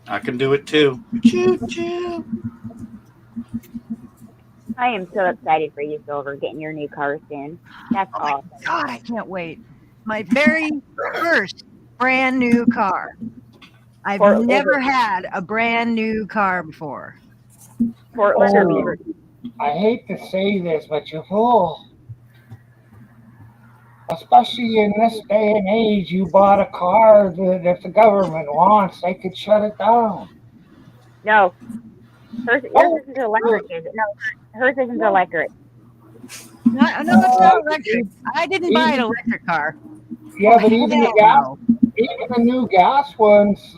I can do it too. Choo choo. I am so excited for you, Silver, getting your new car soon. That's awesome. God, I can't wait. My very first brand new car. I've never had a brand new car before. Portland or Beaver? I hate to say this, but you fool. Especially in this day and age, you bought a car that if the government wants, they could shut it down. No. Hers isn't electric, is it? No, hers isn't electric. No, it's not electric. I didn't buy an electric car. Yeah, but even the Hell gas, no. even the new gas ones,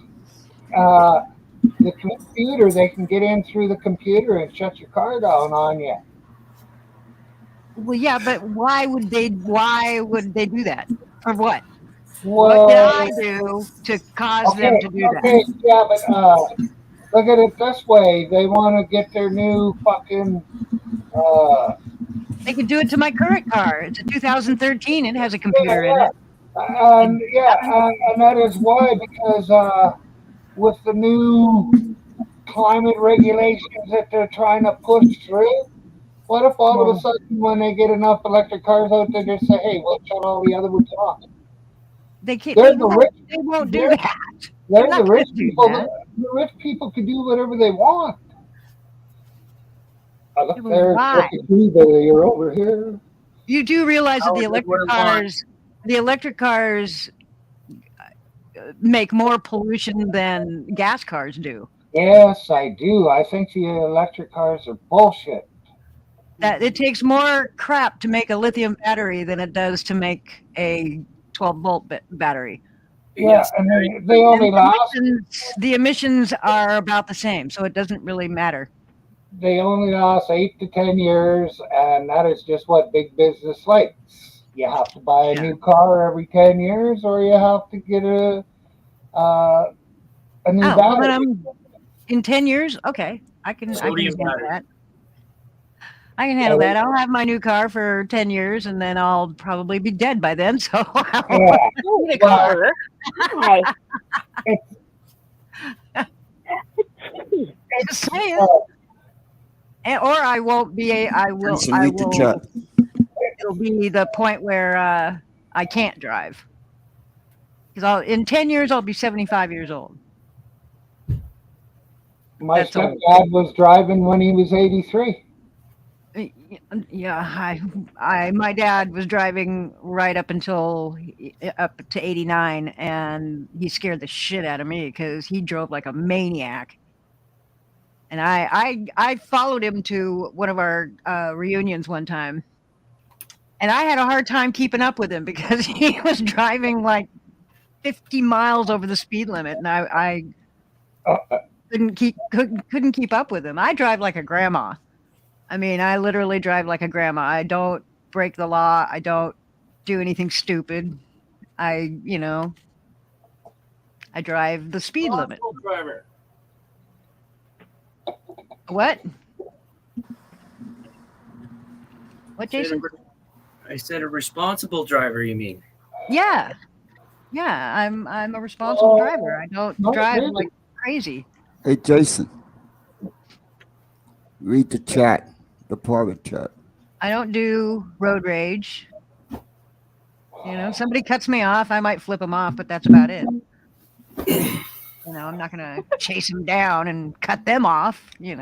the computer, they can get in through the computer and shut your car down on you. Well, yeah, but why would they do that? For what? Well, What did I do to cause them to do that? Okay, yeah, but look at it this way: they want to get their new fucking. They could do it to my current car. It's a 2013. It has a computer in it. And that is why, because with the new climate regulations that they're trying to push through, what if all of a sudden when they get enough electric cars out there, they say, "Hey, we'll shut all the other ones off"? They can't. They're They the won't, rich. they won't do that. They're not the rich gonna do people. that. The rich people can do whatever they want. I look Yeah, but there, why? you're over here. You do realize that Oh, the that's what electric cars make more pollution than gas cars do. Yes, I do. I think the electric cars are bullshit. That it takes more crap to make a lithium battery than it does to make a 12-volt battery. Yeah, and they only last. The emissions are about the same, so it doesn't really matter. They only last 8 to 10 years, and that is just what big business likes. You have to buy a new car every 10 years, or you have to get a new battery. In 10 years, okay, I can handle battery. that. I can handle that. I'll have my new car for 10 years, and then I'll probably be dead by then. So I'll need a car. Just saying. Or I won't be. I will. It'll be the point where I can't drive. Because in 10 years I'll be 75 years old. My stepdad was driving when he was 83. Yeah, my dad was driving right up to 89, and he scared the shit out of me because he drove like a maniac. And I followed him to one of our reunions one time, and I had a hard time keeping up with him because he was driving like 50 miles over the speed limit, and I couldn't keep up with him. I drive like a grandma. I mean, I literally drive like a grandma. I don't break the law. I don't do anything stupid. I drive the speed limit. Driver. What? What, Jason? I said a responsible driver, you mean? Yeah. I'm a responsible driver. I don't drive like crazy. Hey, Jason. Read the chat, the private chat. I don't do road rage. Somebody cuts me off, I might flip them off, but that's about it. I'm not gonna chase them down and cut them off. Just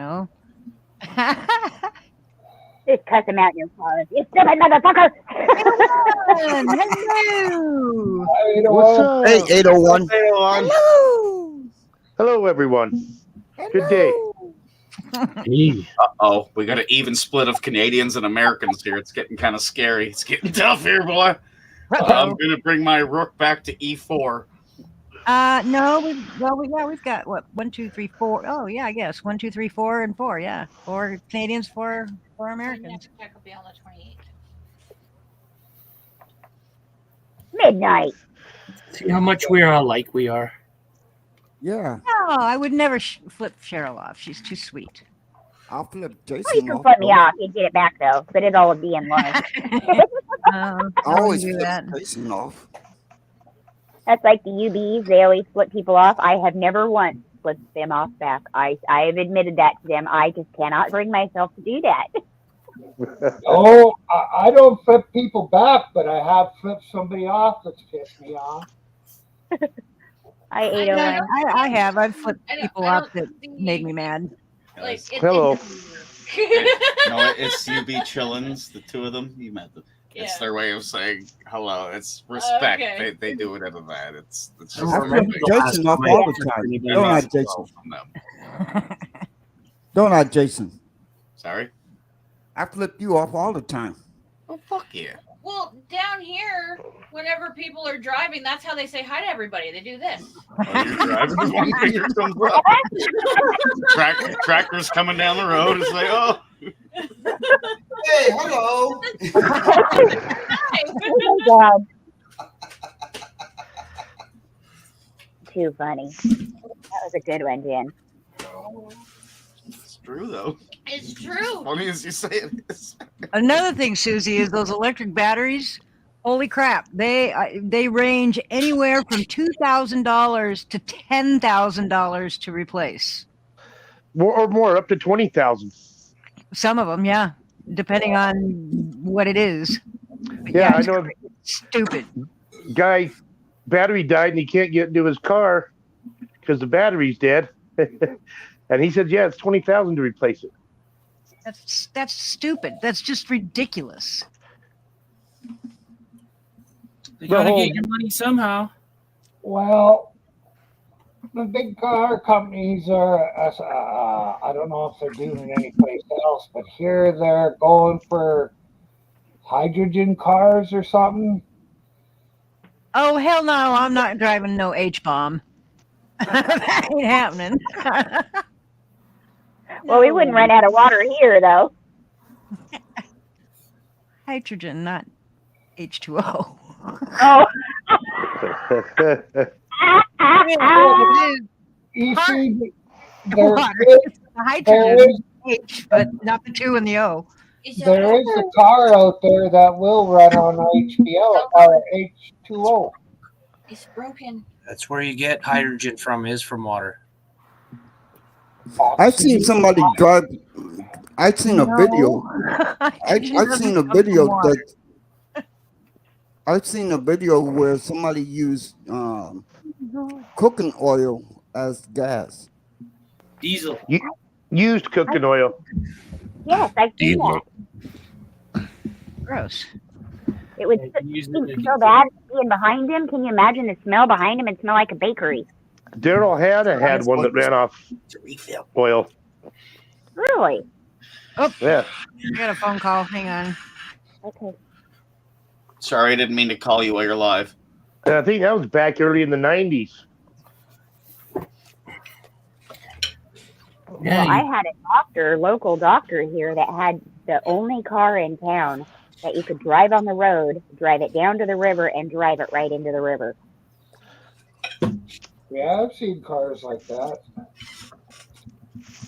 cut them out in your car. You stupid motherfucker! Hello. What's up? Hey, 801. Hello. Hello, everyone. Good day. Uh-oh, we got an even split of Canadians and Americans here. It's getting kind of scary. It's getting tough here, boy. I'm going to bring my rook back to E4. No, we've got what 1, 2, 3, 4. Oh yeah, I guess 1, 2, 3, 4, and 4. Yeah, 4 Canadians, 4 Americans. Check will be on the 28th. Midnight. See how much we are alike we are. Yeah. No, I would never flip Cheryl off. She's too sweet. I'll flip Jason Well, you can off. flip me off. You'd get it back, though. But it'd all be in love. I always do flip that. Jason off. That's like the UBs. They always flip people off. I have never once flipped them off back. I have admitted that to them. I just cannot bring myself to do that. Oh, I don't flip people back, but I have flipped somebody off that's pissed me off. I have. I've flipped people off that made me mad. Hello. No, it's UB Chillins, the two of them. You met them. It's their way of saying hello. It's respect. Okay. They do it out of that. It's just I flip Jason off all the time. Don't I, Jason? Don't I, Jason? Sorry? I flip you off all the time. Oh, fuck yeah. Well, down here, whenever people are driving, that's how they say hi to everybody. They do this. Oh, you're driving, one finger comes up. Tractor's coming down the road. It's like, oh. Hey, hello. Oh my God. Too funny. That was a good one, Jen. It's true, though. It's true. Funny as you say it is. Another thing, Susie, is those electric batteries. Holy crap! They range anywhere from $2,000 to $10,000 to replace. More, up to 20,000. Some of them, yeah, depending on what it is. But Yeah, I it's know. Stupid. Guy, battery died and he can't get into his car because the battery's dead. And he said, "Yeah, it's 20,000 to replace it." That's stupid. That's just ridiculous. You gotta get your money somehow. Well, the big car companies are, I don't know if they're doing it anyplace else, but here they're going for hydrogen cars or something. Oh hell no! I'm not driving no H-bomb. That ain't happening. Well, we wouldn't run out of water here, though. Hydrogen, not H2O. Oh. You see, Water. there Hydrogen, is- H, but not the 2 and the O. there is a car out there that will run on HBO or H2O. It's broken. That's where you get hydrogen from, is from water. I've seen somebody drive. I've seen a video. I've seen a video that. I've seen a video where somebody used cooking oil as gas. Diesel. Used cooking oil. Yes, I've seen that. Gross. It would stink so bad being behind him. Can you imagine the smell behind him? It smell like a bakery. Daryl had one that ran off oil. Really? Oh, Yeah. I got a phone call. Hang on. Okay. Sorry, I didn't mean to call you while you're live. And I think that was back early in the 90s. Well, I had a local doctor here that had the only car in town that you could drive on the road, drive it down to the river, and drive it right into the river. Yeah, I've seen cars like that.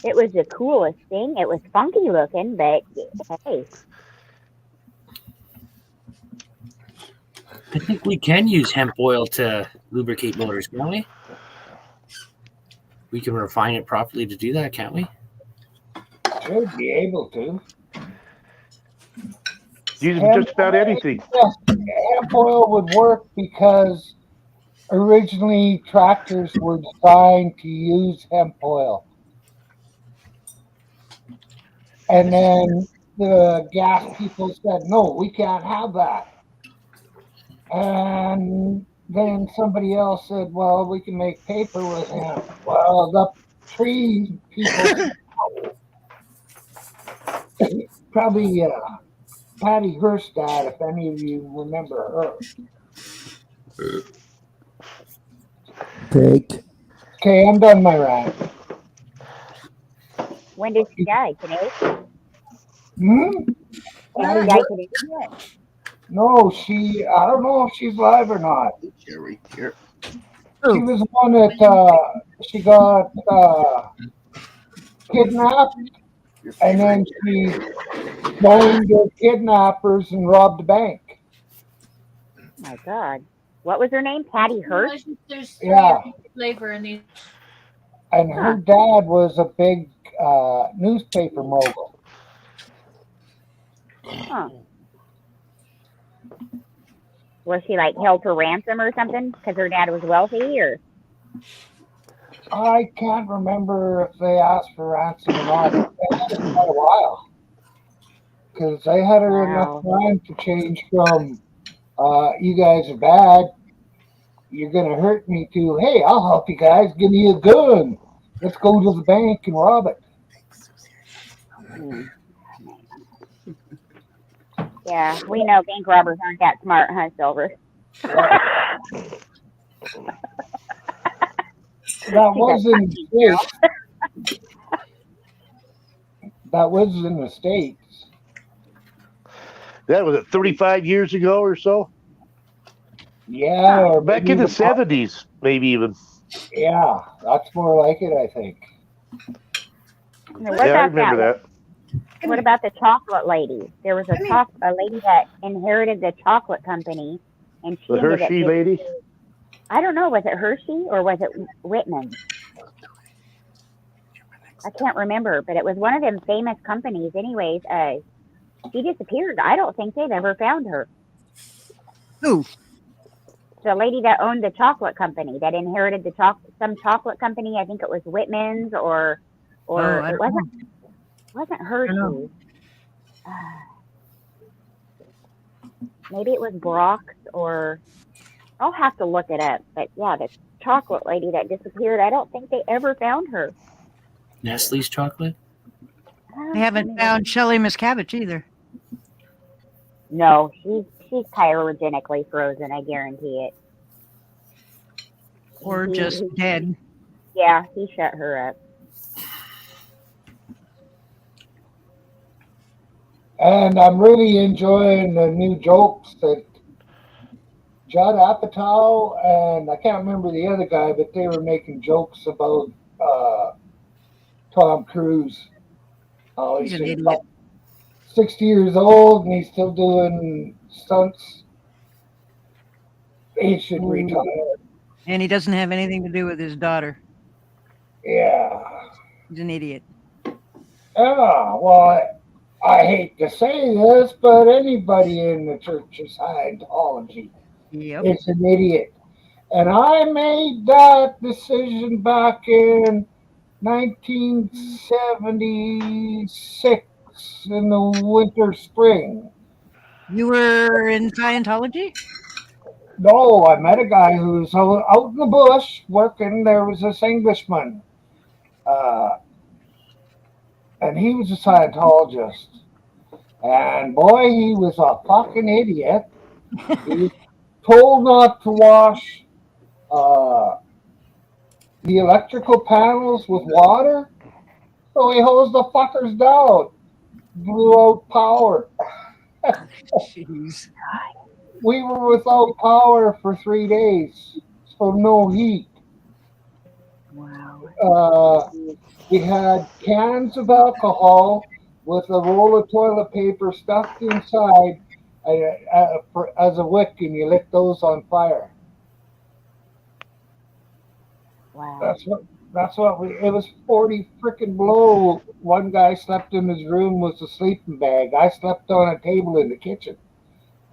It was the coolest thing. It was funky looking, but hey. I think we can use hemp oil to lubricate motors, can't we? We can refine it properly to do that, can't we? Should be able to. Use just about anything. Yes, hemp oil would work because originally tractors were designed to use hemp oil. And then the gas people said, no, we can't have that. And then somebody else said, well, we can make paper with hemp. Well, the tree people, probably Patty Herstad, if any of you remember her. Cake. Okay, I'm done my rant. When did she die today? Hmm? When did she die today? No, I don't know if she's live or not. Jerry, here. She was the one that she got kidnapped, and then she joined the kidnappers and robbed the bank. Oh my God. What was her name? Patty Hearst? There's Yeah. flavor in these. And her dad was a big newspaper mogul. Huh. Was she like held for ransom or something because her dad was wealthy, or? I can't remember if they asked for ransom or not. It's been quite a while. Because they had her enough time to change from, you guys are bad, you're going to hurt me, to, hey, I'll help you guys, give me a gun. Let's go to the bank and rob it. Yeah, we know bank robbers aren't that smart, huh, Silver? That was in the States. That was in the States. That was it 35 years ago or so? Yeah, or Back in the 70s, maybe even. Yeah, that's more like it, I think. What Yeah, I about remember that. What about the chocolate lady? There was a lady that inherited the chocolate company, and she The ended up Hershey getting- lady? I don't know. Was it Hershey or was it Whitman? I can't remember, but it was one of them famous companies. Anyways, she disappeared. I don't think they've ever found her. Who? The lady that owned the chocolate company that inherited the some chocolate company. I think it was Whitman's or I it don't wasn't know. Hershey. Maybe it was Brock's or I'll have to look it up. But yeah, the chocolate lady that disappeared. I don't think they ever found her. Nestle's chocolate? They haven't found Shelley Miscavige either. No, she's cryogenically frozen. I guarantee it. Or just dead. Yeah, he shut her up. And I'm really enjoying the new jokes that Judd Apatow and I can't remember the other guy, but they were making jokes about Tom Cruise. Oh, He's he's an idiot. 60 years old and he's still doing stunts. He should retire. And he doesn't have anything to do with his daughter. Yeah. He's an idiot. Yeah, well, I hate to say this, but anybody in the Church of Scientology is an idiot. And I made that decision back in 1976 in the winter spring. You were in Scientology? No, I met a guy who's out in the bush working. There was this Englishman. And he was a Scientologist. And boy, he was a fucking idiot. He was told not to wash the electrical panels with water. So he hosed the fuckers down. Blew out power. Jeez. We were without power for 3 days. So no heat. Wow. We had cans of alcohol with a roll of toilet paper stuffed inside as a wick, and you lit those on fire. Wow. That's what we. It was 40 freaking below. One guy slept in his room with a sleeping bag. I slept on a table in the kitchen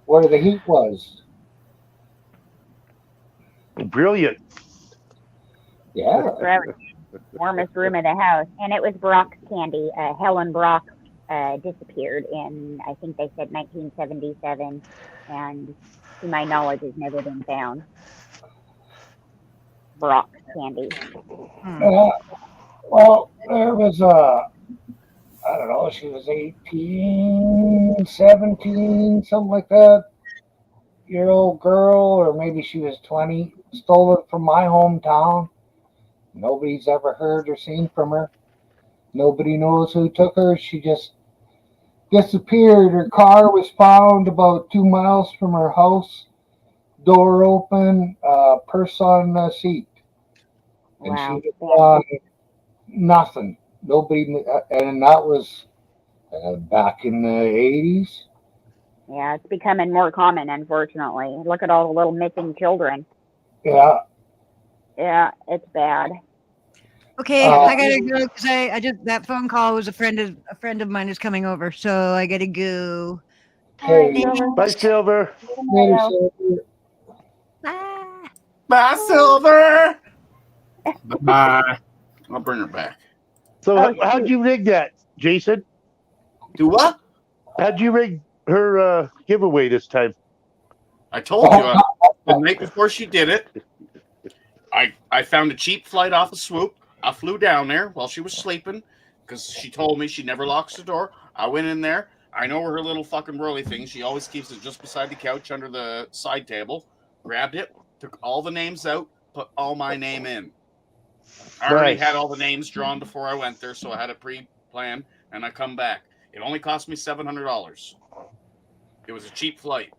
where the heat was. Brilliant. Yeah. Warmest room of the house, and it was Brock's candy. Helen Brock disappeared in, I think they said 1977, and to my knowledge, has never been found. Brock's candy. Well, there was I don't know, she was 18, 17, something like that, year-old girl, or maybe she was 20, stole it from my hometown. Nobody's ever heard or seen from her. Nobody knows who took her. She just disappeared. Her car was found about 2 miles from her house. Door open, purse on the seat. And Wow. she was nothing. Nobody, and that was back in the 80s. Yeah, it's becoming more common, unfortunately. Look at all the little missing children. Yeah. Yeah, it's bad. Okay, I gotta go because I just that phone call was a friend of mine is coming over, so I gotta go. Hey. Bye, Silver. Later, Silver. Bye, Silver. Bye. I'll bring her back. So how'd you rig that, Jason? Do what? How'd you rig her giveaway this time? I told you the night before she did it. I found a cheap flight off of Swoop. I flew down there while she was sleeping because she told me she never locks the door. I went in there, I know where her little fucking whirly thing. She always keeps it just beside the couch under the side table. Grabbed it, took all the names out, put all my name in. I already Nice. had all the names drawn before I went there, so I had it pre-planned, and I come back. It only cost me $700. It was a cheap flight.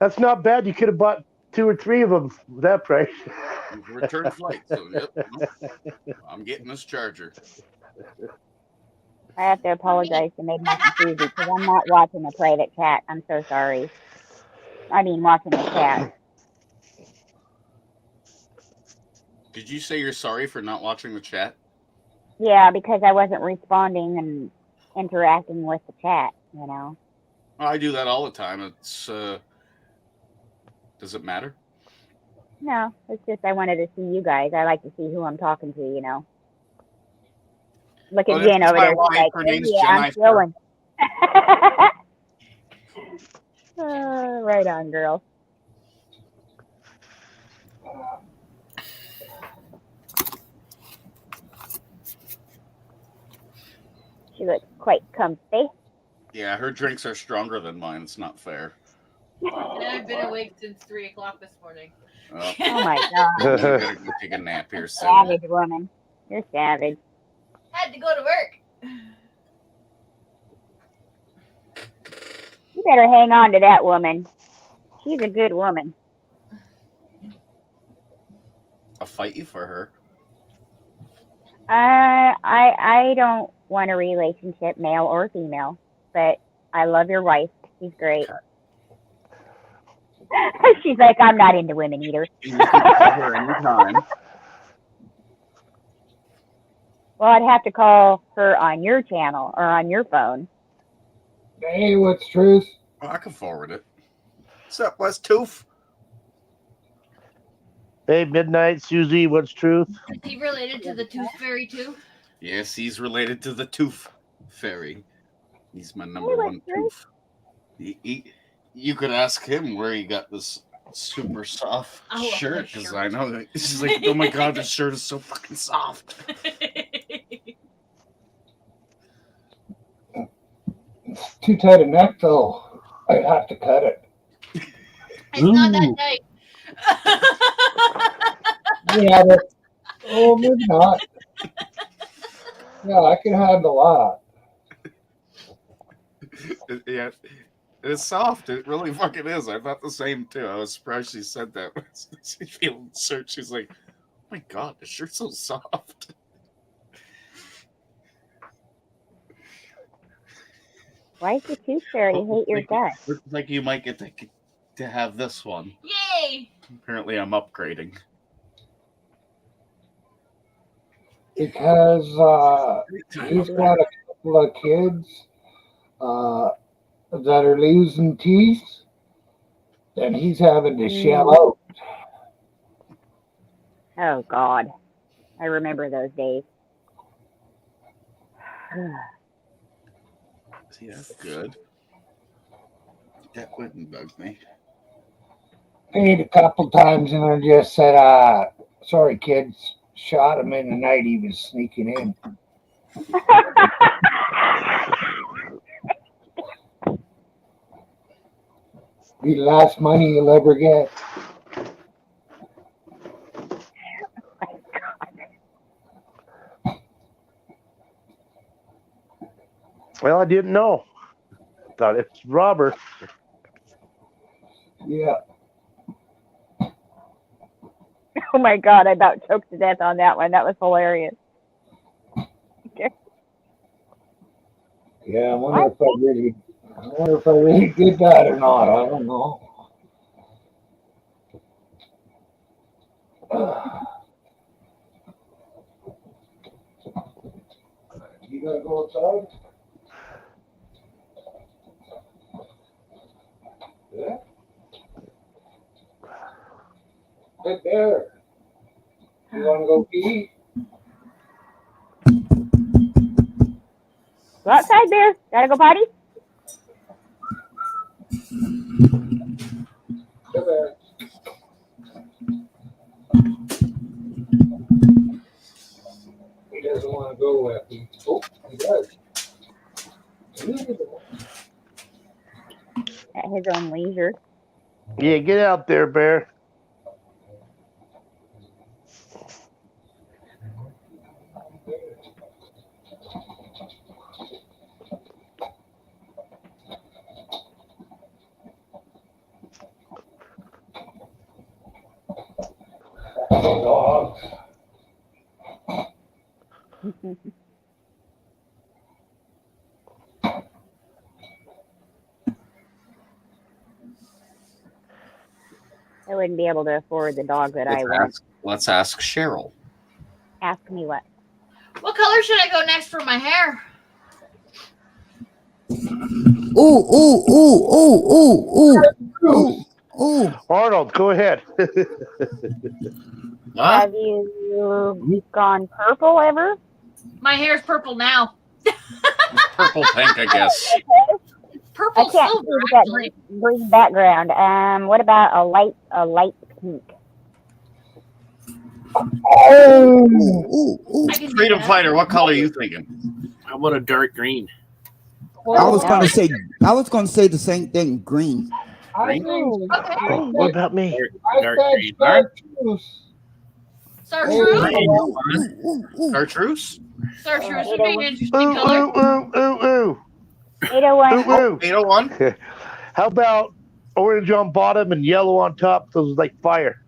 That's not bad. You could have bought 2 or 3 of them for that price. Return flight. So, yep, I'm getting this charger. I have to apologize to Midnight and Susie because I'm not watching the private chat. I'm so sorry. I mean, watching the chat. Did you say you're sorry for not watching the chat? Yeah, because I wasn't responding and interacting with the chat, you know. I do that all the time. It's does it matter? No, it's just I wanted to see you guys. I like to see who I'm talking to, you know. Look at Well, Jen this is over my there. wife. Like, Her hey, name's yeah, Jen I'm chilling. Right on, girl. She looks quite comfy. Yeah, her drinks are stronger than mine. It's not fair. And I've been awake since 3 o'clock this morning. Oh, Oh my god. you better go take a nap here soon. Savage woman. You're savage. Had to go to work. You better hang on to that woman. She's a good woman. I'll fight you for her. I don't want a relationship, male or female, but I love your wife. She's great. She's like, I'm not into women either. You can call her anytime. Well, I'd have to call her on your channel or on your phone. Hey, what's truth? Oh, I can forward it. What's up, West Tooth? Hey, Midnight, Susie, what's truth? Is he related to the Tooth Fairy too? Yes, he's related to the Tooth Fairy. He's my number Hey, one what's tooth. You could ask him where he got this super soft I love shirt, this because shirt. I know that she's like, oh my god, this shirt is so fucking soft. It's too tight a neck, though. I'd have to cut it. It's not that tight. Yeah, but, oh, maybe not. Yeah, I can handle that. Yeah, it's soft. It really fucking is. I thought the same too. I was surprised she said that. She feeling the shirt. She's like, oh my god, the shirt's so soft. Why does the Tooth Fairy hate your guts? Looks like you might get to have this one. Yay! Apparently, I'm upgrading. Because he's got a couple of kids that are losing teeth, and he's having to shell out. Oh, God. I remember those days. See, that's good. That wouldn't bug me. Paid a couple times, and I just said, sorry, kids. Shot him in the night he was sneaking in. Be the last money you'll ever get. Well, I didn't know. Thought it's Robert. Yeah. Oh my God, I about choked to death on that one. That was hilarious. Yeah, I wonder if I really did that or not. I don't know. You gotta go outside? Yeah. Good there. You wanna go pee? Go outside, Bear. Gotta go potty? Come there. He doesn't want to go with me. Oh, he does. at his own leisure. Yeah, get out there, Bear. Dogs. I wouldn't be able to afford the dog that I want. Let's ask Cheryl. Ask me what? What color should I go next for my hair? Ooh. Arnold, go ahead. Have you gone purple ever? My hair's purple now. Purple pink, I guess. Purple I can't silver, see that actually. green background. What about a light pink? Freedom Fighter, what color are you thinking? How about a dark green? I was gonna say the same thing. Green. What about me? Dark green. Chartreuse? Chartreuse? Chartreuse would be an interesting Ooh, color. ooh, ooh, ooh, ooh. 801. Ooh, 801? How about orange on bottom and yellow on top? Those like fire.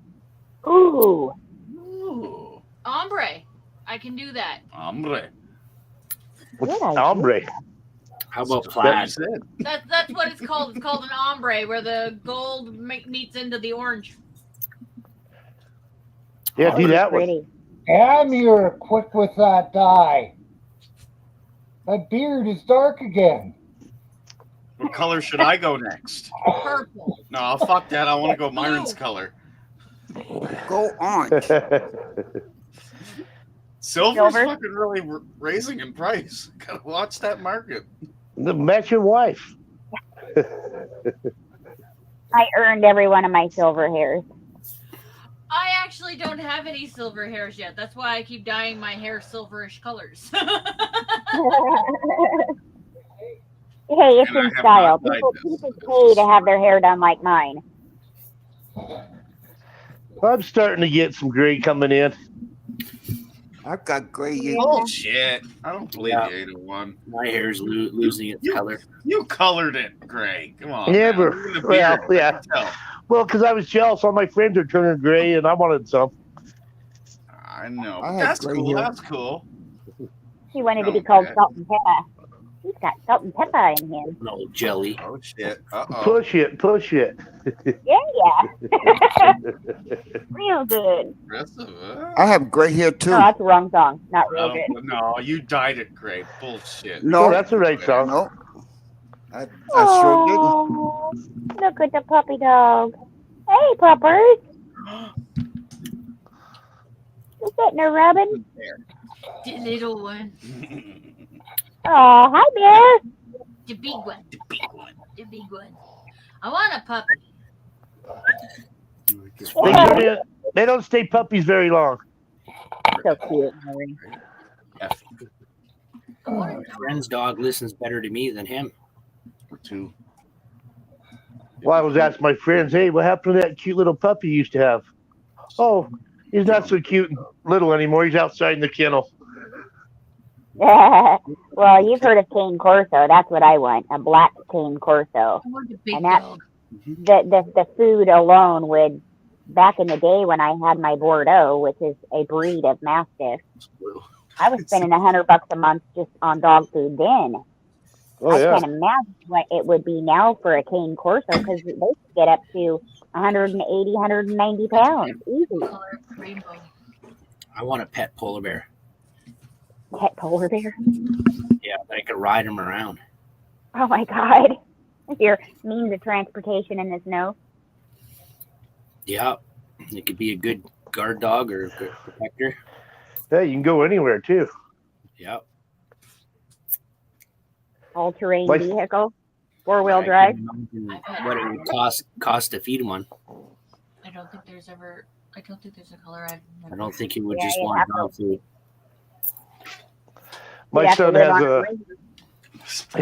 Ooh. Ooh. Ombre. I can do that. Hombre. What's ombre? How about That's plaid? That's what it's called. It's called an ombre, where the gold meets into the orange. Yeah, do that one. Pretty. Damn, you're quick with that dye. That beard is dark again. What color should I go next? Purple. No, fuck that. I want to go Myron's color. Go on. Silver's fucking really raising in price. Gotta watch that market. Match your wife. I earned every one of my silver hairs. I actually don't have any silver hairs yet. That's why I keep dyeing my hair silverish colors. Hey, it's And I in have style. not dyed People this. pay to have their hair done like mine. I'm starting to get some gray coming in. I've got gray hair. Bullshit. I don't believe Yeah. you, 801. My hair's losing its color. You colored it, Gray. Come on. Yeah, man. but- Look at the well, beard. yeah. I can tell. Well, because I was jealous. All my friends are turning gray, and I wanted some. I know. I had That's gray cool. hair. That's cool. He wanted to be Okay. called Salt and Pepper. He's got salt and pepper in him. No jelly. Oh, shit. Uh-oh. Push it, push it. Yeah. Real good. Aggressive, huh? I have gray hair too. No, that's the wrong song. Not real good. No, you dyed it, Gray. Bullshit. No, Oh, that's the right song. No. I sure didn't. Oh, look at the puppy dog. Hey, puppers. You sitting there rubbing? The little one. Oh, hi, Bear. The big one. The big one. The big one. I want a puppy. They don't stay puppies very long. So cute, Marie. My friend's dog listens better to me than him. Two. Well, I was asking my friends, hey, what happened to that cute little puppy you used to have? Oh, he's not so cute and little anymore. He's outside in the kennel. Well, you've heard of cane corso. That's what I want. A black cane corso. I want a big And that dog. the food alone would, back in the day when I had my Bordeaux, which is a breed of Mastiff, I was spending $100 a month just on dog food then. Oh, I yeah. can't imagine what it would be now for a cane corso because they could get up to 180, 190 pounds easy. Color rainbow. I want a pet polar bear. Pet polar bear. Yeah, I could ride him around. Oh my God. Your means of transportation in the snow. Yeah, it could be a good guard dog or a good protector. Yeah, you can go anywhere, too. Yeah. All-terrain Like- vehicle. Four-wheel I drive. can imagine what it would cost to feed one. I don't think there's a color I've never. I don't think he would Yeah, just you want have to- dog food. My You'd have to son live has on a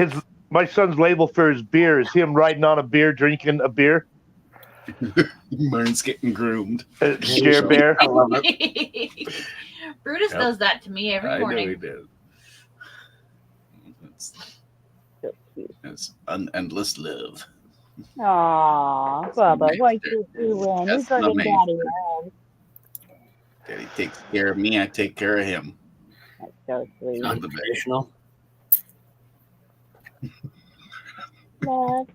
range. My son's label for his beer is him riding on a beer, drinking a beer. Mine's getting groomed. Jer Bear. I love it. Brutus Yep. does that to me every I morning. know he did. It's an endless love. Aw, Bubba, what you doing? That's He's gonna the main daddy thing. love. Daddy takes care of me. I take care of him. That's so sweet. I'm the Unconditional. Love.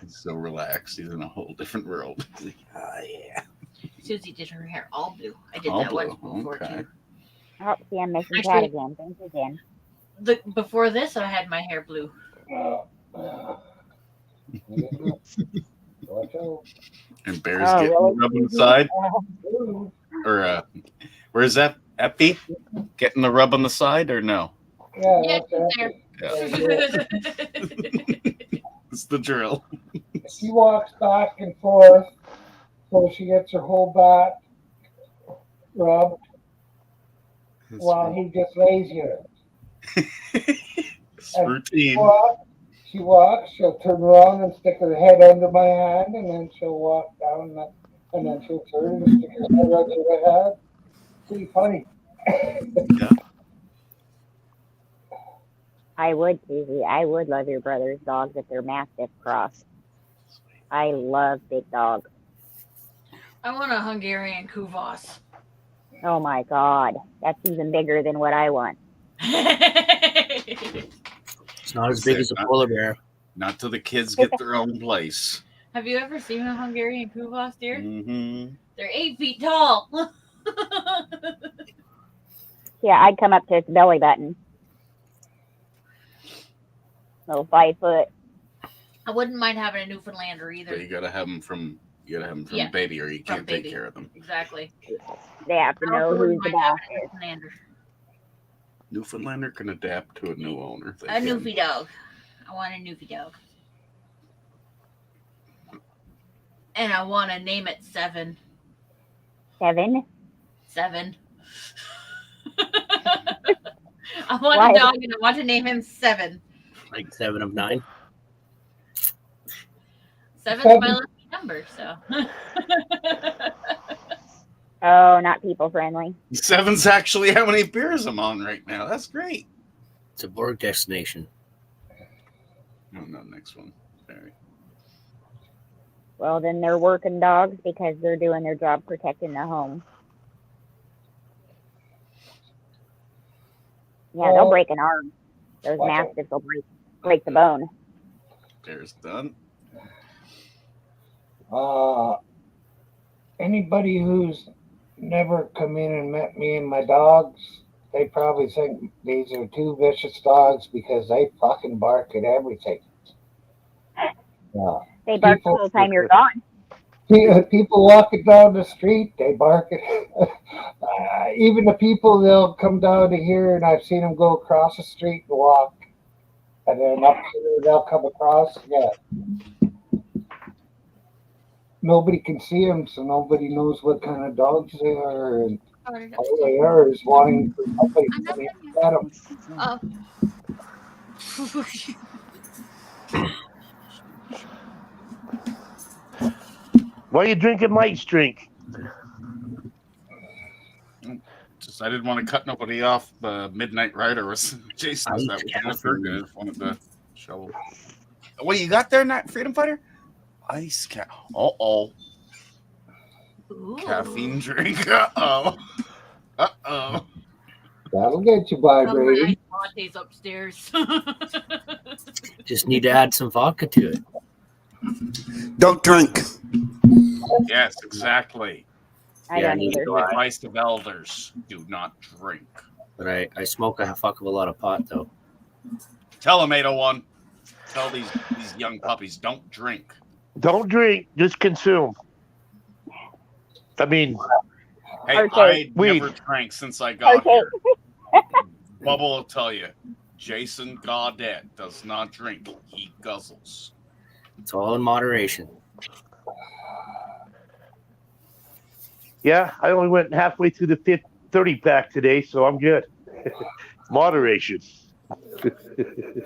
He's so relaxed. He's in a whole different world. He's like, oh yeah. Susie did her hair all blue. I did All that once blue, before okay. too. Oh, see, I'm missing Actually- Chad again. Thank you again. Before this, I had my hair blue. And Bear's Oh, getting really? rubbed on the side. Or where's that Epi? Getting the rub on the side or no? Yeah, it's there. Yeah. It's the drill. She walks back and forth, so she gets her whole back rubbed while he just lays here. It's routine. She walks, she'll turn around and stick her head under my hand, and then she'll walk down, and then she'll turn and stick her head under my hand. Pretty funny. I would, Susie. I would love your brother's dogs if they're Mastiff cross. I love big dogs. I want a Hungarian Kuvos. Oh my God. That's even bigger than what I want. It's not as big as a polar bear. Not till the kids get their own place. Have you ever seen a Hungarian Kuvos, dear? Mm-hmm. They're 8 feet tall. Yeah, I'd come up to its belly button. Little 5 foot. I wouldn't mind having a Newfoundlander either. But you gotta have them from Yeah, baby, or you from can't baby. take care of them. Exactly. They have to I know also who's wouldn't the mind boss. having a Newfoundlander. Newfoundlander can adapt to a new owner. They A can. Newfie dog. I want a Newfie dog. And I want to name it 7. 7? 7. I want Why? a dog and I want to name him 7. Like 7 of 9. 7's my lucky number, so. Oh, not people friendly. 7's actually how many beers I'm on right now. That's great. It's a Borg destination. No, next one. Barry. Well, then they're working dogs because they're doing their job protecting the home. Yeah, they'll break an arm. Those mastiffs will break the bone. Bear's done. Anybody who's never come in and met me and my dogs, they probably think these are 2 vicious dogs because they fucking bark at everything. They bark the whole time you're gone. People walking down the street, they bark at. Even the people, they'll come down to here, and I've seen them go across the street and walk, and then up here they'll come across again. Nobody can see them, so nobody knows what kind of dogs they are, and all they are is wanting for somebody to come in and pet them. Oh. Why are you drinking Mike's drink? Just I didn't want to cut nobody off. Midnight Rider was Jason. Was that was Fergus. I just wanted to show. What you got there, Night Freedom Fighter? Ice cat. Uh-oh. Caffeine drink. Uh-oh. Uh-oh. That'll get you vibrating. Lattes upstairs. Just need to add some vodka to it. Don't drink. Yes, exactly. I don't either. The advice of elders: do not drink. But I smoke a fuck of a lot of pot though. Tell them 801. Tell these young puppies, don't drink. Don't drink, just consume. I mean, Hey, Okay. I never drank since I got Okay. here. Bubba will tell you, Jason Gaudette does not drink. He guzzles. It's all in moderation. yeah, I only went halfway through the 30 pack today, so I'm good. Moderation.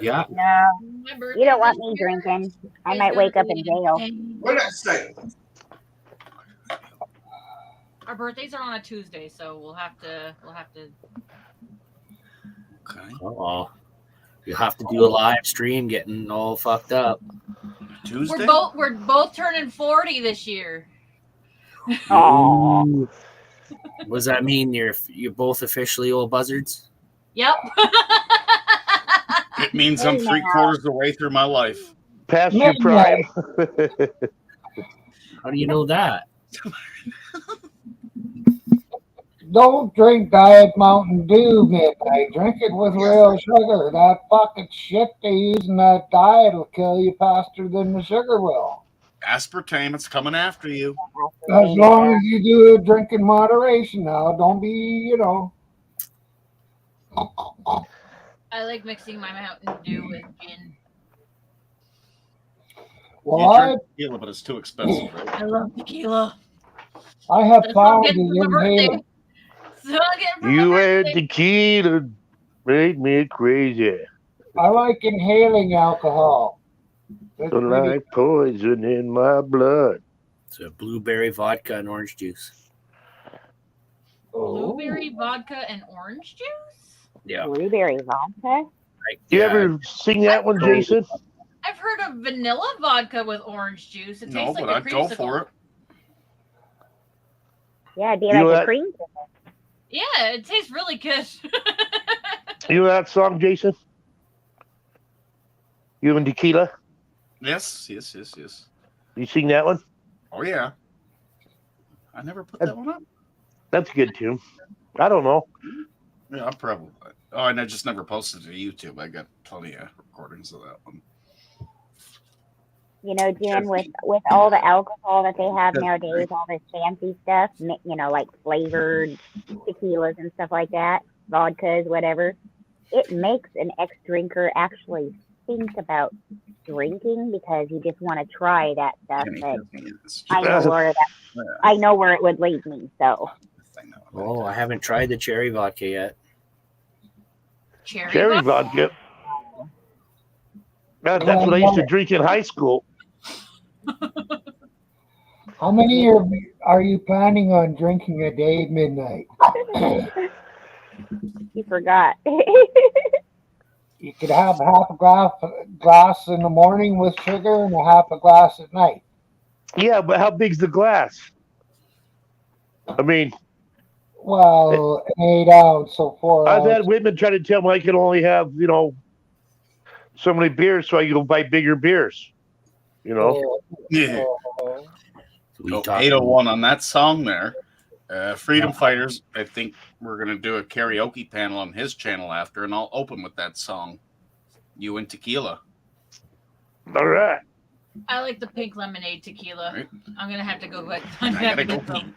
Yeah. No, you don't want me drinking. I might wake up in jail. What did I say? Our birthdays are on a Tuesday, so we'll have to. Okay. Oh, you have to do a live stream, getting all fucked up. Tuesday. We're both turning 40 this year. Oh. What does that mean? You're both officially old buzzards? Yep. It means I'm 3/4 of the way through my life. Past your prime. How do you know that? Don't drink Diet Mountain Dew midnight. Drink it with real sugar. That fucking shit they use in that diet will kill you faster than the sugar will. Aspartame, it's coming after you. As long as you do it, drink in moderation now. Don't be, you know. I like mixing my Mountain Dew with gin. Well, You drink tequila, but it's too expensive, right? I love tequila. I have That's what I'm found getting the for my inhaler. birthday. So I'll get for You my and birthday. tequila made me crazy. I like inhaling alcohol. That's So pretty- like poison in my blood. It's a blueberry vodka and orange juice. Blueberry vodka and orange juice? Yeah. Blueberry vodka? You ever sing that one, Jason? I've heard of vanilla vodka with orange juice. It No, tastes but like a I'd go creamsicle. for it. Yeah, it'd be You know like a that- cream. Yeah, it tastes really good. You know that song, Jason? You and tequila? Yes. You sing that one? Oh yeah. I never put that one up. That's a good tune. I don't know. Yeah, I probably. Oh, and I just never posted it to YouTube. I got plenty of recordings of that one. You know, Jen, with all the alcohol that they have nowadays, all this fancy stuff, you know, like flavored tequilas and stuff like that, vodkas, whatever, it makes an ex-drinker actually think about drinking because you just want to try that stuff. But I know where it would lead me. So Oh, I haven't tried the cherry vodka yet. Cherry vodka. That's what I used to drink in high school. How many are you planning on drinking a day at midnight? you forgot. You could have half a glass in the morning with sugar and a half a glass at night. Yeah, but how big's the glass? I mean, Well, an 8 ounce, so 4 I've ounce. had women try to tell me I can only have, you know, so many beers, so I go buy bigger beers. You know? Yeah. So 801 on that song there. Freedom Fighters, I think we're going to do a karaoke panel on his channel after, and I'll open with that song, You and Tequila. All right. I like the pink lemonade tequila. Right. I'm gonna have to go get. I gotta go some.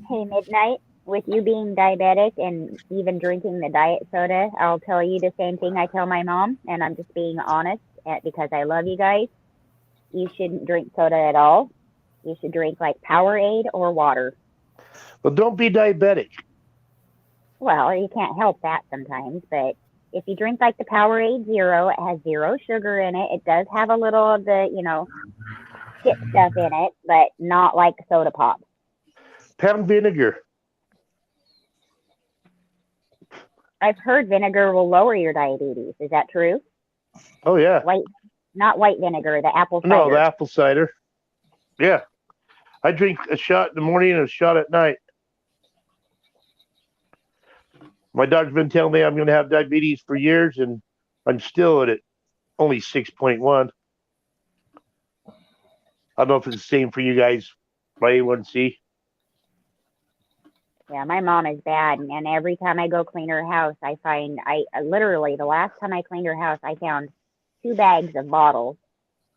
Hey, Midnight, with you being diabetic and even drinking the diet soda, I'll tell you the same thing I tell my mom, and I'm just being honest because I love you guys. You shouldn't drink soda at all. You should drink like Powerade or water. Well, don't be diabetic. Well, you can't help that sometimes, but if you drink like the Powerade Zero, it has 0 sugar in it. It does have a little of the, you know, shit stuff in it, but not like soda pop. Pound vinegar. I've heard vinegar will lower your diabetes. Is that true? Oh, yeah. Not white vinegar, the apple cider. No, the apple cider. Yeah. I drink a shot in the morning and a shot at night. My doctor's been telling me I'm going to have diabetes for years, and I'm still at it, only 6.1. I don't know if it's the same for you guys, my A1C. Yeah, my mom is bad, and every time I go clean her house, I find I literally the last time I cleaned her house, I found 2 bags of bottles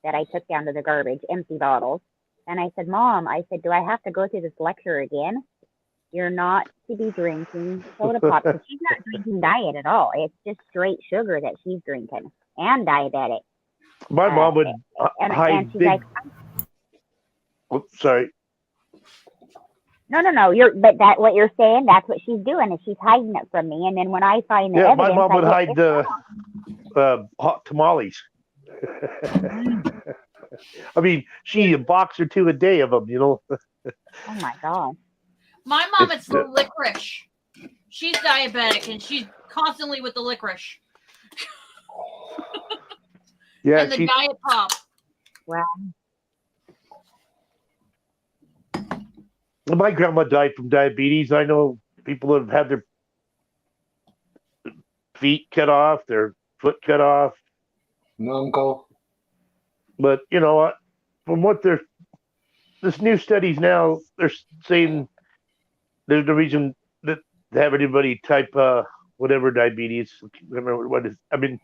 that I took down to the garbage, empty bottles. And I said, Mom, I said, do I have to go through this lecture again? You're not to be drinking soda pop. She's not drinking diet at all. It's just straight sugar that she's drinking and diabetic. My mom would And hide she's big. like, Oops, sorry. No. But that what you're saying, that's what she's doing, is she's hiding it from me. And then when I find the Yeah, my evidence, mom I would get hide pissed off. hot tamales. I mean, she eat a box or two a day of them, you know. Oh my god. My mom, it's the licorice. She's diabetic and she's constantly with the licorice. Yeah, and the diet pop. Wow. My grandma died from diabetes. I know people that have had their feet cut off, their foot cut off. Uncle. But you know what? From what this new studies now, they're saying there's the reason that they have anybody type whatever diabetes. I can't remember what is. I mean,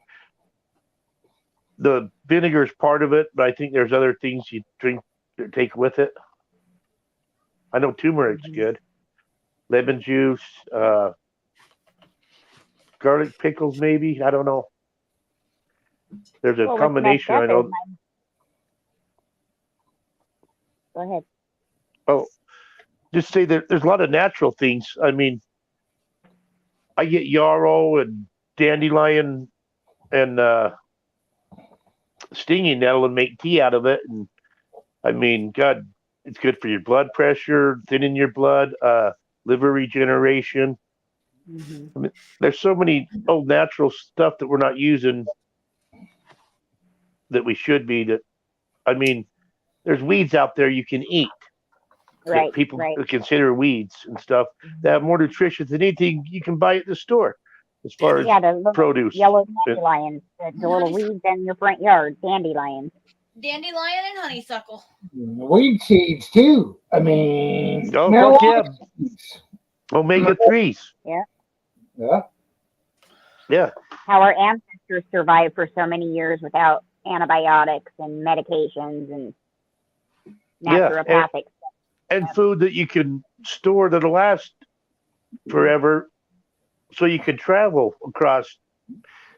the vinegar is part of it, but I think there's other things you drink or take with it. I know turmeric's good. Lemon juice, garlic pickles, maybe. I don't know. There's a Well, what's combination. messed I up know. is Go ahead. Oh, just say that there's a lot of natural things. I mean, I get yarrow and dandelion and stinging nettle and make tea out of it. And I mean, God, it's good for your blood pressure, thinning your blood, liver regeneration. I mean, there's so many natural stuff that we're not using that we should be. That I mean, there's weeds out there you can eat. Right. That people Right. consider weeds and stuff that have more nutrition than anything you can buy at the store, as far as Yeah, the little produce. yellow dandelions, the little weeds in your front yard, dandelions. Dandelion and honeysuckle. Weed seeds too. I mean, Oh, marijuana fuck yeah. seeds. Omega-3s. Yeah. Yeah. Yeah. How our ancestors survived for so many years without antibiotics and medications and naturopathic. And food that you can store that'll last forever, so you can travel across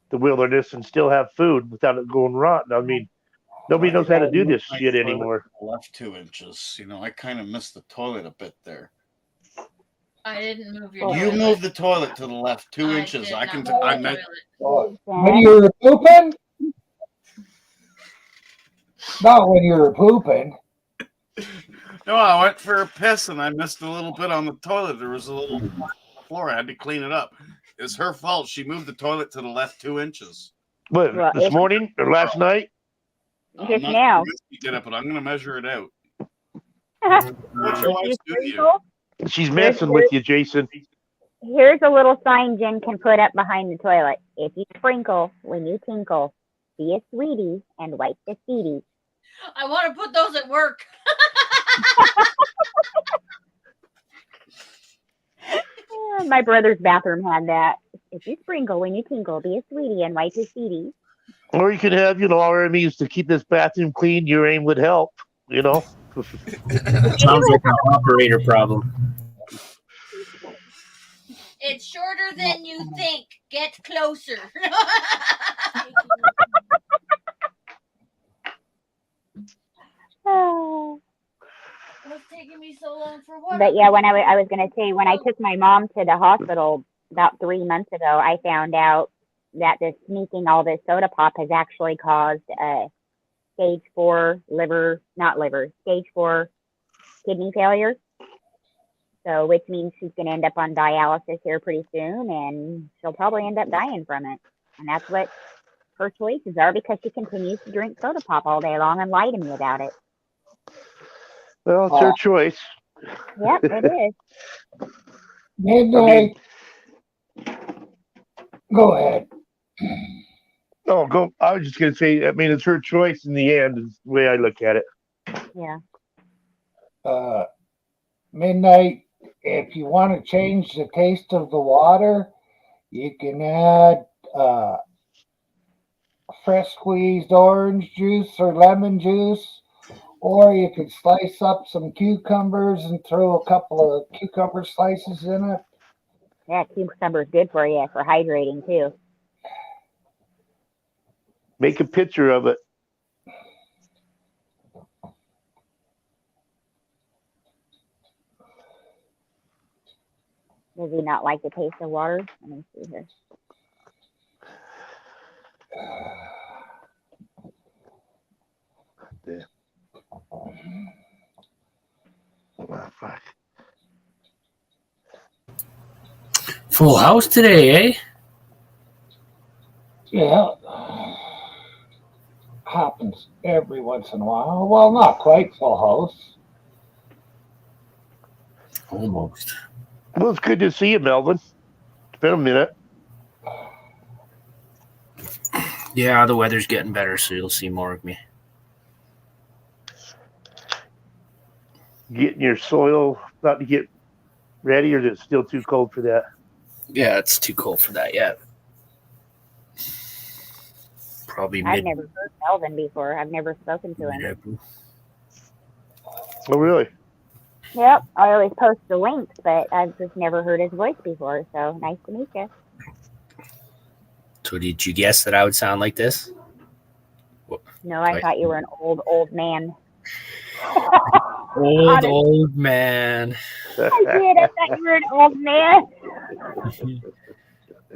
the wilderness and still have food without it going rotten. I mean, nobody knows how to do this My shit toilet anymore. Left 2 inches. You know, I kind of missed the toilet a bit there. I didn't move your You toilet. moved the toilet to the left 2 inches. did I not can. move I the meant. toilet. When you were pooping? Not when you were pooping. No, I went for a piss and I missed a little bit on the toilet. There was a little floor. I had to clean it up. It's her fault. She moved the toilet to the left 2 inches. What, Well, this if- morning or last night? Just I'm not now. convinced she did it, but I'm going to measure it out. Here's What's your wife's do to you? She's messing with you, Jason. a little sign Jen can put up behind the toilet. If you sprinkle when you tinkle, be a sweetie and wipe the seedy. I want to put those at work. My brother's bathroom had that. If you sprinkle when you tinkle, be a sweetie and wipe the seedy. Or you could have, you know, all our means to keep this bathroom clean. Your aim would help, you know. Sounds like an operator problem. It's shorter than you think. Get closer. What's taking me so long for what? But yeah, when I was going to say, when I took my mom to the hospital about 3 months ago, I found out that the sneaking all this soda pop has actually caused stage 4 stage 4 kidney failure. So, which means she's going to end up on dialysis here pretty soon, and she'll probably end up dying from it. And that's what her choices are, because she continues to drink soda pop all day long and lie to me about it. Well, it's her choice. Yep, it is. Midnight. Go ahead. Oh, go. I was just going to say, I mean, it's her choice in the end, is the way I look at it. Yeah. Midnight. If you want to change the taste of the water, you can add fresh squeezed orange juice or lemon juice, or you could slice up some cucumbers and throw a couple of cucumber slices in it. Yeah, cucumber is good for you, for hydrating too. Make a picture of it. not like the taste of water? Let me see here. Yeah. Oh, fuck. Full house today, eh? Yeah. Happens every once in a while. Well, not quite full house. Almost. Well, it's good to see you, Melvin. It's been a minute. Yeah, the weather's getting better, so you'll see more of me. Getting your soil not to get ready, or is it still too cold for that? Yeah, it's too cold for that yet. Probably I've mid. never heard Melvin before. I've never spoken to him. mid-April. Oh, really? Yep, I always post the links, but I've just never heard his voice before. So nice to meet you. So did you guess that I would sound like this? No, I Right. thought you were an old man. Old man. I did. I thought you were an old man.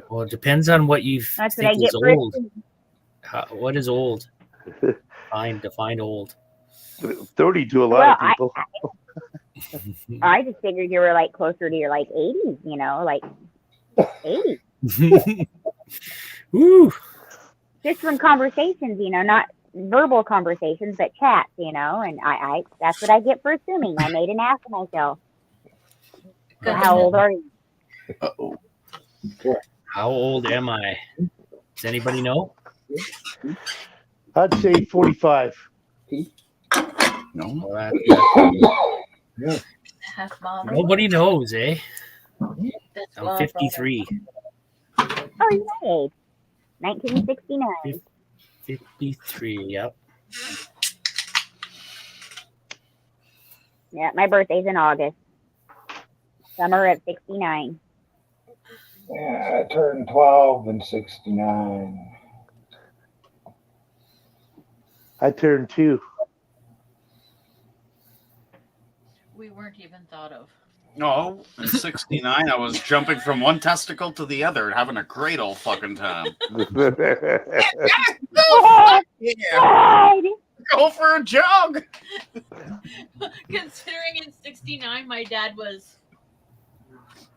Well, it depends on what you That's what I think get is for old. What is old? Define old. 30 to a lot Well, of people. I just figured you were like closer to your like 80s, you know, like 80s. Woo. Just from conversations, you know, not verbal conversations, but chats, you know, and I that's what I get for assuming. I made an ass of myself. So how old are you? Uh-oh. How old am I? Does anybody know? I'd say 45. No. Half mom. Nobody knows, eh? That's I'm why I 53. Oh, you're my age. 1969. 53, yep. Yeah, my birthday's in August. Summer of 69. Yeah, I turned 12 in 69. I turned 2. We weren't even thought of. No, in 69, I was jumping from one testicle to the other and having a great old fucking time. Yeah. Go for a jog. Considering in 69, my dad was.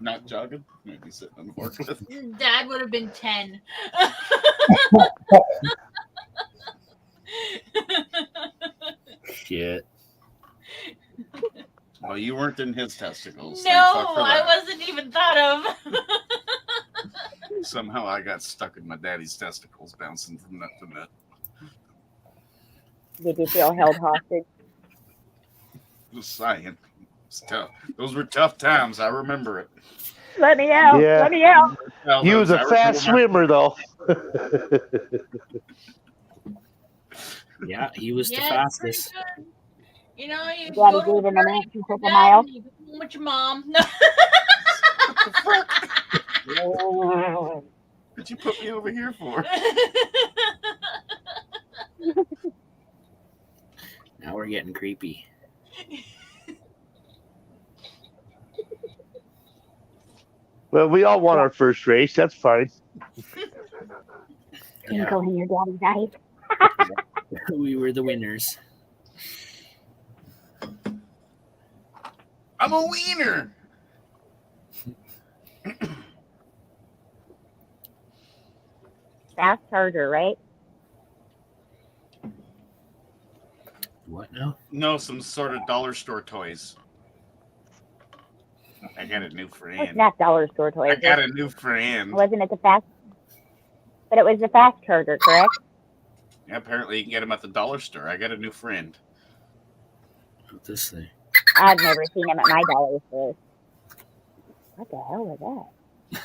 Not jogging, maybe sitting on the forklift. Dad would have been 10. Shit. Well, you weren't in his testicles. No, Thank fuck for I that. wasn't even thought of. Somehow I got stuck in my daddy's testicles, bouncing from nut to nut. Did you feel held hostage? Just saying. It's tough. Those were tough times. I remember it. Let me out. Yeah. Let me out. He was a fast swimmer, though. Yeah, he was the Yeah, it's pretty fastest. good. You know, you Daddy go to gave him work, an answer for the dad, mile. and you go home with your mom. No. What'd you put me over here for? Now we're getting creepy. Well, we all won our first race. That's fine. Twinkle in your daddy's eyes. We were the winners. I'm a wiener. Fast charger, right? What now? No, some sort of dollar store toys. I got a new It's friend. not dollar store toys. I got a new friend. Wasn't it the fast? But it was the fast charger, correct? Yeah, apparently you can get them at the dollar store. I got a new friend. What's this thing? I've never seen him at my dollar store. What the hell was that?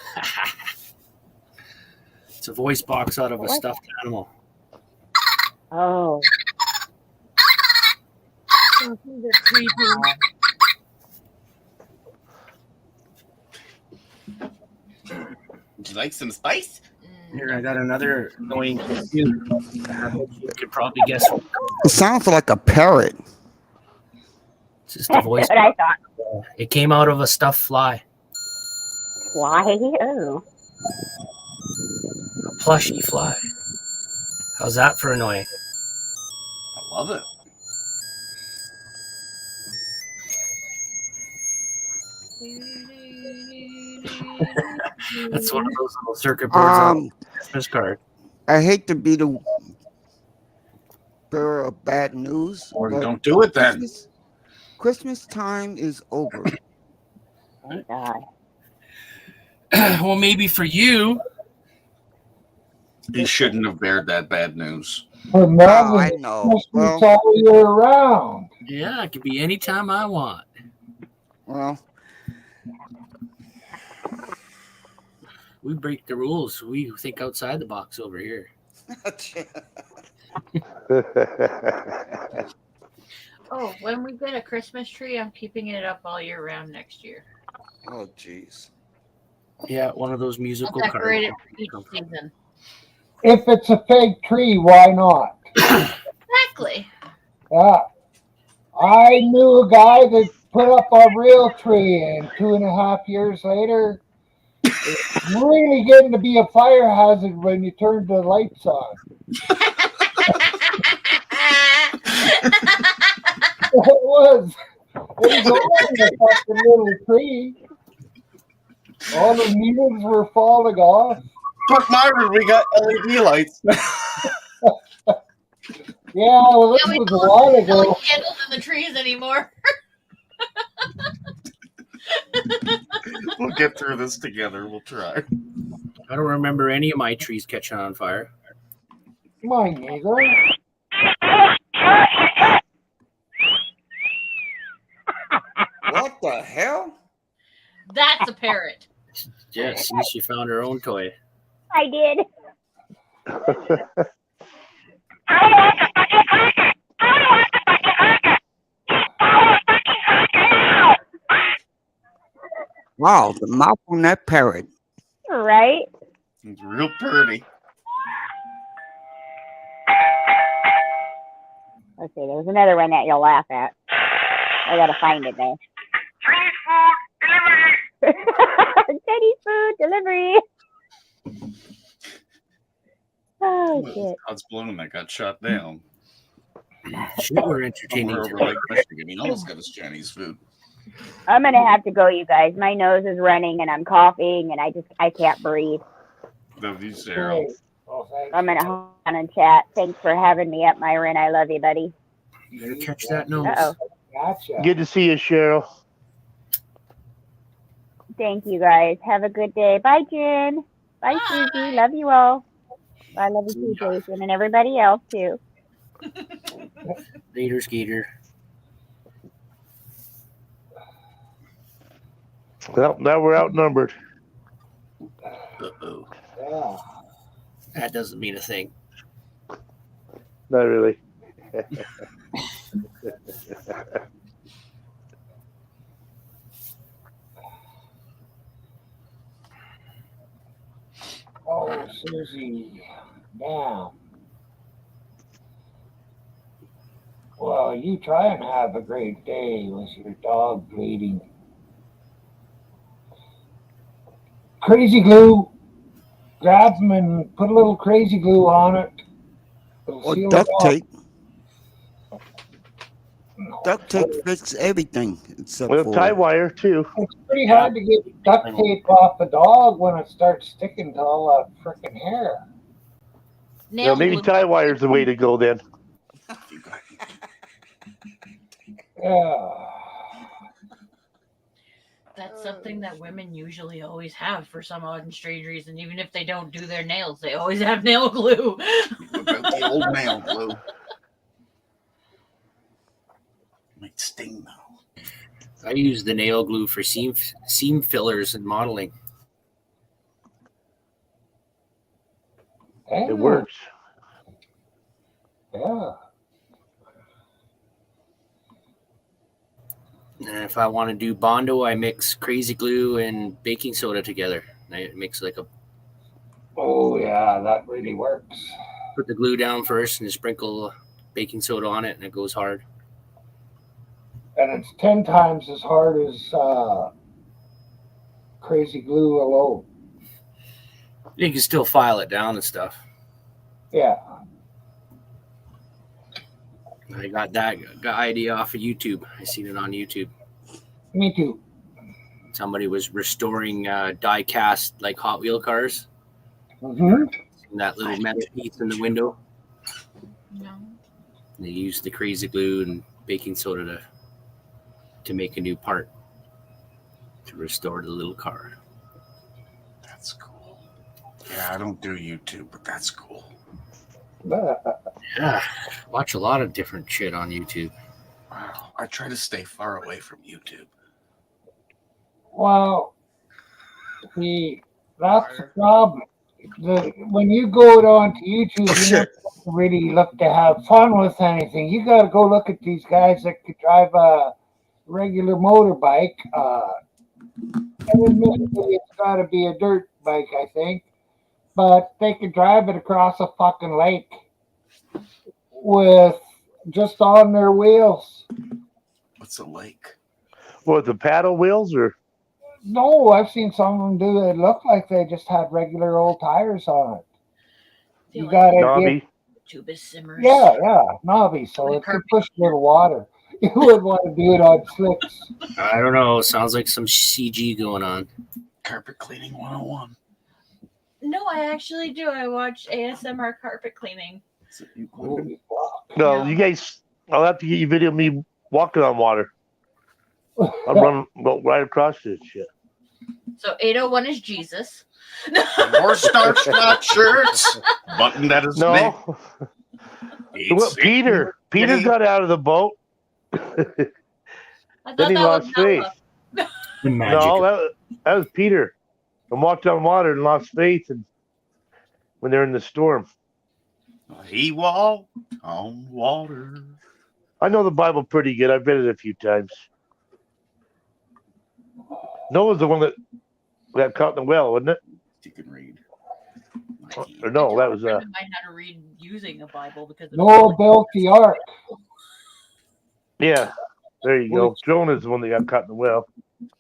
It's a voice box out of a stuffed animal. Oh. They're creepy. Would you like some spice? Here, I got another annoying You could probably guess. It sounds like a parrot. It's just a voice That's what I box. thought. It came out of a stuffed fly. fly? Oh. A plushy fly. How's that for annoying? I love it. That's one of those little circuit boards on a Christmas card. I hate to be the bearer of bad news. Or but don't do it then. Christmas time is over. Thank God. Well, maybe for you. He shouldn't have bared that bad news. For Melvin, I know. Christmas Well, all year round. Yeah, it could be any time I want. well, We break the rules. We think outside the box over here. Oh, when we get a Christmas tree, I'm keeping it up all year round next year. oh, jeez. Yeah, one of those I'll musical decorate cards. it for each season. If it's a fake tree, why not? Exactly. Yeah. I knew a guy that put up a real tree, and 2.5 years later, it's really getting to be a fire hazard when you turn the lights on. It was. It was only a fucking little tree. All the needles were falling off. But Myron, we got LED lights. Yeah, well, this Yeah, we was a don't while have ago. candles in the trees anymore. We'll get through this together. We'll try. I don't remember any of my trees catching on fire. Mine neither. What the hell? That's a parrot. Yeah, see, she found her own toy. I did. Wow, the mouth on that parrot. Right? It's real pretty. Okay, there's another one that you'll laugh at. I gotta find it now. Chinese food delivery. Oh shit. Todd's balloon that got shot down. Shit, we're entertaining. Somewhere over Lake Michigan. He almost got his Chinese food. I'm gonna have to go, you guys. My nose is running and I'm coughing and I can't breathe. Love you, Sarah. I'm gonna hold on and chat. Thanks for having me up, Myron. I love you, buddy. You better catch that nose. Uh-oh. Gotcha. Good to see you, Cheryl. Thank you, guys. Have a good day. Bye, Jen. Bye, Susie. Love you all. I love you too, Jason, and everybody else too. Later, Skeeter. Well, now we're outnumbered. Uh-oh. Yeah. That doesn't mean a thing. Not really. Oh, Susie. Damn. Well, you try and have a great day with your dog bleeding. Crazy glue. Grab them and put a little crazy glue on it. It'll Or seal duct it off. tape. Duct tape fixes everything except With for tie wire too. It's pretty hard to get duct tape off a dog when it starts sticking to all that frickin' hair. Well, maybe tie wire's the way to go then. Yeah. That's something that women usually always have for some odd and strange reason. Even if they don't do their nails, they always have nail glue. About the old nail glue. Might sting though. I use the nail glue for seam fillers and modeling. It works. Yeah. And if I want to do Bondo, I mix crazy glue and baking soda together. I mix like a. Oh, yeah, that really works. Put the glue down first and sprinkle baking soda on it, and it goes hard. And it's 10 times as hard as crazy glue alone. You can still file it down and stuff. Yeah. I got that idea off of YouTube. I seen it on YouTube. Me too. Somebody was restoring die-cast like Hot Wheel cars. Mm-hmm. And that little metal piece in the window. No. They used the crazy glue and baking soda to make a new part to restore the little car. That's cool. Yeah, I don't do YouTube, but that's cool. Yeah, watch a lot of different shit on YouTube. Wow, I try to stay far away from YouTube. Well, that's the problem. When you go on to YouTube, you don't really look to have fun with anything. You got to go look at these guys that could drive a regular motorbike. And admittedly, it's got to be a dirt bike, I think. But they could drive it across a fucking lake with just on their wheels. What's a lake? What, the paddle wheels or? No, I've seen some of them do it. Look like they just had regular old tires on it. You got to get Tube is simmers. yeah, knobby, so it could push a little water. You wouldn't want to do it on slicks. I don't know. Sounds like some CG going on. Carpet cleaning 101. No, I actually do. I watch ASMR carpet cleaning. No, you guys, I'll have to get you video of me walking on water. I'm running right across this shit. So 801 is Jesus. More starch, not shirts. Button that is neck. Well, Peter got out of the boat. Then he lost faith. No, that was Peter. And walked on water and lost faith, and when they're in the storm. He walked on water. I know the Bible pretty good. I've read it a few times. Noah's the one that got caught in the well, wasn't it? You can read. Or no, that was I might how to read using a Bible because of Noah built the ark. yeah. There you go. Jonah's the one that got caught in the well.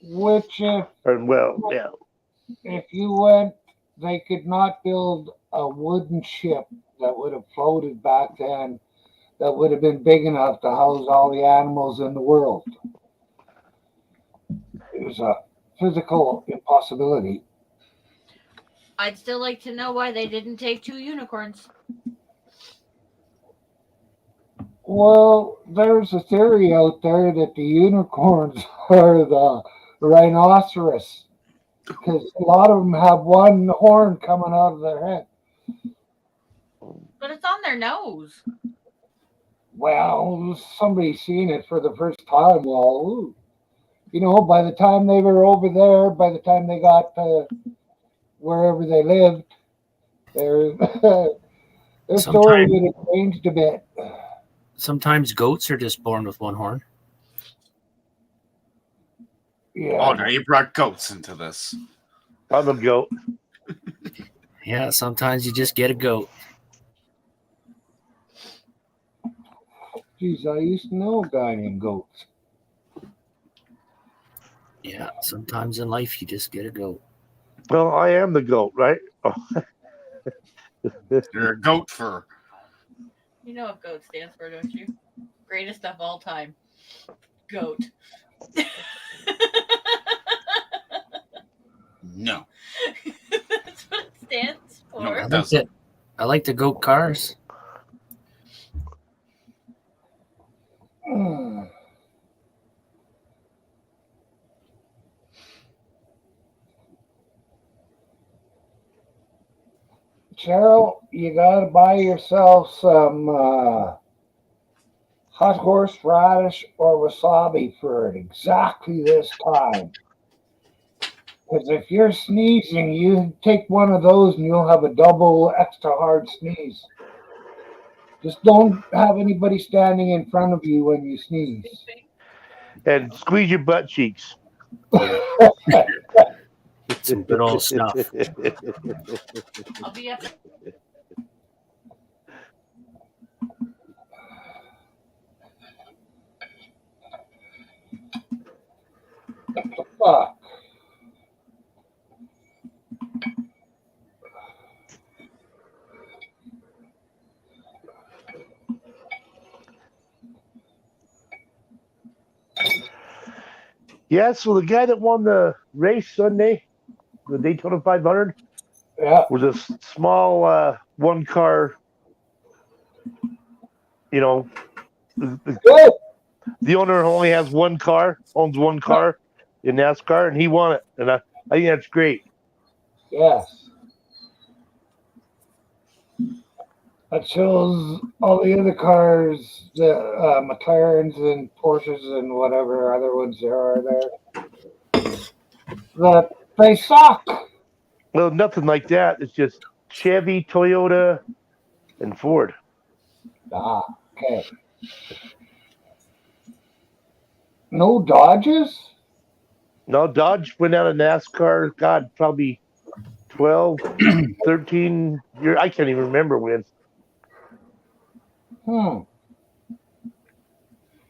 Which yeah. If you went, they could not build a wooden ship that would have floated back then that would have been big enough to house all the animals in the world. It was a physical impossibility. I'd still like to know why they didn't take 2 unicorns. Well, there's a theory out there that the unicorns are the rhinoceros because a lot of them have one horn coming out of their head. But it's on their nose. Well, somebody's seen it for the first time. Well, ooh. You know, by the time they were over there, by the time they got to wherever they lived, their story would have changed a bit. Sometimes goats are just born with one horn. Yeah. Oh, now you brought goats into this. I'm a goat. Yeah, sometimes you just get a goat. Geez, I used to know a guy named Goats. Yeah, sometimes in life you just get a goat. Well, I am the goat, right? Oh. You're a goat fur. You know what GOAT stands for, don't you? Greatest of all time. GOAT. No. That's what it stands for. No, I like the goat cars. Cheryl, you gotta buy yourself some hot horseradish or wasabi for exactly this time. Because if you're sneezing, you take one of those and you'll have a double extra hard sneeze. Just don't have anybody standing in front of you when you sneeze. And squeeze your butt cheeks. Some good old stuff. I'll be up. Fuck. Yeah, so the guy that won the race Sunday, the Daytona 500, was a small one car. You know, the owner only has one car, owns one car in NASCAR, and he won it. And I think that's great. Yes. That shows all the other cars, the McLarens and Porsches and whatever other ones there are there, that they suck. Well, nothing like that. It's just Chevy, Toyota, and Ford. Ah, okay. No Dodges? No, Dodge went out of NASCAR, God, probably 12, 13 years. I can't even remember when. And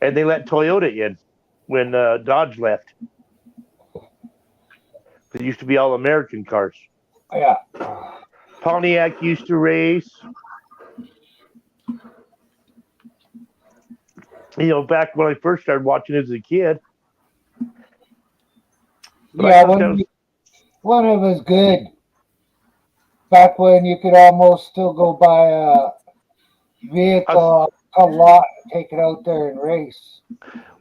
they let Toyota in when Dodge left. They used to be all American cars. Yeah. Pontiac used to race. You know, back when I first started watching as a kid. But Yeah, one of was good. Back when you could almost still go buy a vehicle, a lot, take it out there and race.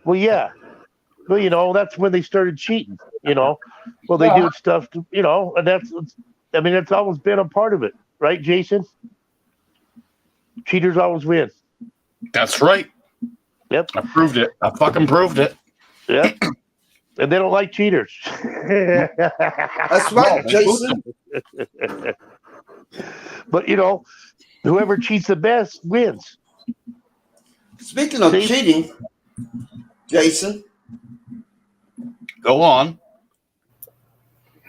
Well, yeah. Well, you know, that's when they started cheating, you know. Well, they do stuff, to, you know, and that's always been a part of it. Right, Jason? Cheaters always win. That's right. Yep. I proved it. I fucking proved it. Yep. And they don't like cheaters. That's right, Jason. But, you know, whoever cheats the best wins. Speaking of cheating, Jason. Go on.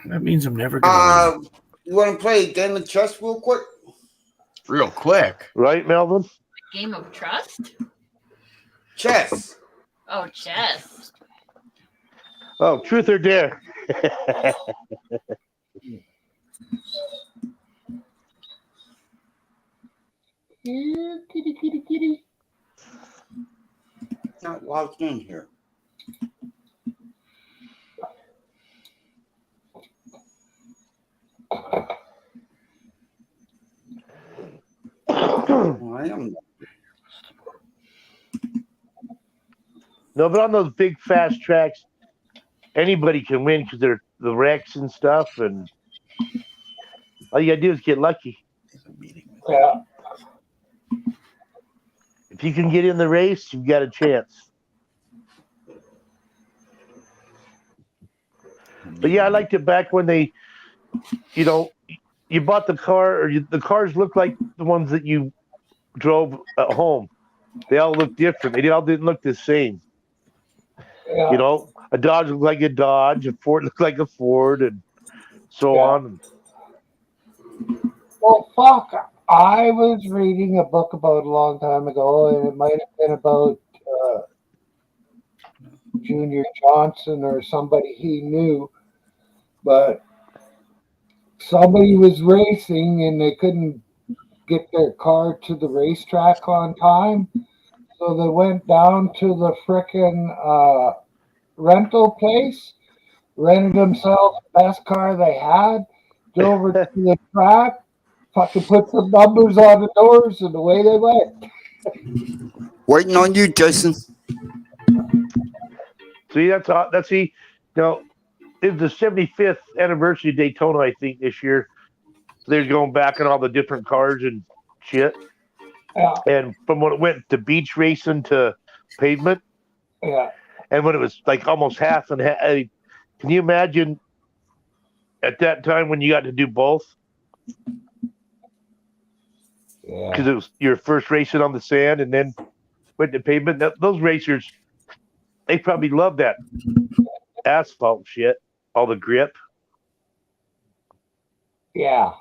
That means I'm never going to You want to play a game of chess real quick? Real quick. Right, Melvin? Game of trust? Chess. Oh, chess. Oh, truth or dare. Here, kitty, kitty, kitty. Not logged in here. I am. No, but on those big fast tracks, anybody can win because they're the wrecks and stuff, and all you gotta do is get lucky. Yeah. If you can get in the race, you've got a chance. But yeah, I liked it back when they, you know, you bought the car, or the cars looked like the ones that you drove at home. They all looked different. They all didn't look the same. Yeah. You know, a Dodge looked like a Dodge, a Ford looked like a Ford, and so on. Well, fuck. I was reading a book about a long time ago, and it might have been about Junior Johnson or somebody he knew, but somebody was racing and they couldn't get their car to the racetrack on time, so they went down to the frickin' rental place, rented themselves the best car they had, drove over to the track, fucking put some numbers on the doors, and away they went. Waiting on you, Jason. See, it's the 75th anniversary of Daytona, I think, this year. So they're going back on all the different cars and shit. Yeah. And from when it went to beach racing to pavement. Yeah. And when it was like almost half and half. I mean, can you imagine at that time when you got to do both? Because it was your first racing on the sand and then went to pavement. Those racers, they probably love that asphalt shit, all the grip. Yeah.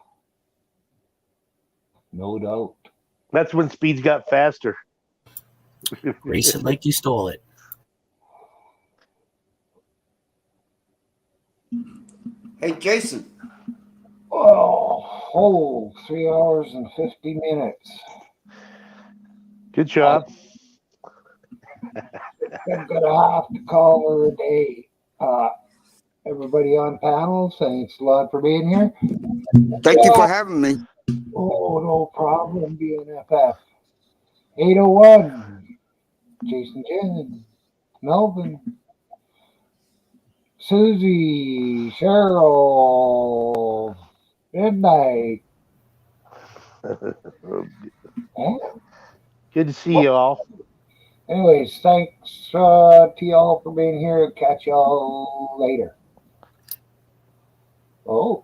No doubt. That's when speeds got faster. race it like you stole it. Hey, Jason. Oh, 3 hours and 50 minutes. Good job. I'm gonna have to call her a day. Everybody on panel, thanks a lot for being here. Thank you for having me. Oh, no problem, BNFF. 801, Jason Jen, Melvin, Susie, Cheryl, Midnight. Good to see you all. Anyways, thanks to y'all for being here. Catch y'all later. Oh.